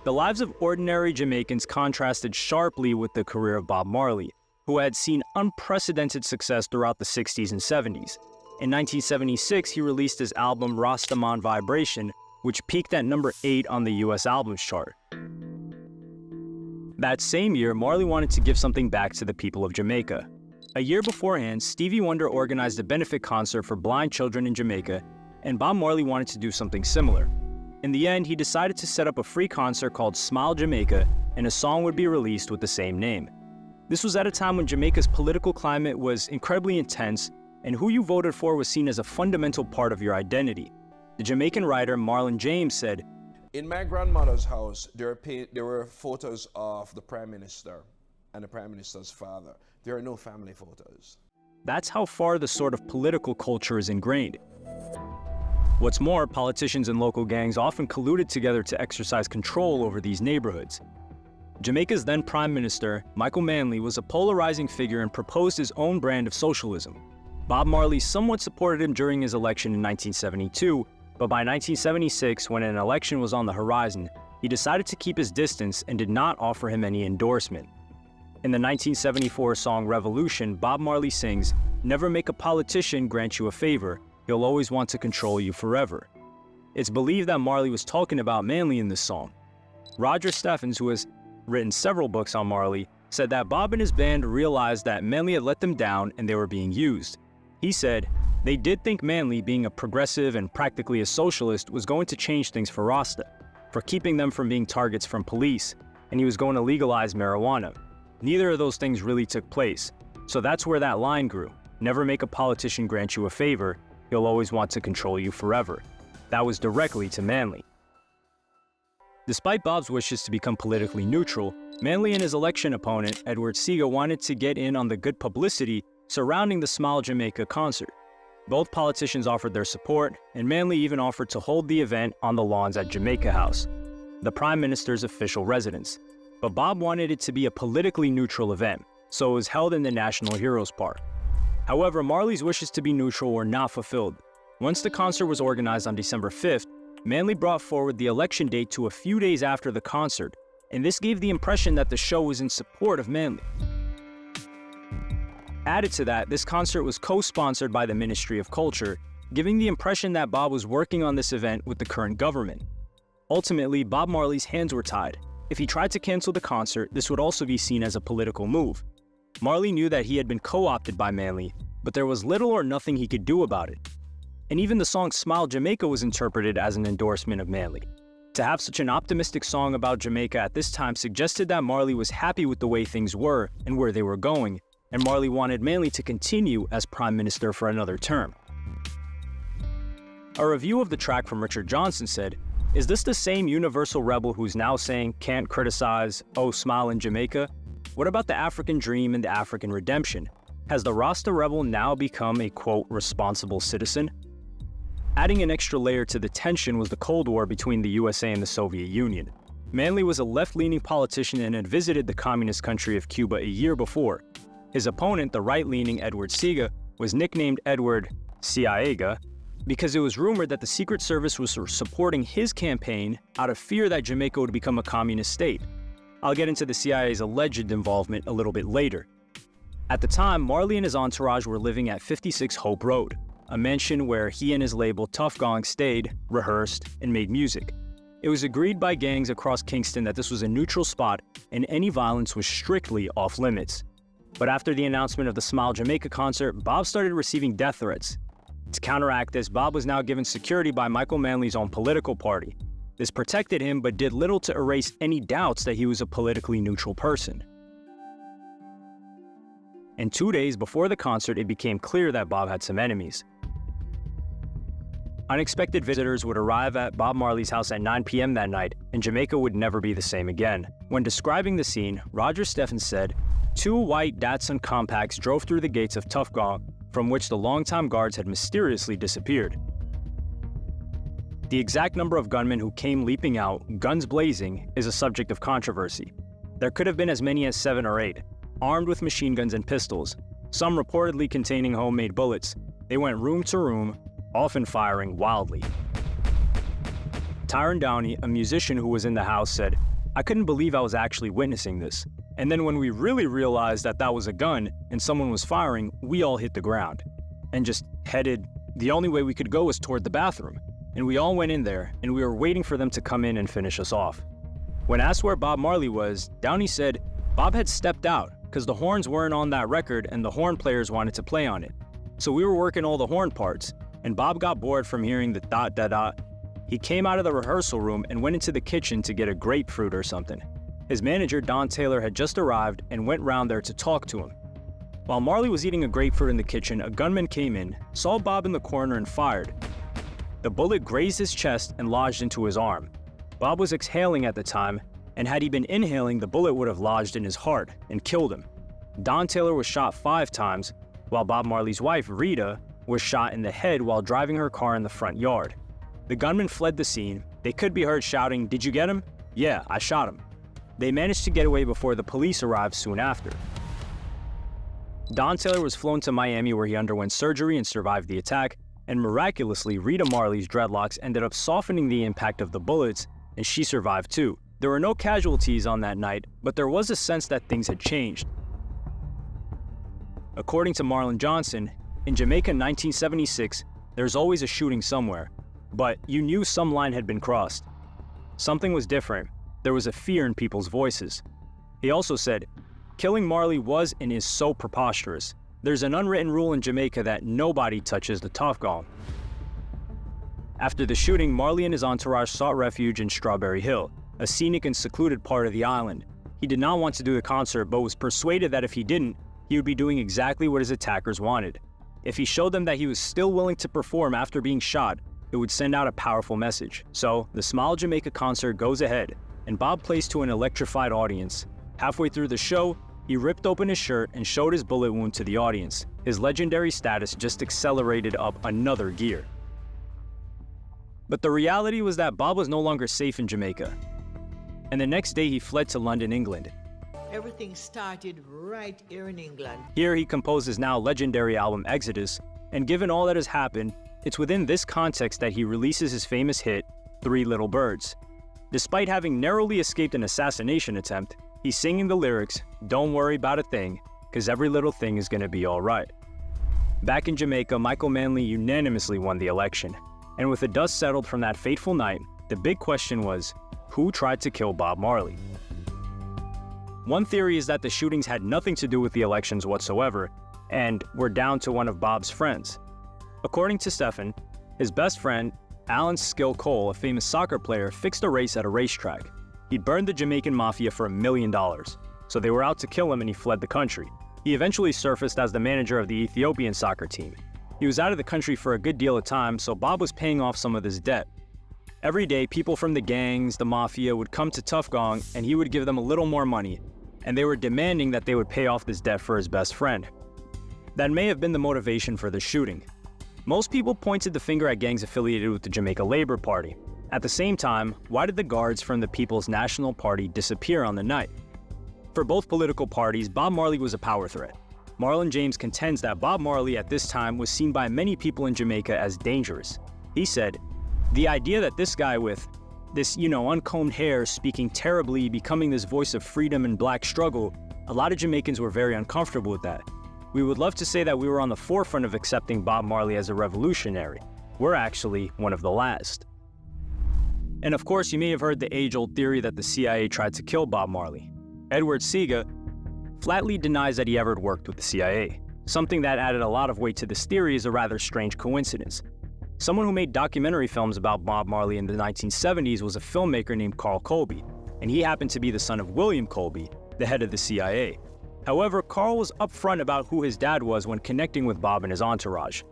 The lives of ordinary Jamaicans contrasted sharply with the career of Bob Marley, who had seen unprecedented success throughout the 60s and 70s. In 1976, he released his album Rastaman Vibration, which peaked at number 8 on the US albums chart. That same year, Marley wanted to give something back to the people of Jamaica. A year beforehand, Stevie Wonder organized a benefit concert for blind children in Jamaica, and Bob Marley wanted to do something similar. In the end, he decided to set up a free concert called Smile Jamaica, and a song would be released with the same name. This was at a time when Jamaica's political climate was incredibly intense, and who you voted for was seen as a fundamental part of your identity. The Jamaican writer Marlon James said,
"In my grandmother's house, there were photos of the Prime Minister and the Prime Minister's father. There are no family photos."
That's how far the sort of political culture is ingrained. What's more, politicians and local gangs often colluded together to exercise control over these neighborhoods. Jamaica's then Prime Minister, Michael Manley, was a polarizing figure and proposed his own brand of socialism. Bob Marley somewhat supported him during his election in 1972, but by 1976, when an election was on the horizon, he decided to keep his distance and did not offer him any endorsement. In the 1974 song Revolution, Bob Marley sings, "Never make a politician grant you a favor, he'll always want to control you forever." It's believed that Marley was talking about Manley in this song. Roger Steffens, who has written several books on Marley, said that Bob and his band realized that Manley had let them down and they were being used. He said, "They did think Manley, being a progressive and practically a socialist, was going to change things for Rasta, for keeping them from being targets from police, and he was going to legalize marijuana. Neither of those things really took place, so that's where that line grew. Never make a politician grant you a favor, he'll always want to control you forever." That was directly to Manley. Despite Bob's wishes to become politically neutral, Manley and his election opponent, Edward Seaga, wanted to get in on the good publicity surrounding the Smile Jamaica concert. Both politicians offered their support, and Manley even offered to hold the event on the lawns at Jamaica House, the Prime Minister's official residence. But Bob wanted it to be a politically neutral event, so it was held in the National Heroes Park. However, Marley's wishes to be neutral were not fulfilled. Once the concert was organized on December 5th, Manley brought forward the election date to a few days after the concert, and this gave the impression that the show was in support of Manley. Added to that, this concert was co-sponsored by the Ministry of Culture, giving the impression that Bob was working on this event with the current government. Ultimately, Bob Marley's hands were tied. If he tried to cancel the concert, this would also be seen as a political move. Marley knew that he had been co-opted by Manley, but there was little or nothing he could do about it. And even the song Smile Jamaica was interpreted as an endorsement of Manley. To have such an optimistic song about Jamaica at this time suggested that Marley was happy with the way things were and where they were going, and Marley wanted Manley to continue as Prime Minister for another term. A review of the track from Richard Johnson said, "Is this the same universal rebel who's now saying can't criticize, oh smile in Jamaica? What about the African dream and the African redemption? Has the Rasta rebel now become a quote responsible citizen?" Adding an extra layer to the tension was the Cold War between the USA and the Soviet Union. Manley was a left-leaning politician and had visited the communist country of Cuba a year before. His opponent, the right-leaning Edward Seaga, was nicknamed Edward Seaga because it was rumored that the Secret Service was supporting his campaign out of fear that Jamaica would become a communist state. I'll get into the CIA's alleged involvement a little bit later. At the time, Marley and his entourage were living at 56 Hope Road, a mansion where he and his label Tough Gong stayed, rehearsed, and made music. It was agreed by gangs across Kingston that this was a neutral spot and any violence was strictly off limits. But after the announcement of the Smile Jamaica concert, Bob started receiving death threats.
To counteract this, Bob was now given security by Michael Manley's own political party. This protected him, but did little to erase any doubts that he was a politically neutral person. And 2 days before the concert, it became clear that Bob had some enemies. Unexpected visitors would arrive at Bob Marley's house at 9 p.m. that night, and Jamaica would never be the same again. When describing the scene, Roger Steffens said, "Two white Datsun compacts drove through the gates of Tough Gong, from which the longtime guards had mysteriously disappeared. The exact number of gunmen who came leaping out, guns blazing, is a subject of controversy. There could have been as many as 7 or 8, armed with machine guns and pistols, some reportedly containing homemade bullets. They went room to room, often firing wildly." Tyrone Downey, a musician who was in the house, said, "I couldn't believe I was actually witnessing this. And then when we really realized that that was a gun and someone was firing, we all hit the ground and just headed, the only way we could go was toward the bathroom. And we all went in there and we were waiting for them to come in and finish us off." When asked where Bob Marley was, Downey said Bob had stepped out because the horns weren't on that record and the horn players wanted to play on it. So we were working all the horn parts, and Bob got bored from hearing the dot da dot. He came out of the rehearsal room and went into the kitchen to get a grapefruit or something. His manager, Don Taylor, had just arrived and went round there to talk to him. While Marley was eating a grapefruit in the kitchen, a gunman came in, saw Bob in the corner and fired. The bullet grazed his chest and lodged into his arm. Bob was exhaling at the time, and had he been inhaling, the bullet would have lodged in his heart and killed him. Don Taylor was shot 5 times, while Bob Marley's wife, Rita, was shot in the head while driving her car in the front yard. The gunmen fled the scene. They could be heard shouting, "Did you get him?" "Yeah, I shot him." They managed to get away before the police arrived soon after. Don Taylor was flown to Miami where he underwent surgery and survived the attack, and miraculously, Rita Marley's dreadlocks ended up softening the impact of the bullets, and she survived too. There were no casualties on that night, but there was a sense that things had changed. According to Marlon Johnson, in Jamaica in 1976, there's always a shooting somewhere, but you knew some line had been crossed. Something was different. There was a fear in people's voices. He also said, "Killing Marley was and is so preposterous. There's an unwritten rule in Jamaica that nobody touches the Tough Gong." After the shooting, Marley and his entourage sought refuge in Strawberry Hill, a scenic and secluded part of the island. He did not want to do the concert, but was persuaded that if he didn't, he would be doing exactly what his attackers wanted. If he showed them that he was still willing to perform after being shot, it would send out a powerful message. So, the Smile Jamaica concert goes ahead, and Bob plays to an electrified audience. Halfway through the show, he ripped open his shirt and showed his bullet wound to the audience. His legendary status just accelerated up another gear. But the reality was that Bob was no longer safe in Jamaica. And the next day he fled to London, England.
Everything started right here in England.
Here he composed his now legendary album Exodus, and given all that has happened, it's within this context that he releases his famous hit, 3 Little Birds. Despite having narrowly escaped an assassination attempt, he's singing the lyrics, "Don't worry about a thing, 'cause every little thing is gonna be alright." Back in Jamaica, Michael Manley unanimously won the election, and with the dust settled from that fateful night, the big question was, who tried to kill Bob Marley? One theory is that the shootings had nothing to do with the elections whatsoever, and were down to one of Bob's friends. According to Stephen, his best friend, Alan Skill Cole, a famous soccer player, fixed a race at a racetrack. He burned the Jamaican mafia for $1 million, so they were out to kill him and he fled the country. He eventually surfaced as the manager of the Ethiopian soccer team. He was out of the country for a good deal of time, so Bob was paying off some of his debt. Every day, people from the gangs, the mafia, would come to Tough Gong and he would give them a little more money, and they were demanding that they would pay off this debt for his best friend. That may have been the motivation for the shooting. Most people pointed the finger at gangs affiliated with the Jamaica Labour Party. At the same time, why did the guards from the People's National Party disappear on the night? For both political parties, Bob Marley was a power threat. Marlon James contends that Bob Marley at this time was seen by many people in Jamaica as dangerous. He said, "The idea that this guy with this, uncombed hair, speaking terribly, becoming this voice of freedom and black struggle, a lot of Jamaicans were very uncomfortable with that. We would love to say that we were on the forefront of accepting Bob Marley as a revolutionary. We're actually one of the last." And of course, you may have heard the age-old theory that the CIA tried to kill Bob Marley. Edward Seaga flatly denies that he ever worked with the CIA. Something that added a lot of weight to this theory is a rather strange coincidence. Someone who made documentary films about Bob Marley in the 1970s was a filmmaker named Carl Colby, and he happened to be the son of William Colby, the head of the CIA. However, Carl was upfront about who his dad was when connecting with Bob and his entourage.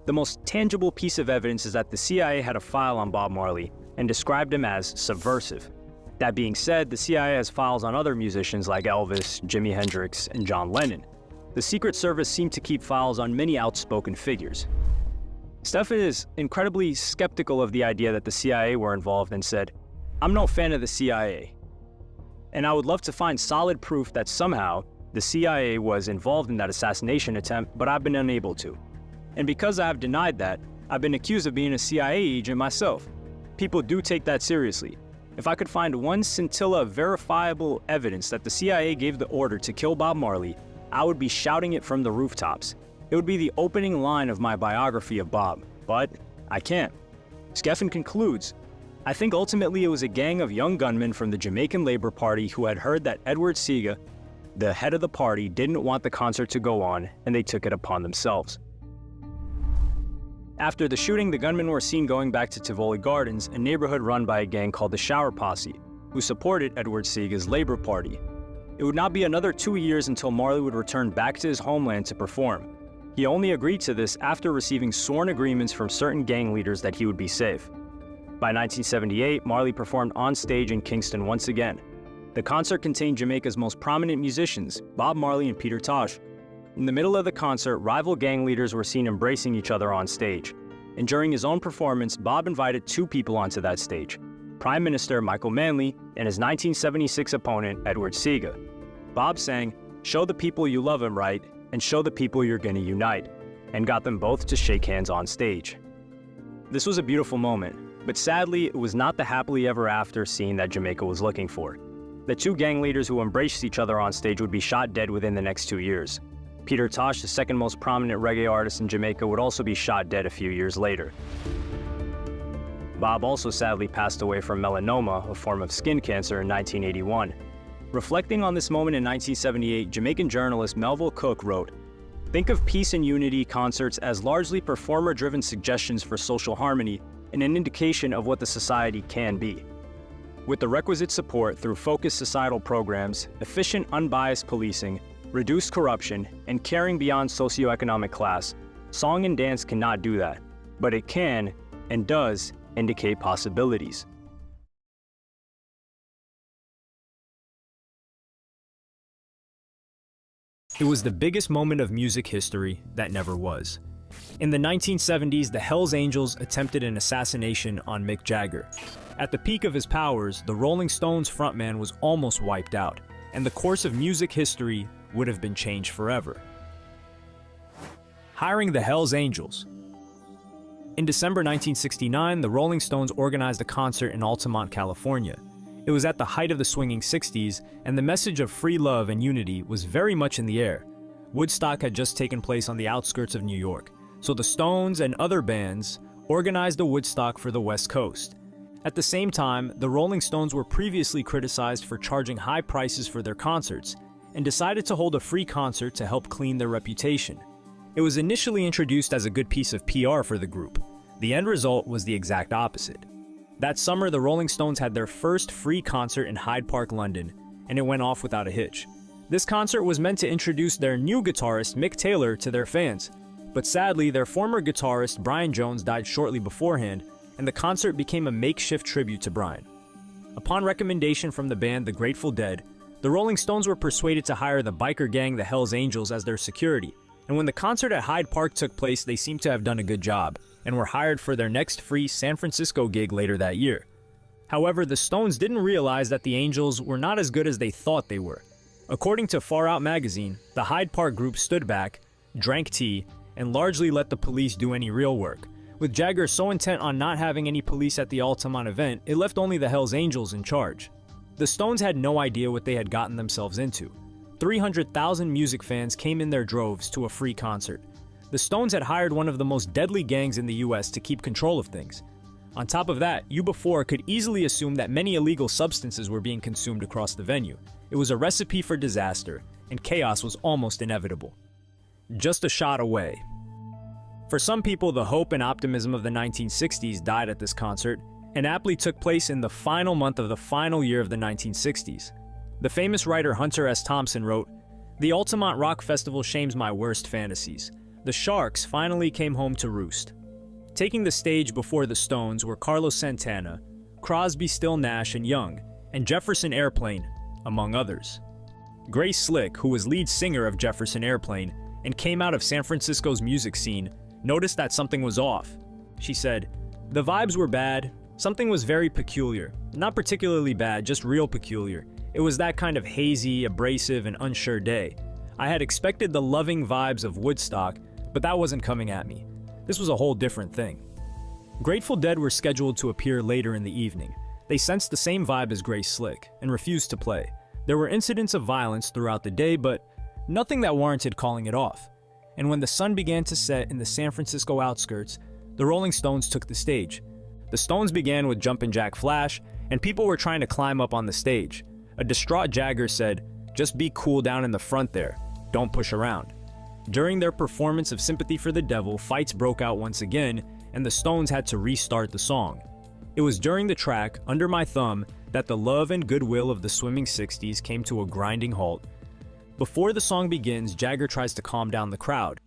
The most tangible piece of evidence is that the CIA had a file on Bob Marley and described him as subversive. That being said, the CIA has files on other musicians like Elvis, Jimi Hendrix, and John Lennon. The Secret Service seemed to keep files on many outspoken figures. Stefan is incredibly skeptical of the idea that the CIA were involved and said, "I'm no fan of the CIA. And I would love to find solid proof that somehow the CIA was involved in that assassination attempt, but I've been unable to. And because I have denied that, I've been accused of being a CIA agent myself. People do take that seriously. If I could find one scintilla of verifiable evidence that the CIA gave the order to kill Bob Marley, I would be shouting it from the rooftops. It would be the opening line of my biography of Bob, but I can't." Skeffen concludes, "I think ultimately it was a gang of young gunmen from the Jamaican Labor Party who had heard that Edward Seaga, the head of the party, didn't want the concert to go on, and they took it upon themselves." After the shooting, the gunmen were seen going back to Tivoli Gardens, a neighborhood run by a gang called the Shower Posse, who supported Edward Seaga's Labor Party. It would not be another 2 years until Marley would return back to his homeland to perform. He only agreed to this after receiving sworn agreements from certain gang leaders that he would be safe. By 1978, Marley performed on stage in Kingston once again. The concert contained Jamaica's most prominent musicians, Bob Marley and Peter Tosh. In the middle of the concert, rival gang leaders were seen embracing each other on stage. And during his own performance, Bob invited two people onto that stage, Prime Minister Michael Manley and his 1976 opponent, Edward Seaga. Bob sang, "Show the people you love them right, and show the people you're gonna unite," and got them both to shake hands on stage. This was a beautiful moment, but sadly, it was not the happily ever after scene that Jamaica was looking for. The two gang leaders who embraced each other on stage would be shot dead within the next 2 years. Peter Tosh, the second most prominent reggae artist in Jamaica, would also be shot dead a few years later. Bob also sadly passed away from melanoma, a form of skin cancer, in 1981. Reflecting on this moment in 1978, Jamaican journalist Melville Cook wrote, "Think of peace and unity concerts as largely performer-driven suggestions for social harmony and an indication of what the society can be. With the requisite support through focused societal programs, efficient unbiased policing, reduced corruption, and caring beyond socioeconomic class, song and dance cannot do that, but it can, and does, indicate possibilities."
It was the biggest moment of music history that never was. In the 1970s, the Hells Angels attempted an assassination on Mick Jagger. At the peak of his powers, the Rolling Stones frontman was almost wiped out, and the course of music history would have been changed forever. Hiring the Hells Angels. In December 1969, the Rolling Stones organized a concert in Altamont, California. It was at the height of the swinging 60s, and the message of free love and unity was very much in the air. Woodstock had just taken place on the outskirts of New York, so the Stones and other bands organized a Woodstock for the West Coast. At the same time, the Rolling Stones were previously criticized for charging high prices for their concerts, and decided to hold a free concert to help clean their reputation. It was initially introduced as a good piece of PR for the group. The end result was the exact opposite. That summer, the Rolling Stones had their first free concert in Hyde Park, London, and it went off without a hitch. This concert was meant to introduce their new guitarist, Mick Taylor, to their fans, but sadly, their former guitarist, Brian Jones, died shortly beforehand, and the concert became a makeshift tribute to Brian. Upon recommendation from the band The Grateful Dead, the Rolling Stones were persuaded to hire the biker gang the Hells Angels as their security, and when the concert at Hyde Park took place, they seemed to have done a good job, and were hired for their next free San Francisco gig later that year. However, the Stones didn't realize that the Angels were not as good as they thought they were. According to Far Out magazine, the Hyde Park group stood back, drank tea, and largely let the police do any real work. With Jagger so intent on not having any police at the Altamont event, it left only the Hells Angels in charge. The Stones had no idea what they had gotten themselves into. 300,000 music fans came in their droves to a free concert. The Stones had hired one of the most deadly gangs in the US to keep control of things. On top of that, U-Before could easily assume that many illegal substances were being consumed across the venue. It was a recipe for disaster, and chaos was almost inevitable. just a shot away. For some people, the hope and optimism of the 1960s died at this concert, and aptly took place in the final month of the final year of the 1960s. The famous writer Hunter S. Thompson wrote, "The Altamont Rock Festival shames my worst fantasies. The Sharks finally came home to roost." Taking the stage before the Stones were Carlos Santana, Crosby, Still, Nash and Young, and Jefferson Airplane, among others. Grace Slick, who was lead singer of Jefferson Airplane and came out of San Francisco's music scene, noticed that something was off. She said, "The vibes were bad. Something was very peculiar. Not particularly bad, just real peculiar. It was that kind of hazy, abrasive, and unsure day. I had expected the loving vibes of Woodstock, but that wasn't coming at me. This was a whole different thing." Grateful Dead were scheduled to appear later in the evening. They sensed the same vibe as Grace Slick and refused to play. There were incidents of violence throughout the day, but nothing that warranted calling it off. And when the sun began to set in the San Francisco outskirts, the Rolling Stones took the stage. The Stones began with Jumpin' Jack Flash, and people were trying to climb up on the stage. A distraught Jagger said, "Just be cool down in the front there. Don't push around." During their performance of Sympathy for the Devil, fights broke out once again, and the Stones had to restart the song. It was during the track, Under My Thumb, that the love and goodwill of the swimming 60s came to a grinding halt. Before the song begins, Jagger tries to calm down the crowd.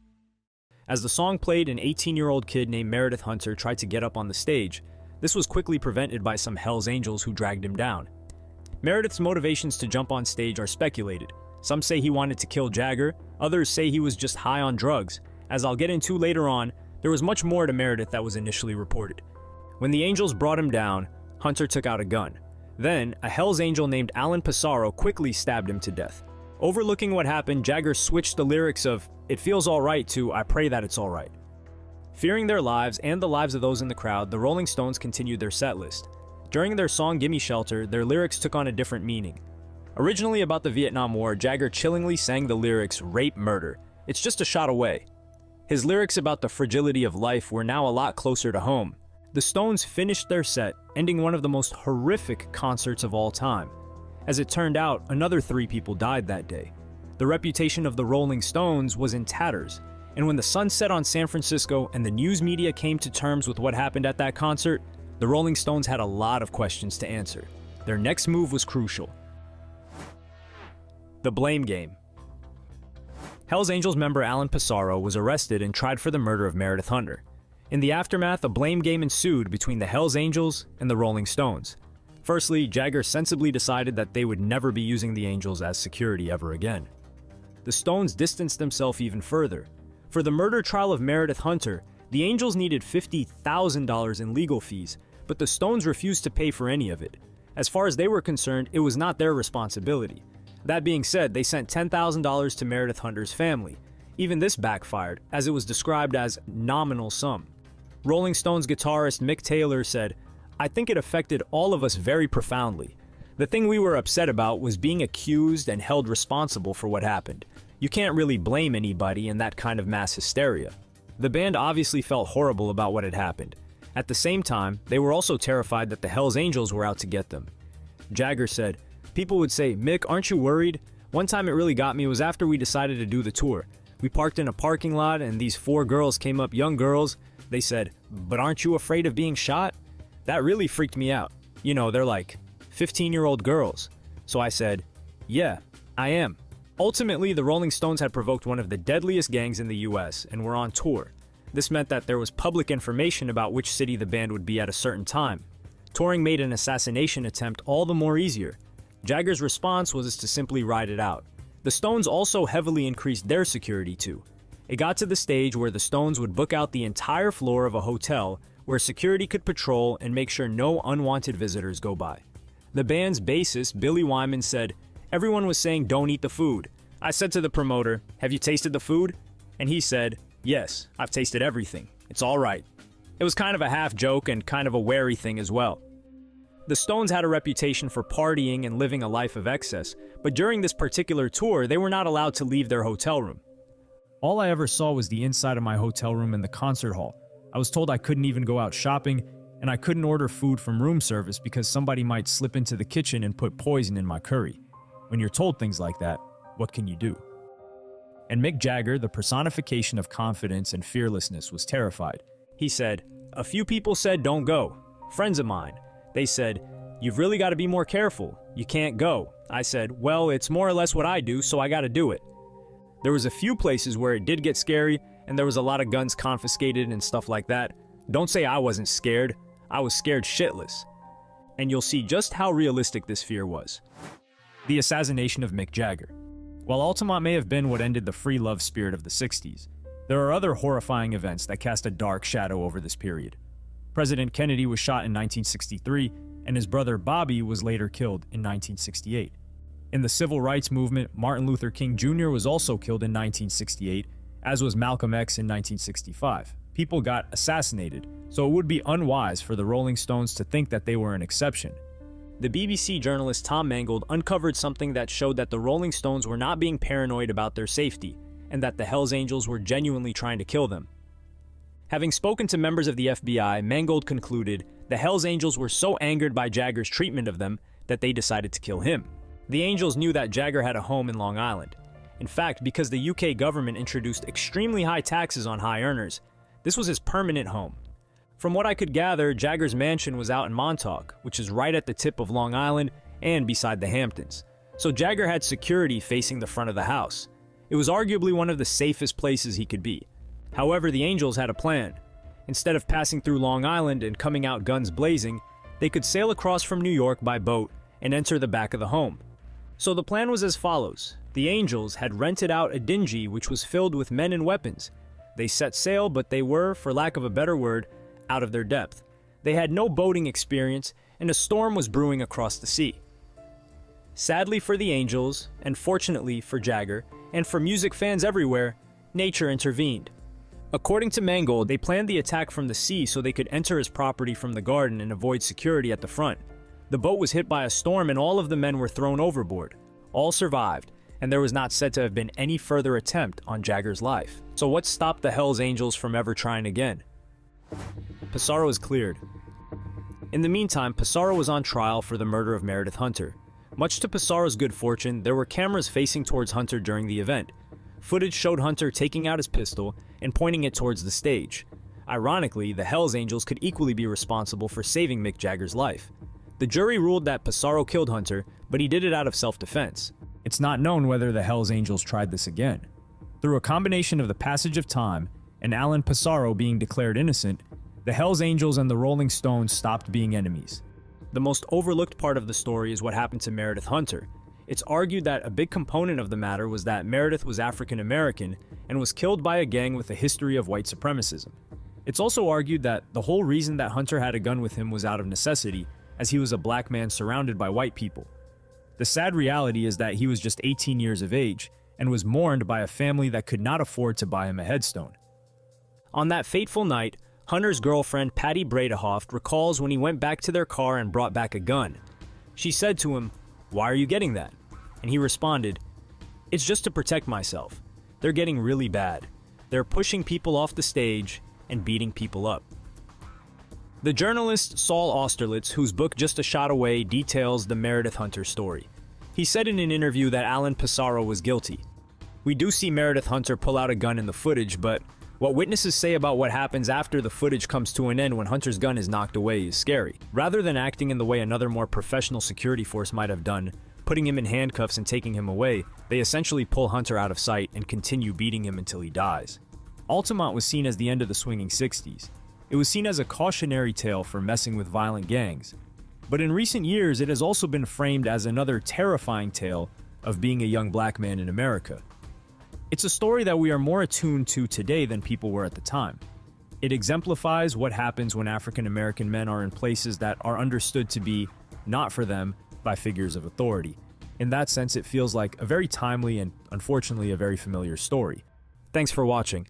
As the song played, an 18-year-old kid named Meredith Hunter tried to get up on the stage. This was quickly prevented by some Hells Angels who dragged him down. Meredith's motivations to jump on stage are speculated. Some say he wanted to kill Jagger, others say he was just high on drugs. As I'll get into later on, there was much more to Meredith that was initially reported. When the Angels brought him down, Hunter took out a gun. Then, a Hells Angel named Alan Pissarro quickly stabbed him to death. Overlooking what happened, Jagger switched the lyrics of "It feels alright" to "I pray that it's alright." Fearing their lives and the lives of those in the crowd, the Rolling Stones continued their set list. During their song Gimme Shelter, their lyrics took on a different meaning. Originally about the Vietnam War, Jagger chillingly sang the lyrics "Rape, murder. It's just a shot away." His lyrics about the fragility of life were now a lot closer to home. The Stones finished their set, ending one of the most horrific concerts of all time. As it turned out, another 3 people died that day. The reputation of the Rolling Stones was in tatters, and when the sun set on San Francisco and the news media came to terms with what happened at that concert, the Rolling Stones had a lot of questions to answer. Their next move was crucial. The blame game. Hells Angels member Alan Pissarro was arrested and tried for the murder of Meredith Hunter. In the aftermath, a blame game ensued between the Hells Angels and the Rolling Stones. Firstly, Jagger sensibly decided that they would never be using the Angels as security ever again. The Stones distanced themselves even further. For the murder trial of Meredith Hunter, the Angels needed $50,000 in legal fees, but the Stones refused to pay for any of it. As far as they were concerned, it was not their responsibility. That being said, they sent $10,000 to Meredith Hunter's family. Even this backfired, as it was described as nominal sum. Rolling Stones guitarist Mick Taylor said, "I think it affected all of us very profoundly. The thing we were upset about was being accused and held responsible for what happened. You can't really blame anybody in that kind of mass hysteria." The band obviously felt horrible about what had happened. At the same time, they were also terrified that the Hells Angels were out to get them. Jagger said, "People would say, 'Mick, aren't you worried?' One time it really got me was after we decided to do the tour. We parked in a parking lot and these 4 girls came up, young girls. They said, 'But aren't you afraid of being shot?' That really freaked me out. You know, they're like 15-year-old girls. So I said, 'Yeah, I am.'" Ultimately, the Rolling Stones had provoked one of the deadliest gangs in the US and were on tour. This meant that there was public information about which city the band would be at a certain time. Touring made an assassination attempt all the more easier. Jagger's response was to simply ride it out. The Stones also heavily increased their security too. It got to the stage where the Stones would book out the entire floor of a hotel where security could patrol and make sure no unwanted visitors go by. The band's bassist, Billy Wyman, said, "Everyone was saying don't eat the food. I said to the promoter, 'Have you tasted the food?' And he said, 'Yes, I've tasted everything. It's all right.' It was kind of a half joke and kind of a wary thing as well. The Stones had a reputation for partying and living a life of excess, but during this particular tour, they were not allowed to leave their hotel room. All I ever saw was the inside of my hotel room in the concert hall. I was told I couldn't even go out shopping, and I couldn't order food from room service because somebody might slip into the kitchen and put poison in my curry. When you're told things like that, what can you do?"
And Mick Jagger, the personification of confidence and fearlessness, was terrified.
He said, "A few people said don't go. Friends of mine. They said, you've really got to be more careful. You can't go." I said, "Well, it's more or less what I do, so I got to do it." There was a few places where it did get scary, and there was a lot of guns confiscated and stuff like that. Don't say I wasn't scared. I was scared shitless. And you'll see just how realistic this fear was.
The assassination of Mick Jagger. While Altamont may have been what ended the free love spirit of the 60s, there are other horrifying events that cast a dark shadow over this period. President Kennedy was shot in 1963, and his brother Bobby was later killed in 1968. In the civil rights movement, Martin Luther King Jr. was also killed in 1968, as was Malcolm X in 1965. People got assassinated, so it would be unwise for the Rolling Stones to think that they were an exception.
The BBC journalist Tom Mangold uncovered something that showed that the Rolling Stones were not being paranoid about their safety, and that the Hells Angels were genuinely trying to kill them. Having spoken to members of the FBI, Mangold concluded the Hells Angels were so angered by Jagger's treatment of them that they decided to kill him. The Angels knew that Jagger had a home in Long Island. In fact, because the UK government introduced extremely high taxes on high earners, this was his permanent home. From what I could gather, Jagger's mansion was out in Montauk, which is right at the tip of Long Island and beside the Hamptons. So Jagger had security facing the front of the house. It was arguably one of the safest places he could be. However, the Angels had a plan. Instead of passing through Long Island and coming out guns blazing, they could sail across from New York by boat and enter the back of the home. So the plan was as follows. The Angels had rented out a dinghy which was filled with men and weapons. They set sail, but they were, for lack of a better word, out of their depth. They had no boating experience, and a storm was brewing across the sea. Sadly for the Angels, and fortunately for Jagger, and for music fans everywhere, nature intervened. According to Mangold, they planned the attack from the sea so they could enter his property from the garden and avoid security at the front. The boat was hit by a storm and all of the men were thrown overboard. All survived, and there was not said to have been any further attempt on Jagger's life. So what stopped the Hells Angels from ever trying again? Pissarro is cleared. In the meantime, Pissarro was on trial for the murder of Meredith Hunter. Much to Pissarro's good fortune, there were cameras facing towards Hunter during the event. Footage showed Hunter taking out his pistol and pointing it towards the stage. Ironically, the Hells Angels could equally be responsible for saving Mick Jagger's life. The jury ruled that Pissarro killed Hunter, but he did it out of self-defense.
It's not known whether the Hells Angels tried this again. Through a combination of the passage of time and Alan Pissarro being declared innocent, the Hells Angels and the Rolling Stones stopped being enemies.
The most overlooked part of the story is what happened to Meredith Hunter. It's argued that a big component of the matter was that Meredith was African American and was killed by a gang with a history of white supremacism. It's also argued that the whole reason that Hunter had a gun with him was out of necessity, as he was a black man surrounded by white people. The sad reality is that he was just 18 years of age and was mourned by a family that could not afford to buy him a headstone. On that fateful night, Hunter's girlfriend Patty Bradehoft recalls when he went back to their car and brought back a gun. She said to him, "Why are you getting that?" And he responded, "It's just to protect myself. They're getting really bad. They're pushing people off the stage and beating people up." The journalist Saul Austerlitz, whose book Just a Shot Away details the Meredith Hunter story. He said in an interview that Alan Pissarro was guilty. We do see Meredith Hunter pull out a gun in the footage, but what witnesses say about what happens after the footage comes to an end when Hunter's gun is knocked away is scary. Rather than acting in the way another more professional security force might have done, putting him in handcuffs and taking him away, they essentially pull Hunter out of sight and continue beating him until he dies. Altamont was seen as the end of the swinging 60s. It was seen as a cautionary tale for messing with violent gangs. But in recent years, it has also been framed as another terrifying tale of being a young black man in America. It's a story that we are more attuned to today than people were at the time. It exemplifies what happens when African American men are in places that are understood to be not for them by figures of authority. In that sense, it feels like a very timely and, unfortunately, a very familiar story. Thanks for watching.